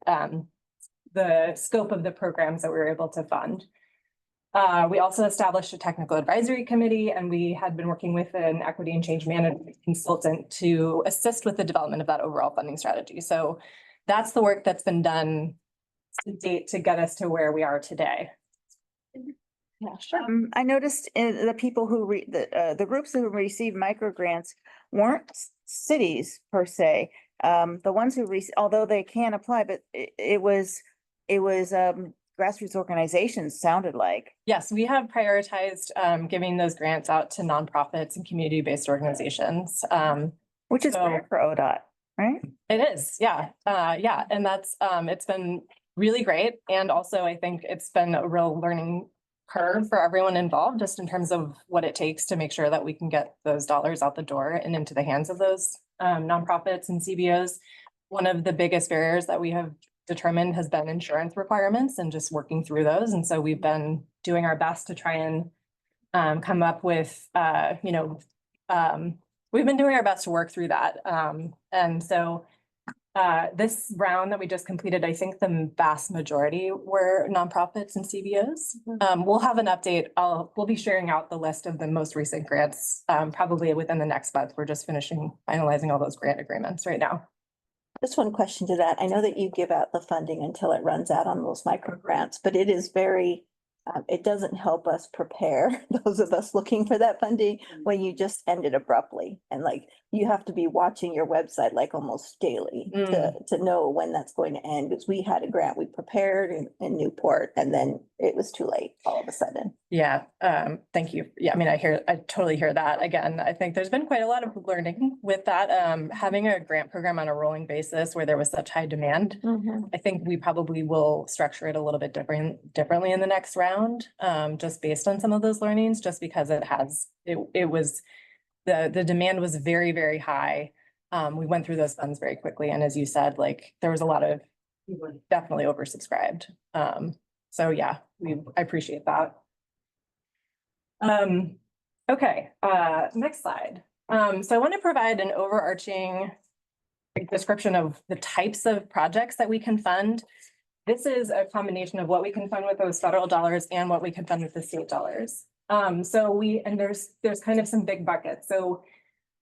[SPEAKER 18] scope of the programs that we were able to fund. We also established a technical advisory committee, and we had been working with an equity and change management consultant to assist with the development of that overall funding strategy. So that's the work that's been done to date to get us to where we are today.
[SPEAKER 20] Yeah, sure. I noticed the people who the groups who received micro grants weren't cities per se. The ones who although they can apply, but it was grassroots organizations, sounded like.
[SPEAKER 18] Yes, we have prioritized giving those grants out to nonprofits and community-based organizations.
[SPEAKER 20] Which is rare for ODOT, right?
[SPEAKER 18] It is, yeah. Yeah, and that's it's been really great. And also I think it's been a real learning curve for everyone involved, just in terms of what it takes to make sure that we can get those dollars out the door and into the hands of those nonprofits and CBOs. One of the biggest barriers that we have determined has been insurance requirements and just working through those. And so we've been doing our best to try and come up with, we've been doing our best to work through that. And so this round that we just completed, I think the vast majority were nonprofits and CBOs. We'll have an update. We'll be sharing out the list of the most recent grants probably within the next month. We're just finalizing all those grant agreements right now.
[SPEAKER 2] Just one question to that. I know that you give out the funding until it runs out on those micro grants, but it is very, it doesn't help us prepare those of us looking for that funding when you just end it abruptly. And like, you have to be watching your website like almost daily to know when that's going to end. Because we had a grant we prepared in Newport, and then it was too late all of a sudden.
[SPEAKER 18] Yeah, thank you. Yeah, I mean, I totally hear that. Again, I think there's been quite a lot of learning with that. Having a grant program on a rolling basis where there was such high demand, I think we probably will structure it a little bit differently in the next round, just based on some of those learnings, just because the demand was very, very high. We went through those funds very quickly. And as you said, like there was we were definitely oversubscribed. So yeah, I appreciate that. Okay, next slide. So I want to provide an overarching description of the types of projects that we can fund this is a combination of what we can fund with those federal dollars and what we can fund with the state dollars. And there's kind of some big buckets. So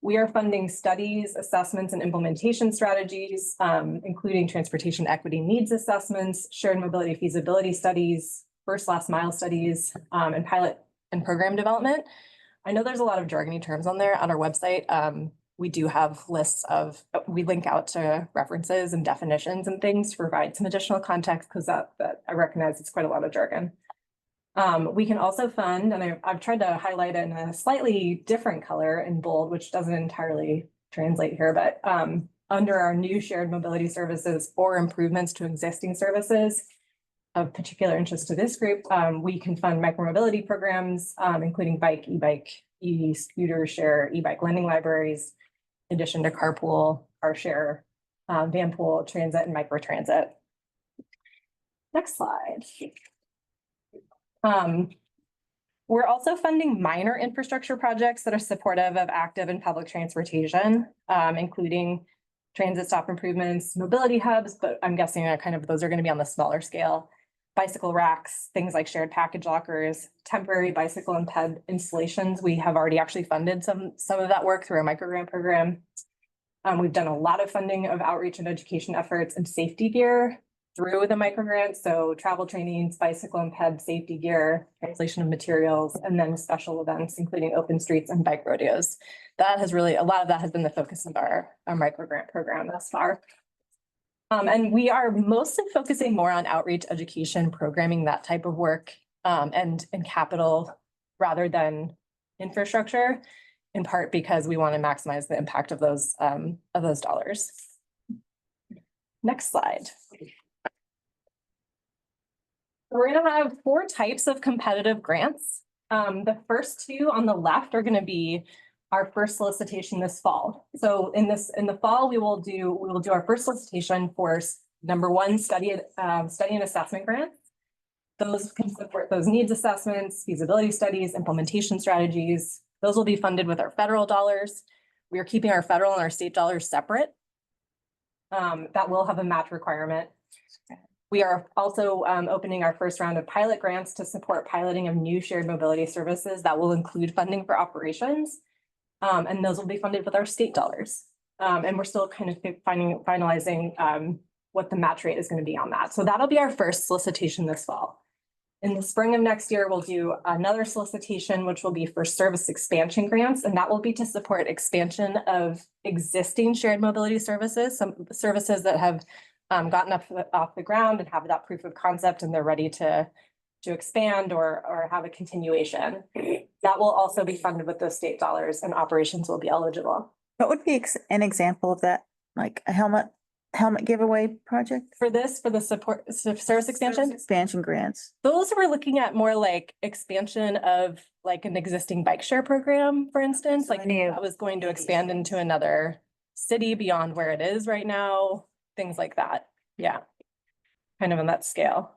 [SPEAKER 18] we are funding studies, assessments, and implementation strategies, including transportation equity needs assessments, shared mobility feasibility studies, first last mile studies, and pilot and program development. I know there's a lot of jargony terms on there on our website. We do have lists of, we link out to references and definitions and things to provide some additional context because that I recognize it's quite a lot of jargon. We can also fund, and I've tried to highlight it in a slightly different color in bold, which doesn't entirely translate here, but under our new shared mobility services or improvements to existing services of particular interest to this group, we can fund micromobility programs, including bike, e-bike, e-scooter share, e-bike lending libraries, in addition to carpool, car share, van pool, transit, and microtransit. Next slide. We're also funding minor infrastructure projects that are supportive of active and public transportation, including transit stop improvements, mobility hubs, but I'm guessing those are going to be on the smaller scale. Bicycle racks, things like shared package lockers, temporary bicycle and ped installations. We have already actually funded some of that work through our microgrant program. We've done a lot of funding of outreach and education efforts and safety gear through the microgrant. So travel trainings, bicycle and ped safety gear, translation of materials, and then special events, including open streets and bike rodeos. That has really, a lot of that has been the focus of our microgrant program thus far. And we are mostly focusing more on outreach, education, programming, that type of work, and capital rather than infrastructure, in part because we want to maximize the impact of those dollars. Next slide. We're going to have 4 types of competitive grants. The first 2 on the left are going to be our first solicitation this fall. So in the fall, we will do our first solicitation for number 1, study and assessment grants. Those can support those needs assessments, feasibility studies, implementation strategies. Those will be funded with our federal dollars. We are keeping our federal and our state dollars separate. That will have a match requirement. We are also opening our first round of pilot grants to support piloting of new shared mobility services that will include funding for operations. And those will be funded with our state dollars. And we're still kind of finalizing what the match rate is going to be on that. So that'll be our first solicitation this fall. In the spring of next year, we'll do another solicitation, which will be for service expansion grants, and that will be to support expansion of existing shared mobility services, some services that have gotten off the ground and have that proof of concept and they're ready to expand or have a continuation. That will also be funded with those state dollars and operations will be eligible.
[SPEAKER 20] What would be an example of that? Like a helmet giveaway project?
[SPEAKER 18] For the service expansion?
[SPEAKER 20] Expansion grants.
[SPEAKER 18] Those we're looking at more like expansion of like an existing bike share program, for instance, like I was going to expand into another city beyond where it is right now, things like that. Yeah. Kind of on that scale.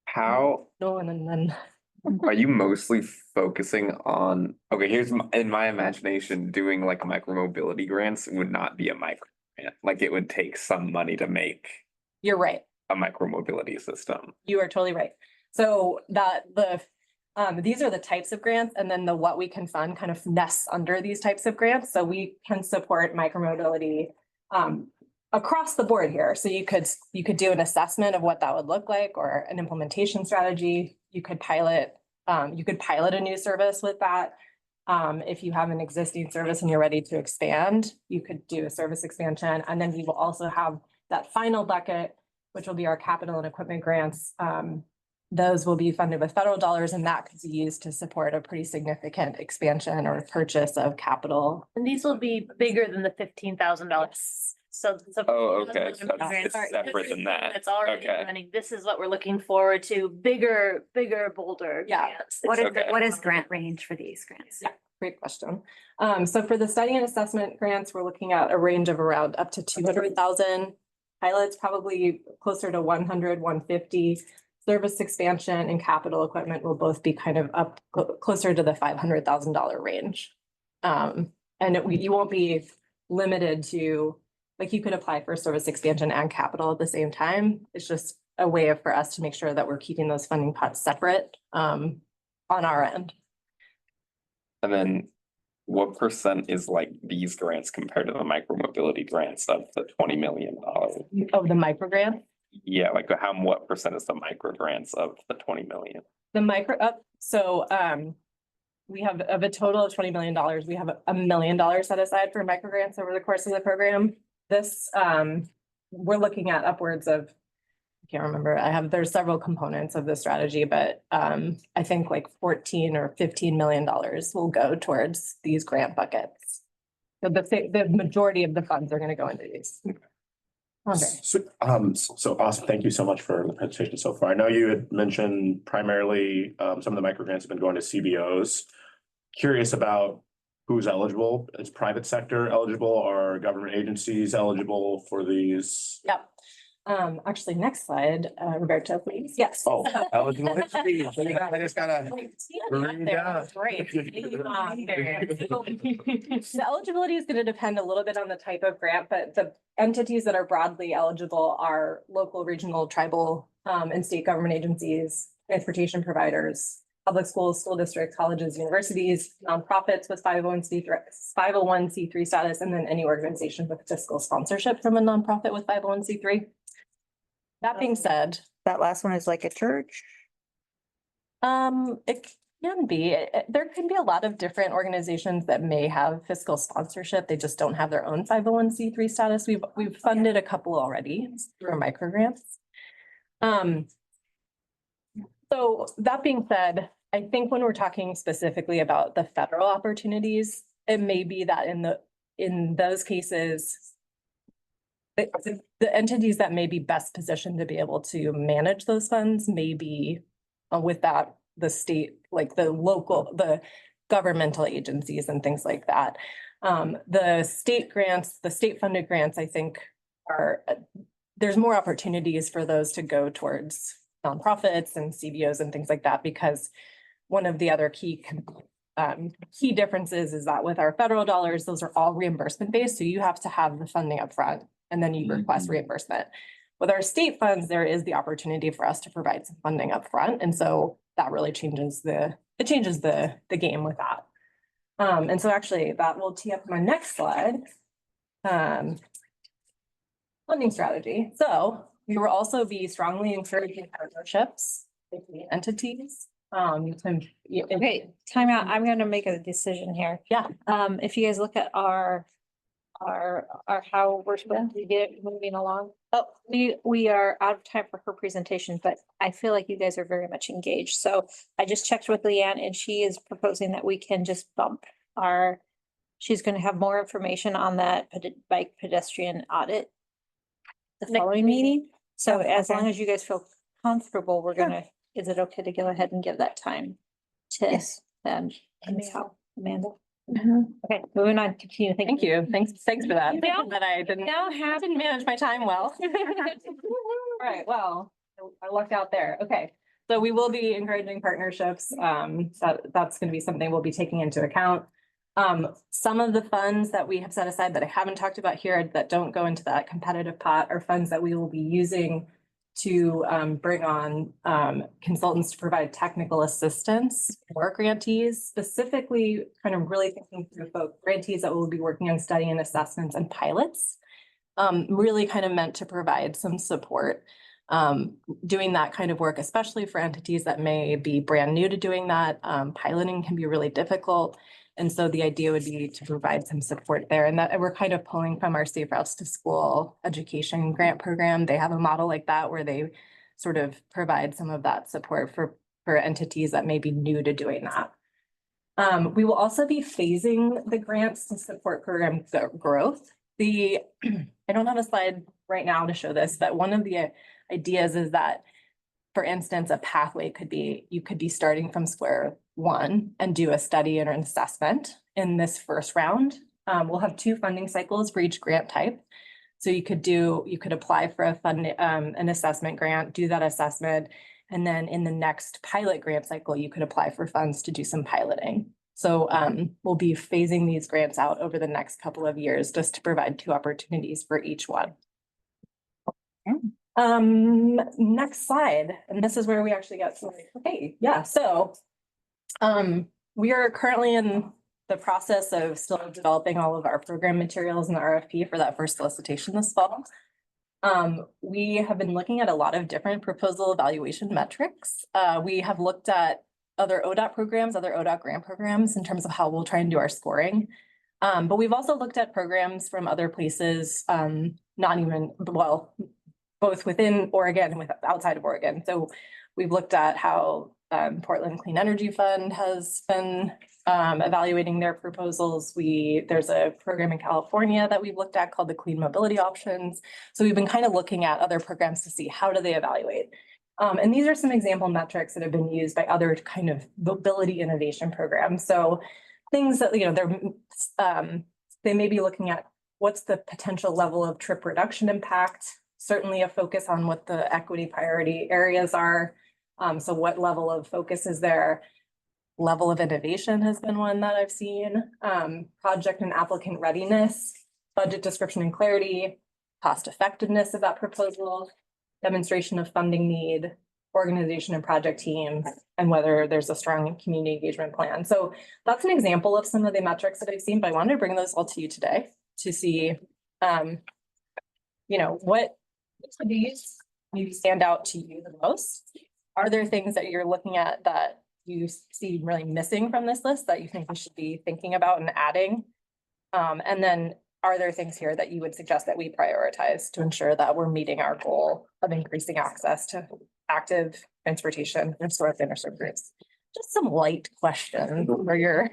[SPEAKER 7] How
[SPEAKER 18] and then
[SPEAKER 7] are you mostly focusing on, okay, here's in my imagination, doing like micromobility grants would not be a micro grant. Like it would take some money to make.
[SPEAKER 18] You're right.
[SPEAKER 7] A micromobility system.
[SPEAKER 18] You are totally right. So these are the types of grants, and then the what we can fund kind of nests under these types of grants. So we can support micromobility across the board here. So you could do an assessment of what that would look like or an implementation strategy. You could pilot a new service with that. If you have an existing service and you're ready to expand, you could do a service expansion. And then we will also have that final bucket, which will be our capital and equipment grants. Those will be funded with federal dollars, and that could be used to support a pretty significant expansion or purchase of capital.
[SPEAKER 5] And these will be bigger than the $15,000. So.
[SPEAKER 7] Oh, okay. So it's separate than that.
[SPEAKER 5] It's already running. This is what we're looking forward to. Bigger, bolder.
[SPEAKER 18] Yeah.
[SPEAKER 5] Grants.
[SPEAKER 6] What is grant range for these grants?
[SPEAKER 18] Yeah, great question. So for the study and assessment grants, we're looking at a range of around up to 200,000. Pilots probably closer to 100, 150. Service expansion and capital equipment will both be kind of up closer to the $500,000 range. And you won't be limited to, like, you could apply for service expansion and capital at the same time. It's just a way for us to make sure that we're keeping those funding pots separate on our end.
[SPEAKER 7] And then what percent is like these grants compared to the micromobility grants of the $20 million?
[SPEAKER 18] Of the micro grant?
[SPEAKER 7] Yeah, like what percent is the micro grants of the 20 million?
[SPEAKER 18] The micro, we have of a total of $20 million, we have $1 million set aside for micro grants over the course of the program. This, we're looking at upwards of, I can't remember, there's several components of the strategy, but I think like 14 or $15 million will go towards these grant buckets. So the majority of the funds are gonna go into these. Andre.
[SPEAKER 4] So awesome. Thank you so much for the presentation so far. I know you had mentioned primarily some of the micro grants have been going to CBOs. Curious about who's eligible. Is private sector eligible or government agencies eligible for these?
[SPEAKER 18] Yep. Actually, next slide, Roberto, please. Yes.
[SPEAKER 4] Oh, eligible. I just gotta.
[SPEAKER 18] Great. The eligibility is going to depend a little bit on the type of grant, but the entities that are broadly eligible are local, regional, tribal, and state government agencies, transportation providers, public schools, school districts, colleges, universities, nonprofits with 501c3 status, and then any organization with fiscal sponsorship from a nonprofit with 501c3. That being said,
[SPEAKER 20] That last one is like a church.
[SPEAKER 18] it can be, there can be a lot of different organizations that may have fiscal sponsorship. They just don't have their own 501c3 status. We've funded a couple already through micro grants. So that being said, I think when we're talking specifically about the federal opportunities, it may be that in those cases, the entities that may be best positioned to be able to manage those funds may be with that, the state, like the local, the governmental agencies and things like that. The state grants, the state funded grants, I think there's more opportunities for those to go towards nonprofits and CBOs and things like that, because one of the other key differences is that with our federal dollars, those are all reimbursement based. So you have to have the funding up front and then you request reimbursement. With our state funds, there is the opportunity for us to provide some funding up front. And so that really changes the game with that. And so actually that will tee up my next slide. Funding strategy. So we will also be strongly encouraging partnerships between entities.
[SPEAKER 1] Okay, time out. I'm gonna make a decision here.
[SPEAKER 18] Yeah.
[SPEAKER 1] If you guys look at our how we're supposed to get it moving along. Oh, we are out of time for her presentation, but I feel like you guys are very much engaged. So I just checked with Leanne and she is proposing that we can just bump she's gonna have more information on that bike pedestrian audit the following meeting. So as long as you guys feel comfortable, we're gonna, is it okay to go ahead and give that time to them? Amanda? Okay, moving on, continue.
[SPEAKER 18] Thank you. Thanks for that.
[SPEAKER 1] Now-
[SPEAKER 18] That I didn't manage my time well. All right, well, I lucked out there. Okay. So we will be encouraging partnerships. That's going to be something we'll be taking into account. Some of the funds that we have set aside that I haven't talked about here that don't go into that competitive pot are funds that we will be using to bring on consultants to provide technical assistance for grantees, specifically kind of really thinking through folks, grantees that will be working on study and assessments and pilots, really kind of meant to provide some support doing that kind of work, especially for entities that may be brand new to doing that. Piloting can be really difficult. And so the idea would be to provide some support there, and that we're kind of pulling from our Safe Routes to School education grant program. They have a model like that where they sort of provide some of that support for entities that may be new to doing that. We will also be phasing the grants to support program growth. I don't have a slide right now to show this, but one of the ideas is that, for instance, a pathway could be, you could be starting from square one and do a study and an assessment in this first round. We'll have 2 funding cycles for each grant type. So you could apply for an assessment grant, do that assessment, and then in the next pilot grant cycle, you could apply for funds to do some piloting. So we'll be phasing these grants out over the next couple of years just to provide 2 opportunities for each one. Next slide, and this is where we actually got some, okay, yeah, so. We are currently in the process of still developing all of our program materials and the RFP for that first solicitation this fall. We have been looking at a lot of different proposal evaluation metrics. We have looked at other ODOT programs, other ODOT grant programs in terms of how we'll try and do our scoring. But we've also looked at programs from other places, not even, well, both within Oregon and outside of Oregon. So we've looked at how Portland Clean Energy Fund has been evaluating their proposals. There's a program in California that we've looked at called the Clean Mobility Options. So we've been kind of looking at other programs to see how do they evaluate. And these are some example metrics that have been used by other kind of mobility innovation programs. So things that, you know, they may be looking at what's the potential level of trip reduction impact, certainly a focus on what the equity priority areas are. So what level of focus is there? Level of innovation has been one that I've seen. Project and applicant readiness, budget description and clarity, cost effectiveness of that proposal, demonstration of funding need, organization and project team, and whether there's a strong community engagement plan. So that's an example of some of the metrics that I've seen, but I wanted to bring those all to you today to see, you know, what of these maybe stand out to you the most? Are there things that you're looking at that you see really missing from this list that you think we should be thinking about and adding? And then are there things here that you would suggest that we prioritize to ensure that we're meeting our goal of increasing access to active transportation and sort of underserved groups? Just some light questions for your.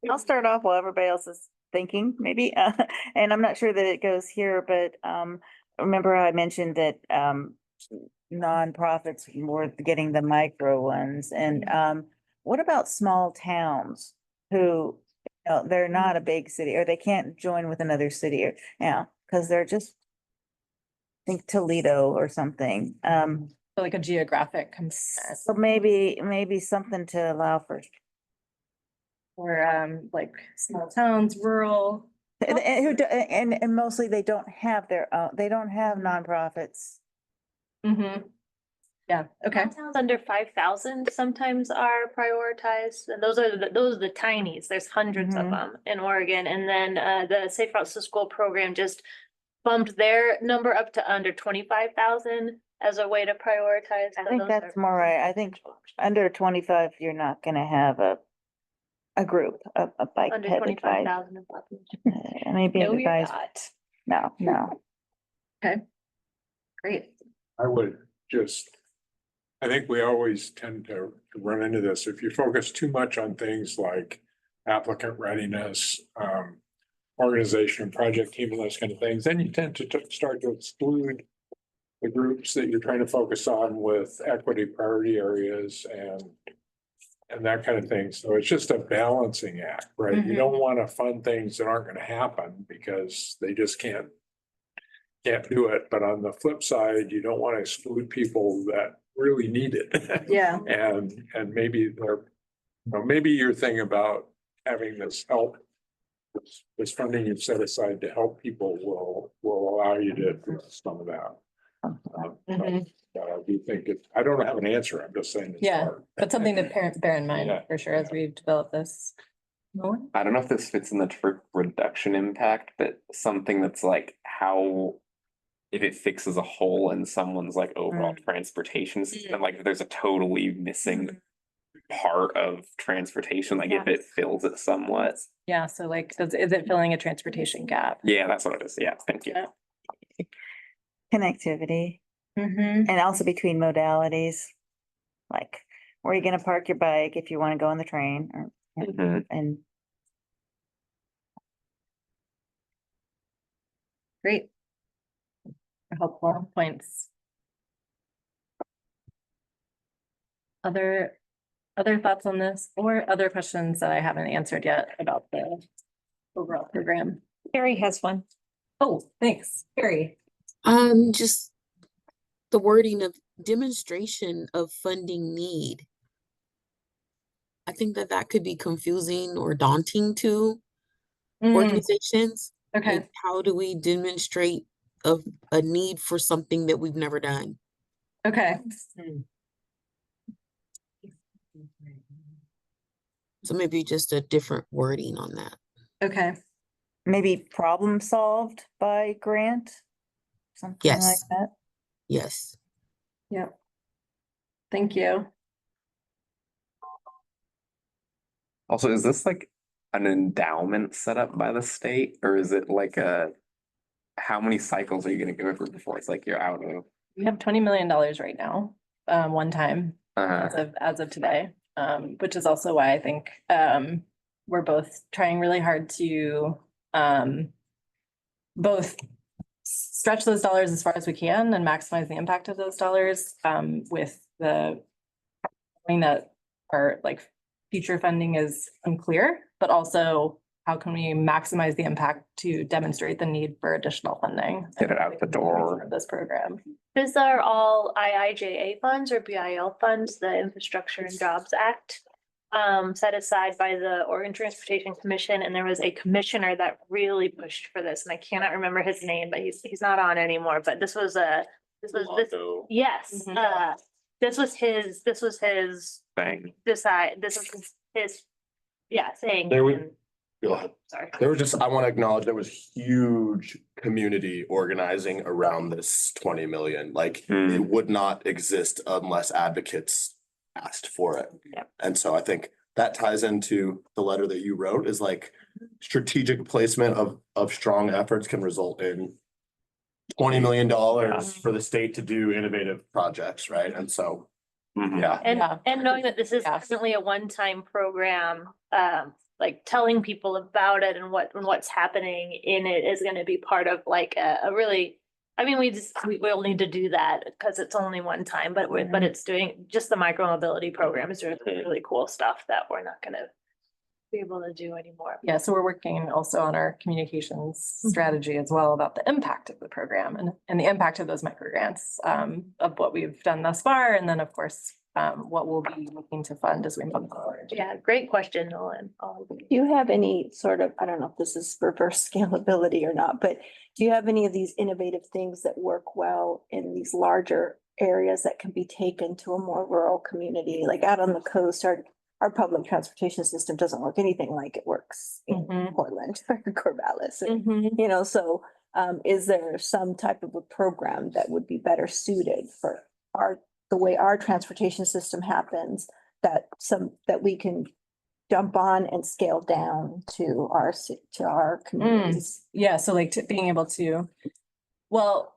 [SPEAKER 20] I'll start off while everybody else is thinking, maybe. And I'm not sure that it goes here, but remember I mentioned that nonprofits were getting the micro ones. And what about small towns who, you know, they're not a big city or they can't join with another city or, yeah, because they're just, think Toledo or something.
[SPEAKER 18] Like a geographic.
[SPEAKER 20] So maybe something to allow for.
[SPEAKER 18] Or like small towns, rural.
[SPEAKER 20] And mostly they don't have their own, they don't have nonprofits.
[SPEAKER 18] Mm-hmm. Yeah, okay.
[SPEAKER 5] Towns under 5,000 sometimes are prioritized, and those are the tinies. There's hundreds of them in Oregon. And then the Safe Routes to School program just bumped their number up to under 25,000 as a way to prioritize.
[SPEAKER 20] I think that's more right. I think under 25, you're not gonna have a group, a bike
[SPEAKER 5] under
[SPEAKER 20] headed by.
[SPEAKER 5] 25,000 in population.
[SPEAKER 20] Maybe
[SPEAKER 5] No, you're
[SPEAKER 20] advised.
[SPEAKER 5] not.
[SPEAKER 20] No.
[SPEAKER 18] Okay, great.
[SPEAKER 3] I would just, I think we always tend to run into this. If you focus too much on things like applicant readiness, organization, project team, and those kind of things, then you tend to start to exclude the groups that you're trying to focus on with equity priority areas and that kind of thing. So it's just a balancing act, right? You don't want to fund things that aren't going to happen because they just can't do it. But on the flip side, you don't want to exclude people that really need it.
[SPEAKER 18] Yeah.
[SPEAKER 3] And maybe they're, you know, maybe your thing about having this help, this funding you've set aside to help people will allow you to do some of that. I do think I don't have an answer. I'm just saying. It's hard.
[SPEAKER 18] But something to bear in mind for sure as we develop this.
[SPEAKER 7] I don't know if this fits in the trip reduction impact, but something that's like how, if it fixes a hole in someone's like overall transportation system, like if there's a totally missing part of transportation, like if it fills it somewhat.
[SPEAKER 18] Yeah, so like, is it filling a transportation gap?
[SPEAKER 7] Yeah, that's what it is. Yeah, thank you.
[SPEAKER 20] Connectivity. And also between modalities. Like, where are you gonna park your bike if you want to go on the train or, and.
[SPEAKER 18] Great. Helpful points. Other thoughts on this or other questions that I haven't answered yet about the overall program?
[SPEAKER 1] Carrie has one.
[SPEAKER 18] Oh, thanks, Carrie.
[SPEAKER 12] Just the wording of demonstration of funding need. I think that could be confusing or daunting to organizations.
[SPEAKER 18] Okay.
[SPEAKER 12] Like, how do we demonstrate of a need for something that we've never done.
[SPEAKER 18] Okay.
[SPEAKER 12] So maybe just a different wording on that.
[SPEAKER 18] Okay.
[SPEAKER 20] Maybe problem solved by grant? Something like
[SPEAKER 12] Yes.
[SPEAKER 20] that?
[SPEAKER 12] Yes.
[SPEAKER 18] Yep. Thank you.
[SPEAKER 7] Also, is this like an endowment set up by the state, or is it like how many cycles are you gonna go through before it's like you're out of?
[SPEAKER 18] We have $20 million right now, one time,
[SPEAKER 7] Uh,
[SPEAKER 18] as of today. Which is also why I think, we're both trying really hard to, both stretch those dollars as far as we can and maximize the impact of those dollars, with the knowing that our like future funding is unclear, but also how can we maximize the impact to demonstrate the need for additional funding?
[SPEAKER 7] Get it out the door.
[SPEAKER 18] Of this program.
[SPEAKER 5] These are all IIJA funds or BIL funds, the Infrastructure and Jobs Act. Set aside by the Oregon Transportation Commission, and there was a commissioner that really pushed for this, and I cannot remember his name, but he's not on anymore, but this was yes, this was his
[SPEAKER 7] thing.
[SPEAKER 5] saying.
[SPEAKER 4] Go ahead.
[SPEAKER 5] Sorry.
[SPEAKER 4] There was just, I want to acknowledge there was huge community organizing around this 20 million. Like it would not exist unless advocates asked for it.
[SPEAKER 5] Yep.
[SPEAKER 4] And so I think that ties into the letter that you wrote is like strategic placement of strong efforts can result in $20 million for the state to do innovative projects, right? And so, yeah.
[SPEAKER 5] And knowing that this is definitely a one-time program, like telling people about it and what's happening in it is gonna be part of like a really, I mean, we'll need to do that because it's only one time, but it's doing just the micro-mobility program is doing really cool stuff that we're not gonna be able to do anymore.
[SPEAKER 18] Yeah, so we're working also on our communications strategy as well about the impact of the program and the impact of those micro grants, of what we've done thus far. And then of course, what we'll be looking to fund as we move forward.
[SPEAKER 5] Yeah, great question, Nolan.
[SPEAKER 2] Do you have any sort of, I don't know if this is reverse scalability or not, but do you have any of these innovative things that work well in these larger areas that can be taken to a more rural community? Like out on the coast, our public transportation system doesn't work anything like it works in Portland or Corvallis. You know, so is there some type of a program that would be better suited for the way our transportation system happens, that we can jump on and scale down to our communities?
[SPEAKER 18] Yeah, so like being able to, well,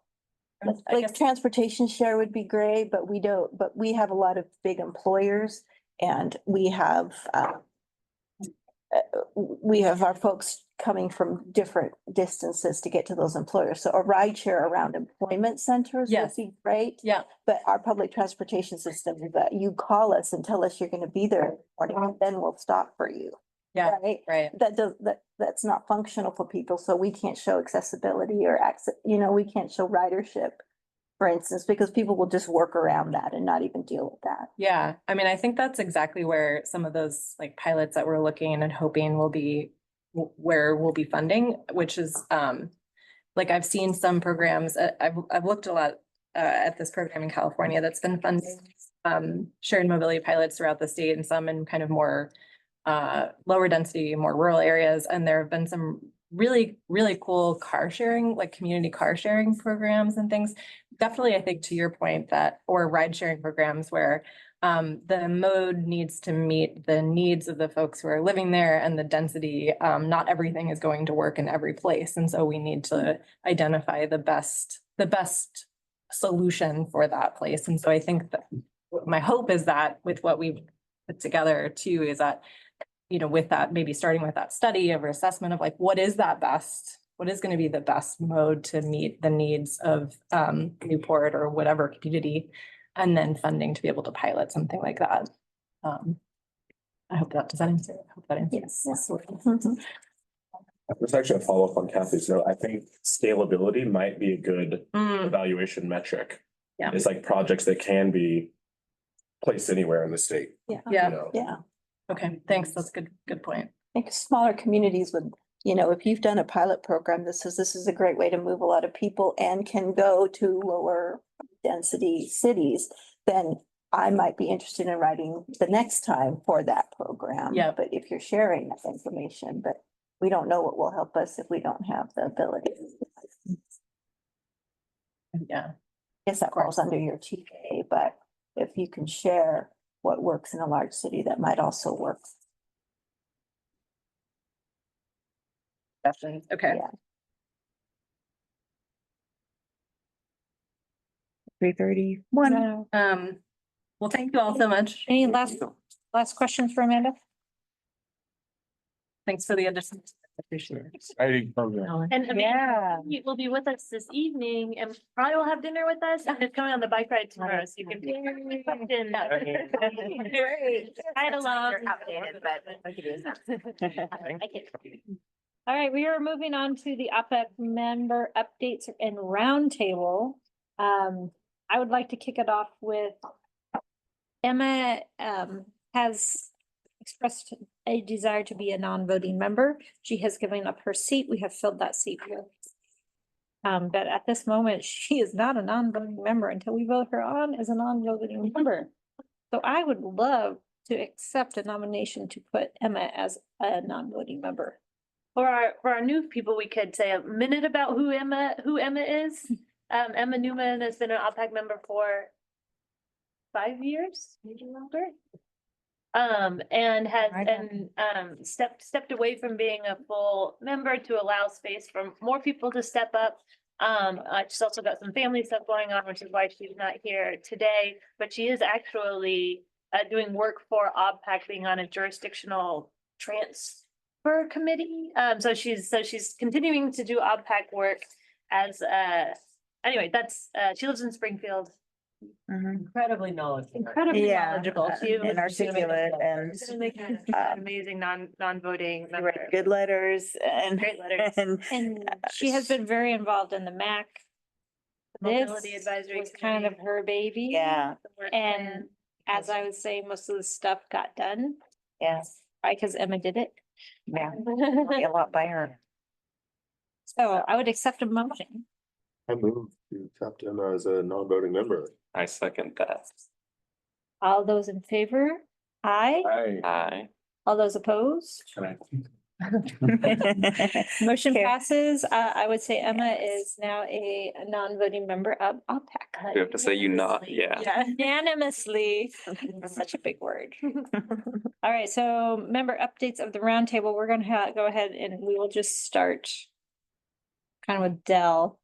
[SPEAKER 18] I
[SPEAKER 2] like
[SPEAKER 18] guess
[SPEAKER 2] transportation share would be great, but we have a lot of big employers and we have our folks coming from different distances to get to those employers. So a ride share around employment centers would be great.
[SPEAKER 18] Yeah.
[SPEAKER 2] But our public transportation system, that you call us and tell us you're gonna be there in the morning, then we'll stop for you.
[SPEAKER 18] Yeah,
[SPEAKER 2] Right? That's not functional for people, so we can't show accessibility or access, we can't show ridership, for instance, because people will just work around that and not even deal with that.
[SPEAKER 18] Yeah, I mean, I think that's exactly where some of those like pilots that we're looking and hoping will be where we'll be funding, which is like I've seen some programs, I've looked a lot at this program in California that's been funding shared mobility pilots throughout the state and some in kind of more lower density, more rural areas. And there have been some really, really cool car sharing, like community car sharing programs and things. Definitely, I think to your point or ride sharing programs where the mode needs to meet the needs of the folks who are living there and the density. Not everything is going to work in every place. And so we need to identify the best solution for that place. And so I think that my hope is that with what we've put together too, is that, with that, maybe starting with that study of assessment of like, what is going to be the best mode to meet the needs of Newport or whatever community, and then funding to be able to pilot something like that. I hope that, does that answer? I hope that answers.
[SPEAKER 2] Yes.
[SPEAKER 4] There's actually a follow-up on Kathy's note. I think scalability might be a good evaluation metric.
[SPEAKER 18] Yeah.
[SPEAKER 4] It's like projects that can be placed anywhere in the state.
[SPEAKER 2] Yeah.
[SPEAKER 18] Yeah.
[SPEAKER 2] Yeah.
[SPEAKER 18] Okay, thanks. That's good point.
[SPEAKER 2] I think smaller communities would if you've done a pilot program, this is a great way to move a lot of people and can go to lower density cities, then I might be interested in writing the next time for that program.
[SPEAKER 16] Yeah.
[SPEAKER 2] But if you're sharing that information, but we don't know what will help us if we don't have the ability.
[SPEAKER 16] Yeah.
[SPEAKER 2] Guess that falls under your TA, but if you can share what works in a large city, that might also work.
[SPEAKER 16] Definitely. Okay.
[SPEAKER 2] Yeah. 3:31.
[SPEAKER 16] Well, thank you all so much.
[SPEAKER 1] Any last questions for Amanda?
[SPEAKER 16] Thanks for the understanding. Appreciate it.
[SPEAKER 3] Exciting program.
[SPEAKER 5] And
[SPEAKER 2] Yeah.
[SPEAKER 5] Amanda will be with us this evening and probably will have dinner with us and it's coming on the bike ride tomorrow, so you can.
[SPEAKER 6] Great.
[SPEAKER 5] Ride along.
[SPEAKER 6] You're outdated, but we could use that.
[SPEAKER 1] All right, we are moving on to the OPEC member updates and roundtable. I would like to kick it off with Emma has expressed a desire to be a non-voting member. She has given up her seat. We have filled that seat here. But at this moment, she is not a non-voting member until we vote her on as a non-voting member. So I would love to accept a nomination to put Emma as a non-voting member.
[SPEAKER 5] For our new people, we could say a minute about who Emma is. Emma Newman has been an OPEC member for 5 years, maybe longer. And has stepped away from being a full member to allow space for more people to step up. She's also got some family stuff going on, which is why she's not here today, but she is actually doing work for OBPAC, being on a jurisdictional transfer committee. So she's continuing to do OBPAC work as anyway, that's she lives in Springfield.
[SPEAKER 16] Incredibly knowledgeable.
[SPEAKER 5] Incredibly
[SPEAKER 20] Yeah,
[SPEAKER 5] knowledgeable. She
[SPEAKER 20] and
[SPEAKER 5] was
[SPEAKER 20] articulate and
[SPEAKER 5] amazing non-voting member.
[SPEAKER 20] write good letters and.
[SPEAKER 5] Great letters.
[SPEAKER 1] And she has been very involved in the MAC. This
[SPEAKER 5] Mobility Advisory
[SPEAKER 1] was kind of her baby.
[SPEAKER 20] Yeah,
[SPEAKER 1] And as I would say, most of the stuff got done,
[SPEAKER 20] yes,
[SPEAKER 1] right, because Emma did it.
[SPEAKER 20] yeah, a lot by her.
[SPEAKER 1] So I would accept a motion.
[SPEAKER 4] I move to accept him as a non-voting member.
[SPEAKER 7] I second that.
[SPEAKER 1] All those in favor? Aye.
[SPEAKER 7] Aye.
[SPEAKER 1] All those opposed?
[SPEAKER 3] Can I?
[SPEAKER 1] Motion
[SPEAKER 20] Okay.
[SPEAKER 1] passes. I would say Emma is now a non-voting member of OPEC.
[SPEAKER 7] You have to say you not, yeah.
[SPEAKER 1] Unanimously. Such a big word. All right, so member updates of the roundtable. We're gonna go ahead and we will just start kind of with Dell.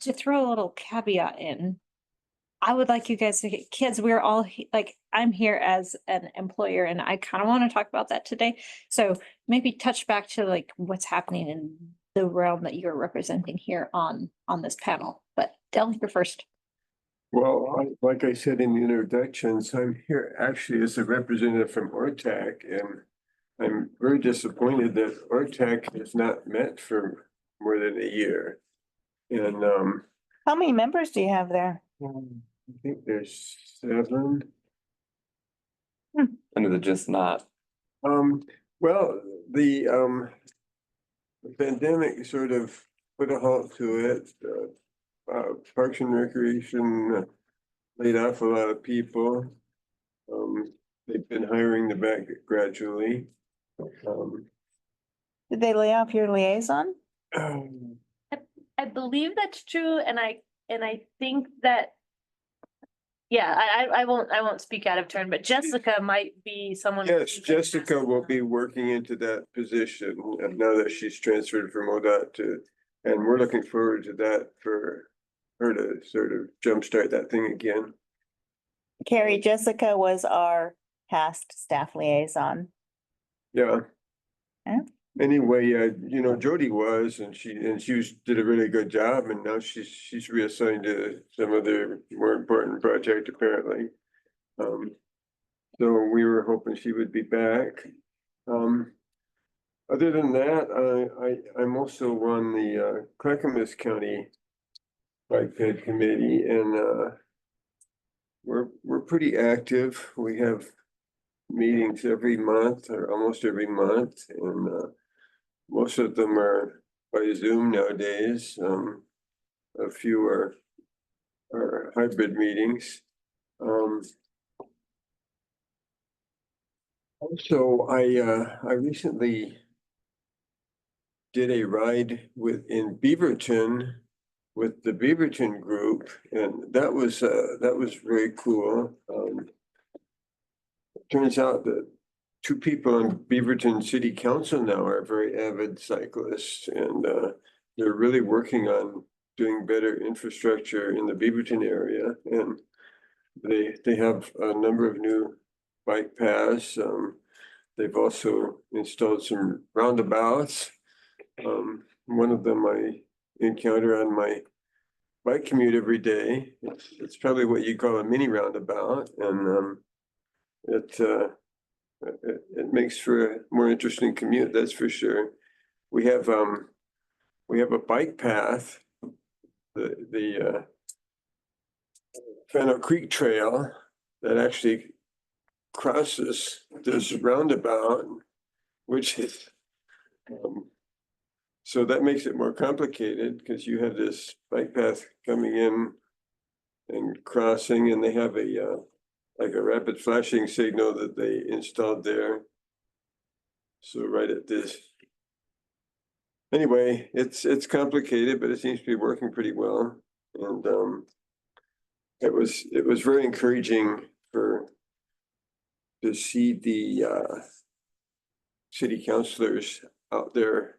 [SPEAKER 1] To throw a little caveat in, I would like you guys to get kids, we're all like, I'm here as an employer and I kind of want to talk about that today. So maybe touch back to like what's happening in the realm that you're representing here on this panel. But Dell, you're first.
[SPEAKER 8] Well, like I said in the introductions, I'm here actually as a representative from ORTAC, and I'm very disappointed that ORTAC has not met for more than a year. And
[SPEAKER 20] How many members do you have there?
[SPEAKER 8] I think there's 7.
[SPEAKER 7] And is it just not?
[SPEAKER 8] Well, the pandemic sort of put a halt to it. Parks and Recreation laid off a lot of people. They've been hiring them back gradually.
[SPEAKER 20] Did they lay off your liaison?
[SPEAKER 5] I believe that's true, and I think that. Yeah, I won't speak out of turn, but Jessica might be someone.
[SPEAKER 8] Yes, Jessica will be working into that position now that she's transferred from ODOT to, and we're looking forward to that for her to sort of jumpstart that thing again.
[SPEAKER 20] Carrie, Jessica was our past staff liaison.
[SPEAKER 8] Yeah.
[SPEAKER 20] Yeah.
[SPEAKER 8] Anyway, Jody was, and she did a really good job, and now she's reassigned to some other more important project apparently. So we were hoping she would be back. Other than that, I'm also on the Clackamas County Bike Ped Committee, and we're pretty active. We have meetings every month or almost every month, and most of them are by Zoom nowadays. A few are hybrid meetings. Also, I recently did a ride in Beaverton with the Beaverton group, and that was very cool. Turns out that two people on Beaverton City Council now are very avid cyclists, and they're really working on doing better infrastructure in the Beaverton area, and they have a number of new bike paths. They've also installed some roundabouts. One of them I encounter on my bike commute every day. It's probably what you call a mini roundabout, and it makes for a more interesting commute, that's for sure. We have a bike path, the Fennel Creek Trail, that actually crosses this roundabout, which is so that makes it more complicated because you have this bike path coming in and crossing, and they have a like a rapid flashing signal that they installed there. So right at this. Anyway, it's complicated, but it seems to be working pretty well. And it was very encouraging to see the city councilors out there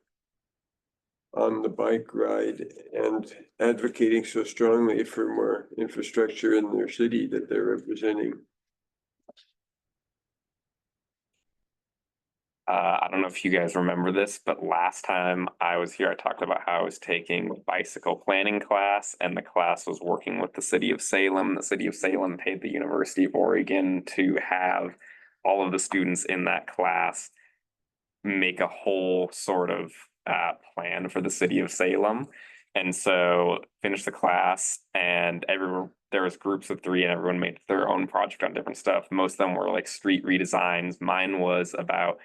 [SPEAKER 8] on the bike ride and advocating so strongly for more infrastructure in their city that they're representing.
[SPEAKER 7] I don't know if you guys remember this, but last time I was here, I talked about how I was taking a bicycle planning class, and the class was working with the city of Salem. The city of Salem paid the University of Oregon to have all of the students in that class make a whole sort of plan for the city of Salem. And so finished the class, and there was groups of 3 and everyone made their own project on different stuff. Most of them were like street redesigns. Mine was about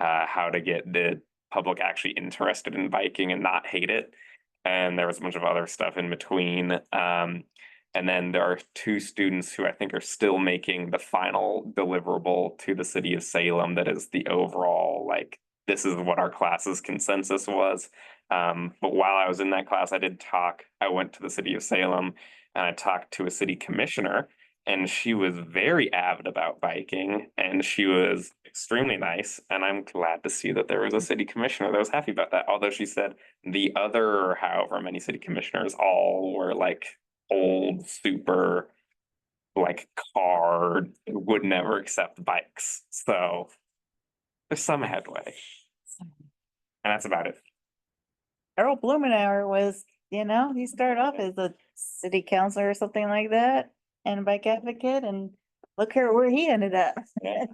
[SPEAKER 7] how to get the public actually interested in biking and not hate it. And there was a bunch of other stuff in between. And then there are 2 students who I think are still making the final deliverable to the city of Salem. That is the overall, like, this is what our class's consensus was. But while I was in that class, I went to the city of Salem and I talked to a city commissioner, and she was very avid about biking, and she was extremely nice. And I'm glad to see that there was a city commissioner that was happy about that. Although she said the other, however many city commissioners, all were like old, super, like, car, would never accept bikes. So there's some headway. And that's about it.
[SPEAKER 20] Earl Blumenauer was, he started off as a city councilor or something like that, and a bike advocate, and look here where he ended up.
[SPEAKER 7] Yeah.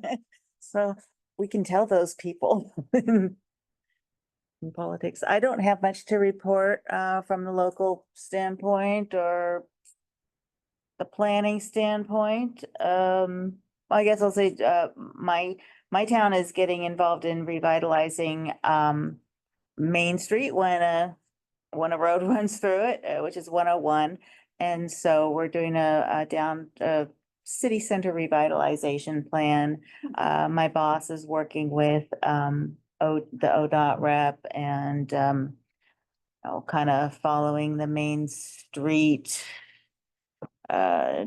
[SPEAKER 20] So we can tell those people in politics. I don't have much to report from the local standpoint or the planning standpoint. I guess I'll say my town is getting involved in revitalizing Main Street when a road runs through it, which is 101. And so we're doing a city center revitalization plan. My boss is working with the ODOT rep and kind of following the Main Street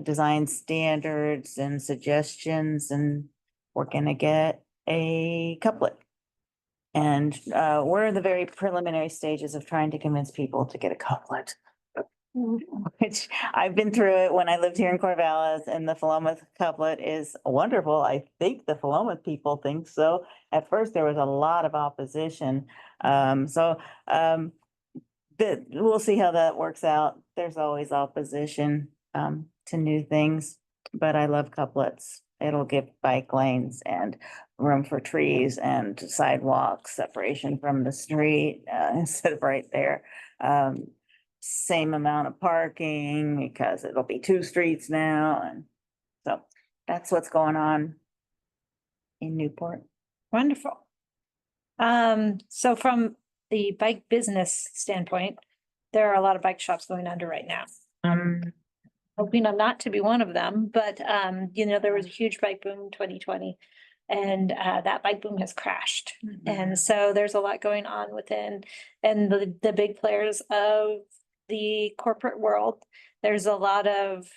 [SPEAKER 20] design standards and suggestions, and we're gonna get a couplet. And we're in the very preliminary stages of trying to convince people to get a couplet. Which I've been through it when I lived here in Corvallis, and the Philomath couplet is wonderful. I think the Philomath people think so. At first, there was a lot of opposition. We'll see how that works out. There's always opposition to new things, but I love couplets. It'll give bike lanes and room for trees and sidewalks, separation from the street instead of right there. Same amount of parking because it'll be 2 streets now. And so that's what's going on in Newport.
[SPEAKER 1] Wonderful. So from the bike business standpoint, there are a lot of bike shops going under right now. Hoping I'm not to be one of them, but you know, there was a huge bike boom in 2020. And that bike boom has crashed. And so there's a lot going on within, and the big players of the corporate world. There's a lot of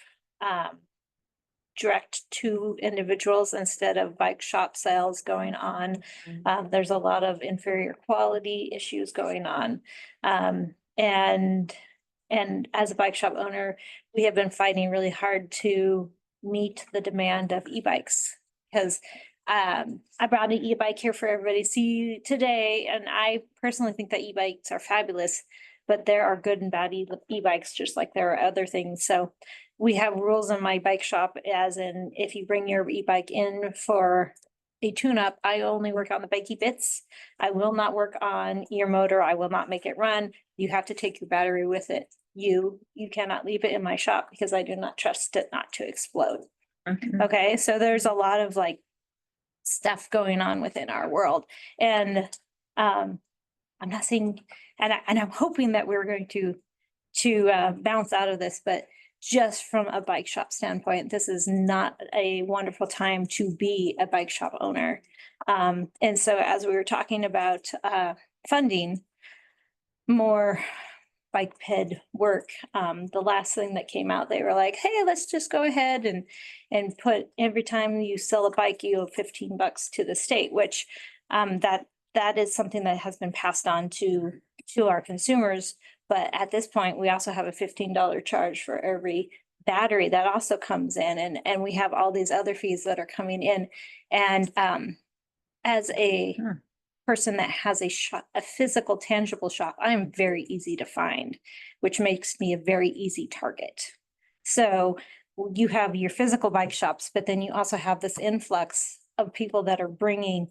[SPEAKER 1] direct to individuals instead of bike shop sales going on. There's a lot of inferior quality issues going on. And as a bike shop owner, we have been fighting really hard to meet the demand of e-bikes. Because I brought an e-bike here for everybody to see today, and I personally think that e-bikes are fabulous, but there are good and bad e-bikes, just like there are other things. So we have rules in my bike shop, as in if you bring your e-bike in for a tune-up, I only work on the bikey bits. I will not work on your motor. I will not make it run. You have to take your battery with it. You cannot leave it in my shop because I do not trust it not to explode. Okay, so there's a lot of like stuff going on within our world. And I'm not saying, and I'm hoping that we're going to bounce out of this, but just from a bike shop standpoint, this is not a wonderful time to be a bike shop owner. And so as we were talking about funding more bike ped work, the last thing that came out, they were like, hey, let's just go ahead and put every time you sell a bike, you owe $15 to the state, which that is something that has been passed on to our consumers. But at this point, we also have a $15 charge for every battery that also comes in, and we have all these other fees that are coming in. And as a person that has a shop, a physical, tangible shop, I am very easy to find, which makes me a very easy target. So you have your physical bike shops, but then you also have this influx of people that are bringing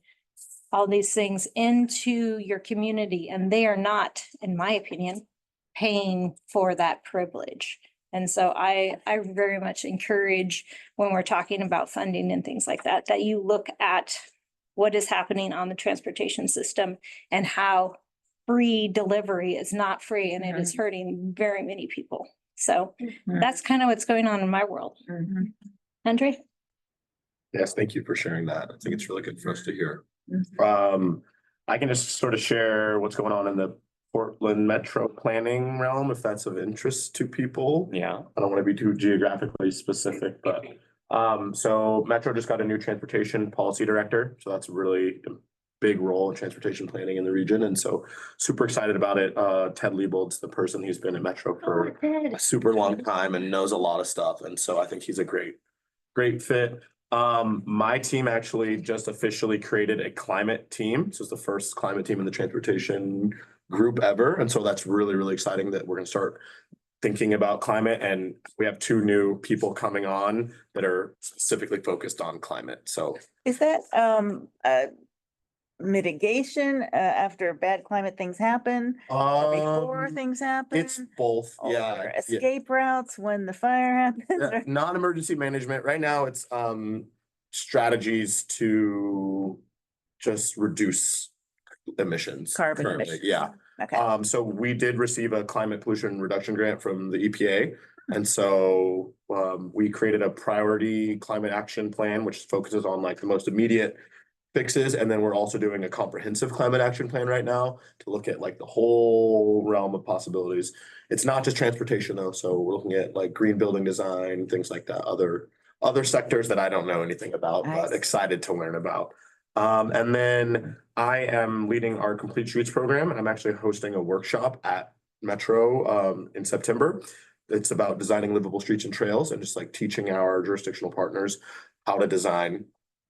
[SPEAKER 1] all these things into your community, and they are not, in my opinion, paying for that privilege. And so I very much encourage, when we're talking about funding and things like that, that you look at what is happening on the transportation system and how free delivery is not free, and it is hurting very many people. So that's kind of what's going on in my world. Andre?
[SPEAKER 4] Yes, thank you for sharing that. I think it's really good for us to hear. I can just sort of share what's going on in the Portland metro planning realm, if that's of interest to people.
[SPEAKER 7] Yeah.
[SPEAKER 4] I don't want to be too geographically specific, but so Metro just got a new transportation policy director. So that's really a big role in transportation planning in the region. And so super excited about it. Ted Liebold's the person who's been at Metro for a super long time and knows a lot of stuff. And so I think he's a great fit. My team actually just officially created a climate team. So it's the first climate team in the transportation group ever. And so that's really, really exciting that we're going to start thinking about climate. And we have 2 new people coming on that are specifically focused on climate. So
[SPEAKER 20] Is that mitigation after bad climate things happen? Or before things happen?
[SPEAKER 4] it's both. Yeah.
[SPEAKER 20] Or escape routes when the fire happens?
[SPEAKER 4] Yeah, non-emergency management. Right now, it's strategies to just reduce emissions.
[SPEAKER 20] Carbon
[SPEAKER 4] currently.
[SPEAKER 20] emissions.
[SPEAKER 4] Yeah.
[SPEAKER 20] Okay.
[SPEAKER 4] So we did receive a climate pollution reduction grant from the EPA. And so we created a priority climate action plan, which focuses on like the most immediate fixes. And then we're also doing a comprehensive climate action plan right now to look at like the whole realm of possibilities. It's not just transportation though. So we're looking at like green building design, things like that, other sectors that I don't know anything about, but excited to learn about. And then I am leading our Complete Streets program, and I'm actually hosting a workshop at Metro in September. It's about designing livable streets and trails and just like teaching our jurisdictional partners how to design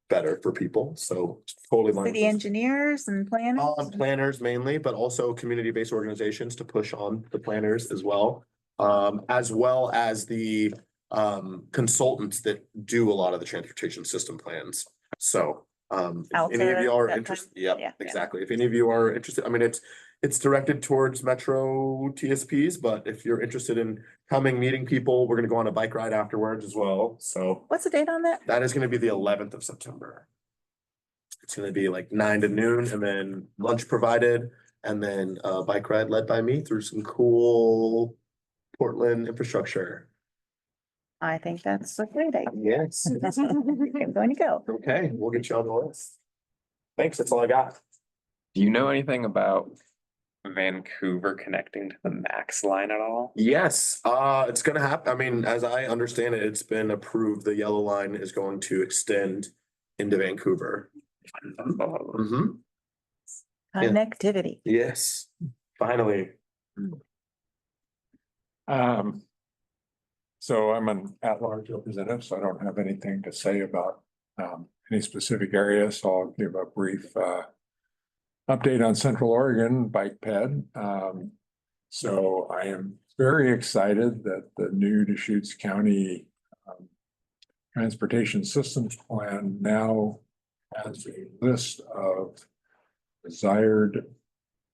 [SPEAKER 4] better for people. So totally
[SPEAKER 20] City engineers and planners?
[SPEAKER 4] Planners mainly, but also community-based organizations to push on the planners as well as the consultants that do a lot of the transportation system plans. So if any of you are interested, exactly. If any of you are interested, I mean, it's directed towards Metro TSPs, but if you're interested in coming, meeting people, we're going to go on a bike ride afterwards as well. So
[SPEAKER 20] what's the date on that?
[SPEAKER 4] That is going to be the 11th of September. It's going to be like 9 to noon and then lunch provided. and then a bike ride led by me through some cool Portland infrastructure.
[SPEAKER 20] I think that's a great idea.
[SPEAKER 4] Yes.
[SPEAKER 20] I'm going to go.
[SPEAKER 4] Okay, we'll get you on the list. Thanks, that's all I got.
[SPEAKER 7] Do you know anything about Vancouver connecting to the Max line at all?
[SPEAKER 4] Yes, it's gonna happen. I mean, as I understand it, it's been approved. The yellow line is going to extend into Vancouver. Mhm. Yeah.
[SPEAKER 20] Connectivity.
[SPEAKER 4] Yes, finally.
[SPEAKER 3] So I'm an at-large representative, so I don't have anything to say about any specific area, so I'll give a brief update on Central Oregon Bike Ped. So I am very excited that the new Deschutes County Transportation Systems Plan now has a list of desired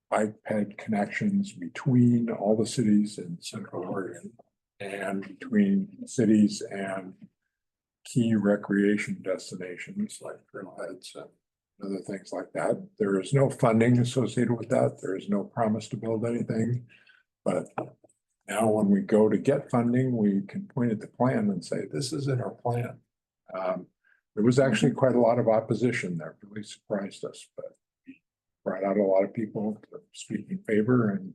[SPEAKER 3] bike ped connections between all the cities in Central Oregon and between cities and key recreation destinations like trailheads and other things like that. There is no funding associated with that. There is no promise to build anything. But now when we go to get funding, we can point at the plan and say, this is in our plan. There was actually quite a lot of opposition that really surprised us, but we brought out a lot of people to speak in favor and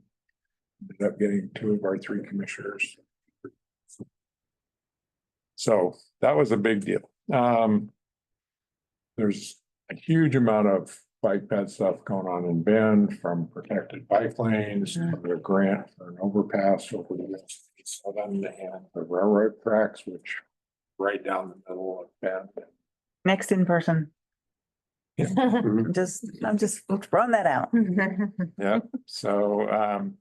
[SPEAKER 3] ended up getting 2 of our 3 commissioners. So that was a big deal. There's a huge amount of bike ped stuff going on in Bend, from protected bike lanes, to the grant for an overpass over the 7 and the railroad tracks, which right down the middle of Bend.
[SPEAKER 20] Next in person. I'm just throwing that out.
[SPEAKER 3] Yeah, so,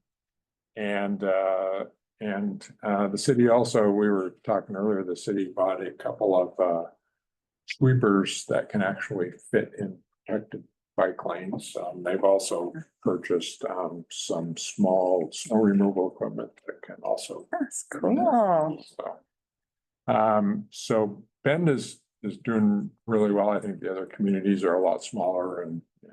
[SPEAKER 3] the city also, we were talking earlier, the city bought a couple of sweepers that can actually fit in protected bike lanes. They've also purchased some small snow removal equipment that can also.
[SPEAKER 20] That's cool.
[SPEAKER 3] So Bend is doing really well. I think the other communities are a lot smaller and you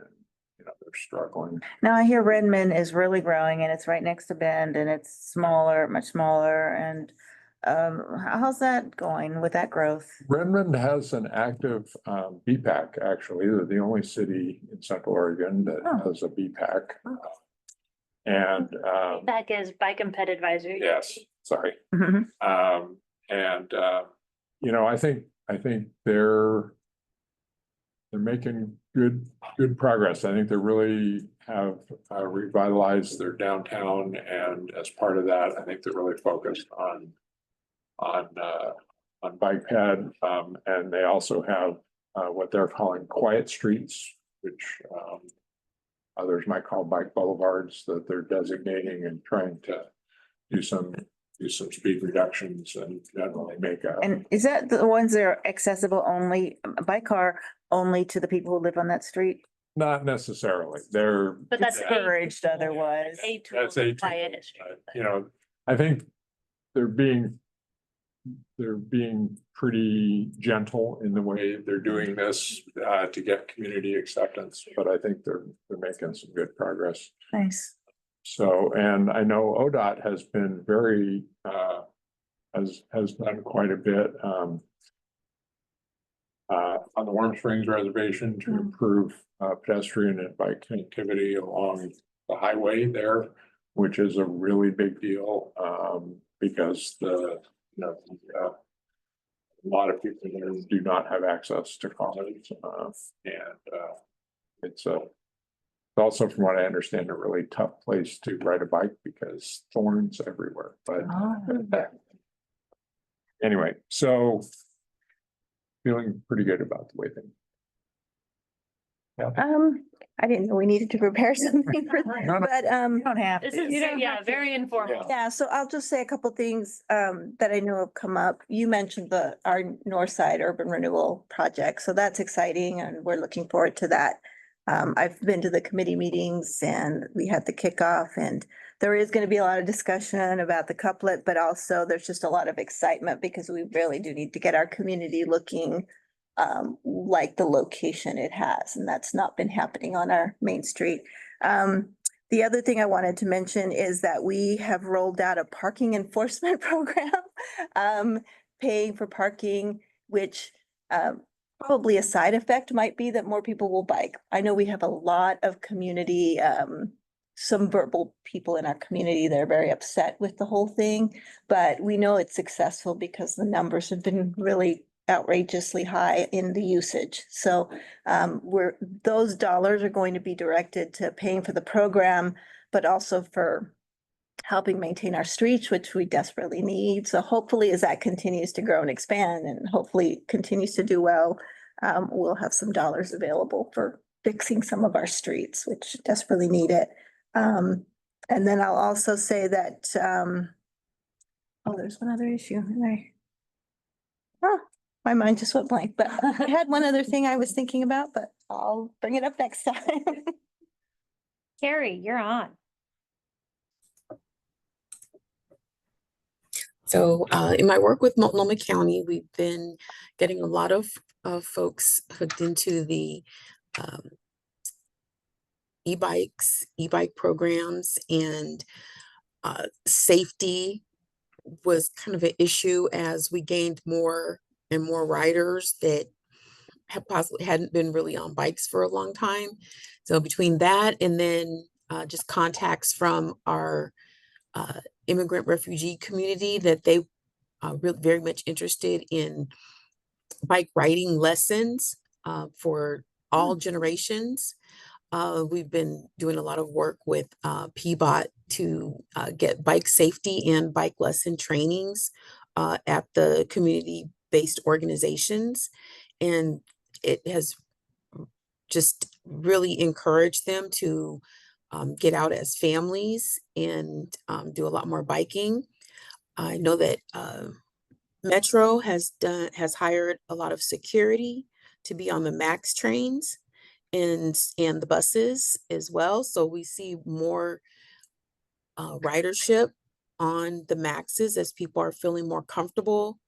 [SPEAKER 3] know, they're struggling.
[SPEAKER 20] Now I hear Redmond is really growing and it's right next to Bend and it's smaller, much smaller. And how's that going with that growth?
[SPEAKER 3] Redmond has an active BPAC, actually. They're the only city in Central Oregon that has a BPAC. And
[SPEAKER 5] Back is Bike and Ped Advisory.
[SPEAKER 3] yes, sorry. You know, I think they're making good progress. I think they really have revitalized their downtown, and as part of that, I think they're really focused on bike ped, and they also have what they're calling quiet streets, which others might call bike boulevards, that they're designating and trying to do some speed reductions and generally make a.
[SPEAKER 20] And is that the ones that are accessible only by car only to the people who live on that street?
[SPEAKER 3] Not necessarily. They're.
[SPEAKER 5] But that's
[SPEAKER 20] Discouraged otherwise.
[SPEAKER 3] That's a. You know, I think they're being pretty gentle in the way they're doing this to get community acceptance, but I think they're making some good progress.
[SPEAKER 20] Nice.
[SPEAKER 3] So, and I know ODOT has been very has done quite a bit on the Warm Springs Reservation to improve pedestrian and bike connectivity along the highway there, which is a really big deal because a lot of people there do not have access to college, and it's also, from what I understand, a really tough place to ride a bike because thorns everywhere. But anyway, so feeling pretty good about the way things.
[SPEAKER 2] I didn't know we needed to prepare something for that, but
[SPEAKER 20] You don't have
[SPEAKER 5] This
[SPEAKER 20] to.
[SPEAKER 5] is, very informal.
[SPEAKER 2] yeah, so I'll just say a couple things that I know have come up. You mentioned our North Side Urban Renewal Project, so that's exciting and we're looking forward to that. I've been to the committee meetings and we had the kickoff, and there is going to be a lot of discussion about the couplet, but also there's just a lot of excitement because we really do need to get our community looking like the location it has, and that's not been happening on our main street. The other thing I wanted to mention is that we have rolled out a parking enforcement program, paying for parking, which probably a side effect might be that more people will bike. I know we have a lot of community, some verbal people in our community that are very upset with the whole thing, but we know it's successful because the numbers have been really outrageously high in the usage. So those dollars are going to be directed to paying for the program, but also for helping maintain our streets, which we desperately need. So hopefully as that continues to grow and expand and hopefully continues to do well, we'll have some dollars available for fixing some of our streets, which desperately need it. And then I'll also say that, oh, there's one other issue in there. Oh, my mind just went blank, but I had one other thing I was thinking about, but I'll bring it up next time.
[SPEAKER 1] Carrie, you're on.
[SPEAKER 12] So in my work with Multnomah County, we've been getting a lot of folks hooked into the e-bike programs, and safety was kind of an issue as we gained more and more riders that have possibly hadn't been really on bikes for a long time. So between that and then just contacts from our immigrant refugee community that they really very much interested in bike riding lessons for all generations. We've been doing a lot of work with PBOT to get bike safety and bike lesson trainings at the community-based organizations. And it has just really encouraged them to get out as families and do a lot more biking. I know that Metro has hired a lot of security to be on the MAX trains and the buses as well. So we see more ridership on the MAXes as people are feeling more comfortable,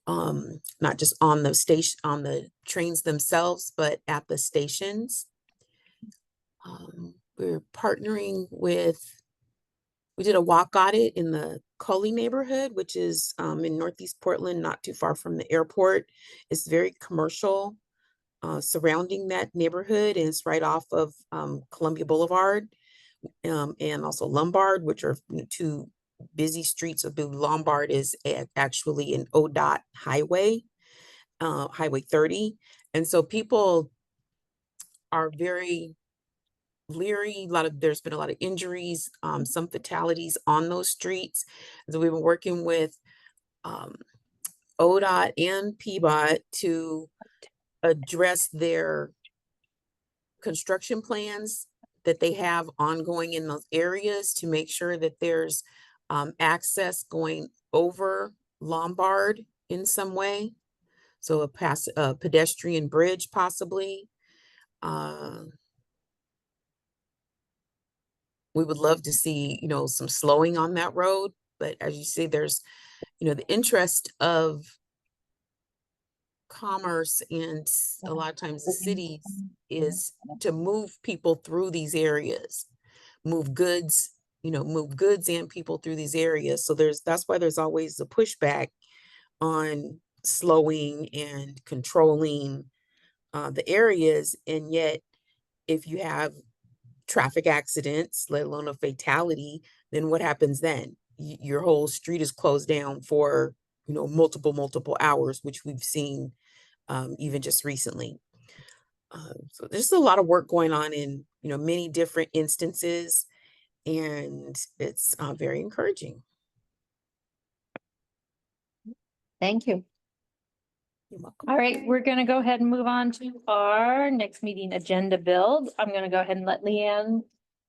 [SPEAKER 12] not just on the station, on the trains themselves, but at the stations. We're partnering with, we did a walk audit in the Cully neighborhood, which is in Northeast Portland, not too far from the airport. It's very commercial surrounding that neighborhood, and it's right off of Columbia Boulevard and also Lombard, which are two busy streets. Of the Lombard is actually an ODOT highway, Highway 30. And so people are very leery. There's been a lot of injuries, some fatalities on those streets. So we've been working with ODOT and PBOT to address their construction plans that they have ongoing in those areas to make sure that there's access going over Lombard in some way. So a pedestrian bridge possibly. We would love to see, some slowing on that road, but as you see, there's, the interest of commerce and a lot of times the cities is to move people through these areas, move goods and people through these areas. So that's why there's always a pushback on slowing and controlling the areas. And yet, if you have traffic accidents, let alone a fatality, then what happens then? Your whole street is closed down for, multiple hours, which we've seen even just recently. So there's a lot of work going on in, many different instances, and it's very encouraging.
[SPEAKER 1] Thank you.
[SPEAKER 12] You're welcome.
[SPEAKER 1] All right, we're gonna go ahead and move on to our next meeting agenda build. I'm gonna go ahead and let Leanne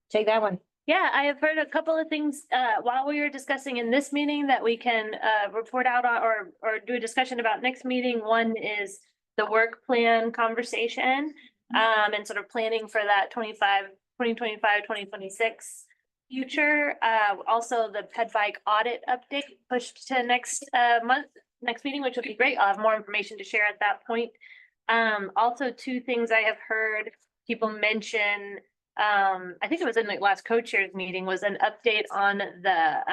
[SPEAKER 1] take that one.
[SPEAKER 5] Yeah, I have heard a couple of things while we were discussing in this meeting that we can report out on or do a discussion about next meeting. One is the work plan conversation and sort of planning for that 2025, 2026 future. Also the ped bike audit update pushed to next meeting, which would be great. I'll have more information to share at that point. Also, two things I have heard people mention I think it was in the last co-chairs meeting, was an update on the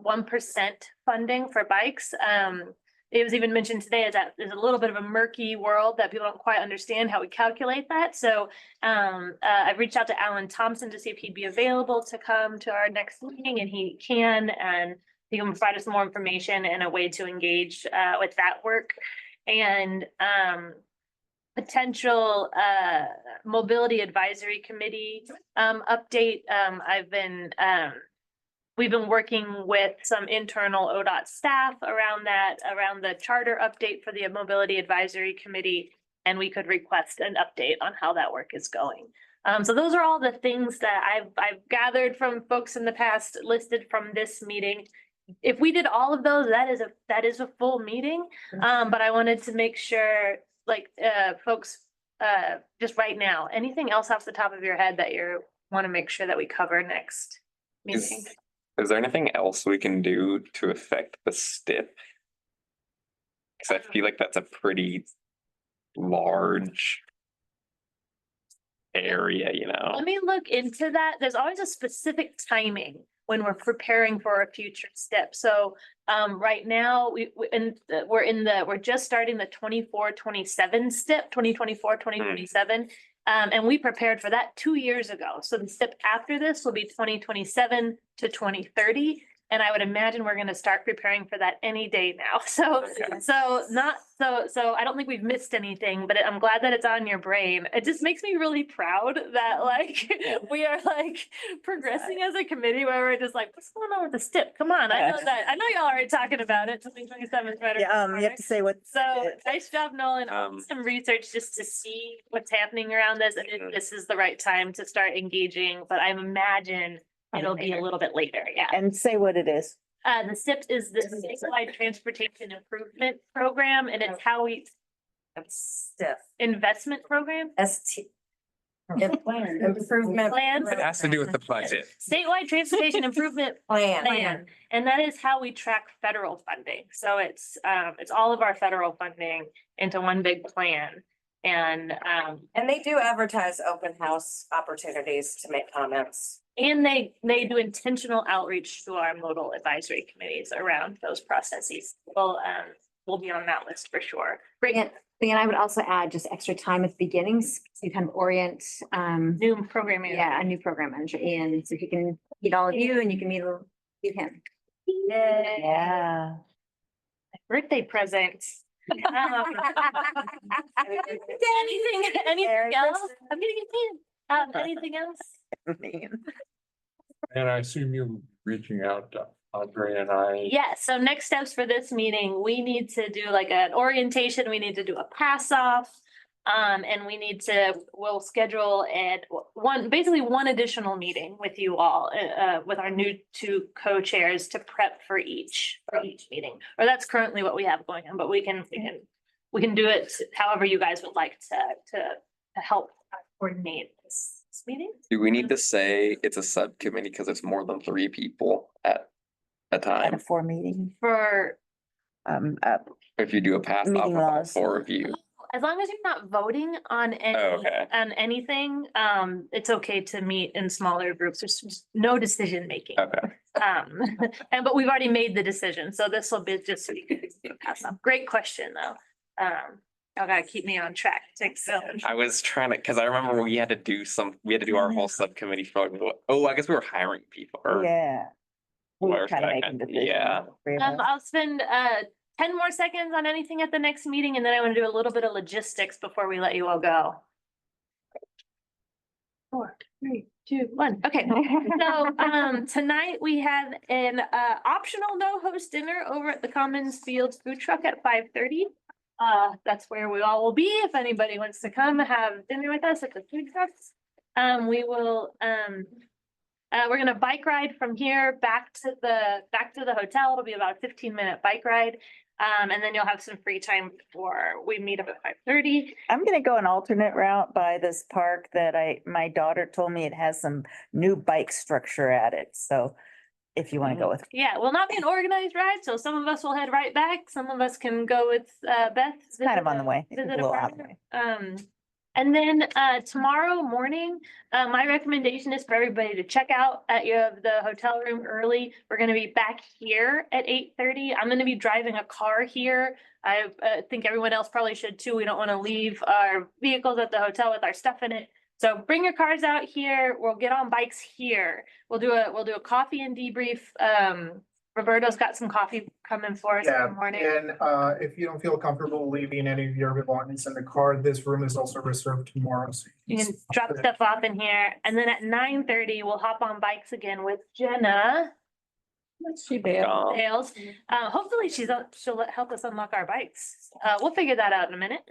[SPEAKER 5] 1% funding for bikes. It was even mentioned today is that there's a little bit of a murky world that people don't quite understand how we calculate that. So I've reached out to Alan Thompson to see if he'd be available to come to our next meeting, and he can, and he can provide us more information and a way to engage with that work. And potential mobility advisory committee update. We've been working with some internal ODOT staff around the charter update for the mobility advisory committee, and we could request an update on how that work is going. So those are all the things that I've gathered from folks in the past, listed from this meeting. If we did all of those, that is a full meeting. But I wanted to make sure, like, folks, just right now, anything else off the top of your head that you want to make sure that we cover next meeting?
[SPEAKER 7] Is there anything else we can do to affect the STIP? Because I feel like that's a pretty large area, you know?
[SPEAKER 5] Let me look into that. There's always a specific timing when we're preparing for a future STIP. So right now we're just starting the 24-27 STIP, 2024-2027. And we prepared for that 2 years ago. So the STIP after this will be 2027 to 2030. And I would imagine we're going to start preparing for that any day now. So I don't think we've missed anything, but I'm glad that it's on your brain. It just makes me really proud that like we are like progressing as a committee where we're just like, what's going on with the STIP? Come on, I know y'all are already talking about it. 2027 is better.
[SPEAKER 20] Yeah, you have to say what.
[SPEAKER 5] So nice job, Nolan. Some research just to see what's happening around this, and if this is the right time to start engaging. But I imagine it'll be a little bit later, yeah.
[SPEAKER 20] And say what it is.
[SPEAKER 5] The SIP is the Statewide Transportation Improvement Program, and it's how we.
[SPEAKER 9] STIF.
[SPEAKER 5] Investment program?
[SPEAKER 9] Improvement.
[SPEAKER 5] Plan.
[SPEAKER 7] It has to do with the budget.
[SPEAKER 5] Statewide Transportation Improvement
[SPEAKER 9] Plan.
[SPEAKER 5] And that is how we track federal funding. So it's all of our federal funding into one big plan. And
[SPEAKER 9] they do advertise open house opportunities to make comments.
[SPEAKER 5] And they do intentional outreach to our modal advisory committees around those processes. We'll be on that list for sure. Great.
[SPEAKER 6] And I would also add just extra time at the beginnings to kind of orient
[SPEAKER 5] new program manager.
[SPEAKER 6] Yeah, a new program manager in, so he can meet all of you and you can meet him.
[SPEAKER 20] Yeah.
[SPEAKER 5] Birthday present. Anything else? I'm gonna get in. Anything else?
[SPEAKER 3] And I assume you're reaching out to Andre and I.
[SPEAKER 5] Yeah, so next steps for this meeting, we need to do like an orientation, we need to do a pass off. And we'll schedule basically one additional meeting with you all, with our new two co-chairs to prep for each meeting. Or that's currently what we have going on, but we can do it however you guys would like to help coordinate this meeting.
[SPEAKER 7] Do we need to say it's a subcommittee because it's more than 3 people at a time?
[SPEAKER 20] At a 4 meeting.
[SPEAKER 5] For
[SPEAKER 7] if you do a pass off with all 4 of you.
[SPEAKER 5] as long as you're not voting on on anything, it's okay to meet in smaller groups. There's just no decision making.
[SPEAKER 7] Okay.
[SPEAKER 5] But we've already made the decision, so this will be just so you can pass up. Great question, though. Y'all gotta keep me on track.
[SPEAKER 7] I was trying to, because I remember we had to do our whole subcommittee for, I guess we were hiring people.
[SPEAKER 20] Yeah.
[SPEAKER 7] Yeah.
[SPEAKER 5] I'll spend 10 more seconds on anything at the next meeting, and then I want to do a little bit of logistics before we let you all go. 4, 3, 2, 1. Okay. So tonight we have an optional no-host dinner over at the Commons Fields food truck at 5:30. That's where we all will be. If anybody wants to come have dinner with us at the food trucks, we're gonna bike ride from here back to the hotel. It'll be about a 15-minute bike ride. And then you'll have some free time before we meet up at 5:30.
[SPEAKER 20] I'm gonna go an alternate route by this park that my daughter told me it has some new bike structure at it. So if you want to go with.
[SPEAKER 5] Yeah, it will not be an organized ride. So some of us will head right back. Some of us can go with Beth.
[SPEAKER 20] It's kind of on the way. It's a little out of the way.
[SPEAKER 5] And then tomorrow morning, my recommendation is for everybody to check out at the hotel room early. We're gonna be back here at 8:30. I'm gonna be driving a car here. I think everyone else probably should too. We don't want to leave our vehicles at the hotel with our stuff in it. So bring your cars out here. We'll get on bikes here. We'll do a coffee and debrief. Roberto's got some coffee coming for us in
[SPEAKER 11] Yeah,
[SPEAKER 5] the morning.
[SPEAKER 11] and if you don't feel comfortable leaving any of your belongings in the car, this room is also reserved tomorrow. So
[SPEAKER 5] You can drop stuff off in here, and then at 9:30, we'll hop on bikes again with Jenna.
[SPEAKER 1] She bailed.
[SPEAKER 5] Bales. Hopefully she'll help us unlock our bikes. We'll figure that out in a minute.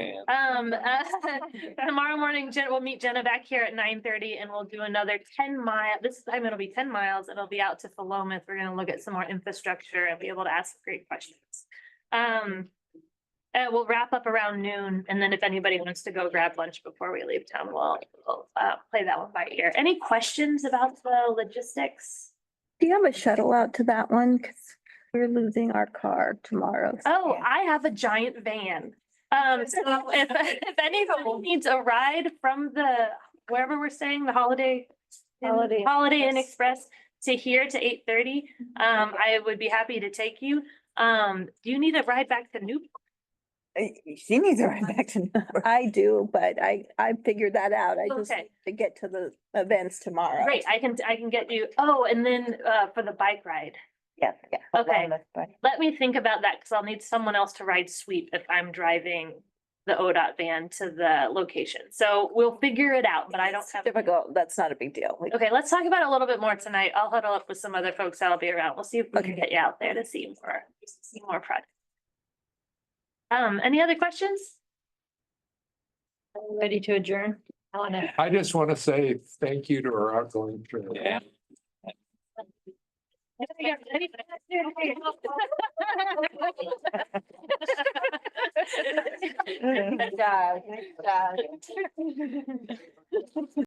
[SPEAKER 5] Tomorrow morning, we'll meet Jenna back here at 9:30 and we'll do another 10-mile. This time it'll be 10 miles. It'll be out to Philomath. We're gonna look at some more infrastructure and be able to ask great questions. We'll wrap up around noon, and then if anybody wants to go grab lunch before we leave town, we'll play that one by ear. Any questions about the logistics?
[SPEAKER 2] Do you have a shuttle out to that one? Cause we're losing our car tomorrow. so
[SPEAKER 5] Oh,
[SPEAKER 2] yeah.
[SPEAKER 5] I have a giant van. So if anyone needs a ride from wherever we're staying, the Holiday Inn Express to here to 8:30, I would be happy to take you. Do you need a ride back to Newport?
[SPEAKER 20] She needs a ride back to.
[SPEAKER 2] I do, but I figured that out. I just
[SPEAKER 5] Okay.
[SPEAKER 2] need to get to the events tomorrow.
[SPEAKER 5] Great, I can get you. Oh, and then for the bike ride.
[SPEAKER 20] Yeah.
[SPEAKER 5] Okay. Let me think about that because I'll need someone else to ride sweep if I'm driving the ODOT van to the location. So we'll figure it out, but I don't have.
[SPEAKER 2] Difficult. That's not a big deal.
[SPEAKER 5] Okay, let's talk about it a little bit more tonight. I'll huddle up with some other folks that'll be around. We'll see if we can get you out there to see more projects. Any other questions?
[SPEAKER 1] Ready to adjourn?
[SPEAKER 3] I just want to say thank you to our outgoing chair.
[SPEAKER 7] Yeah.
[SPEAKER 5] Good job.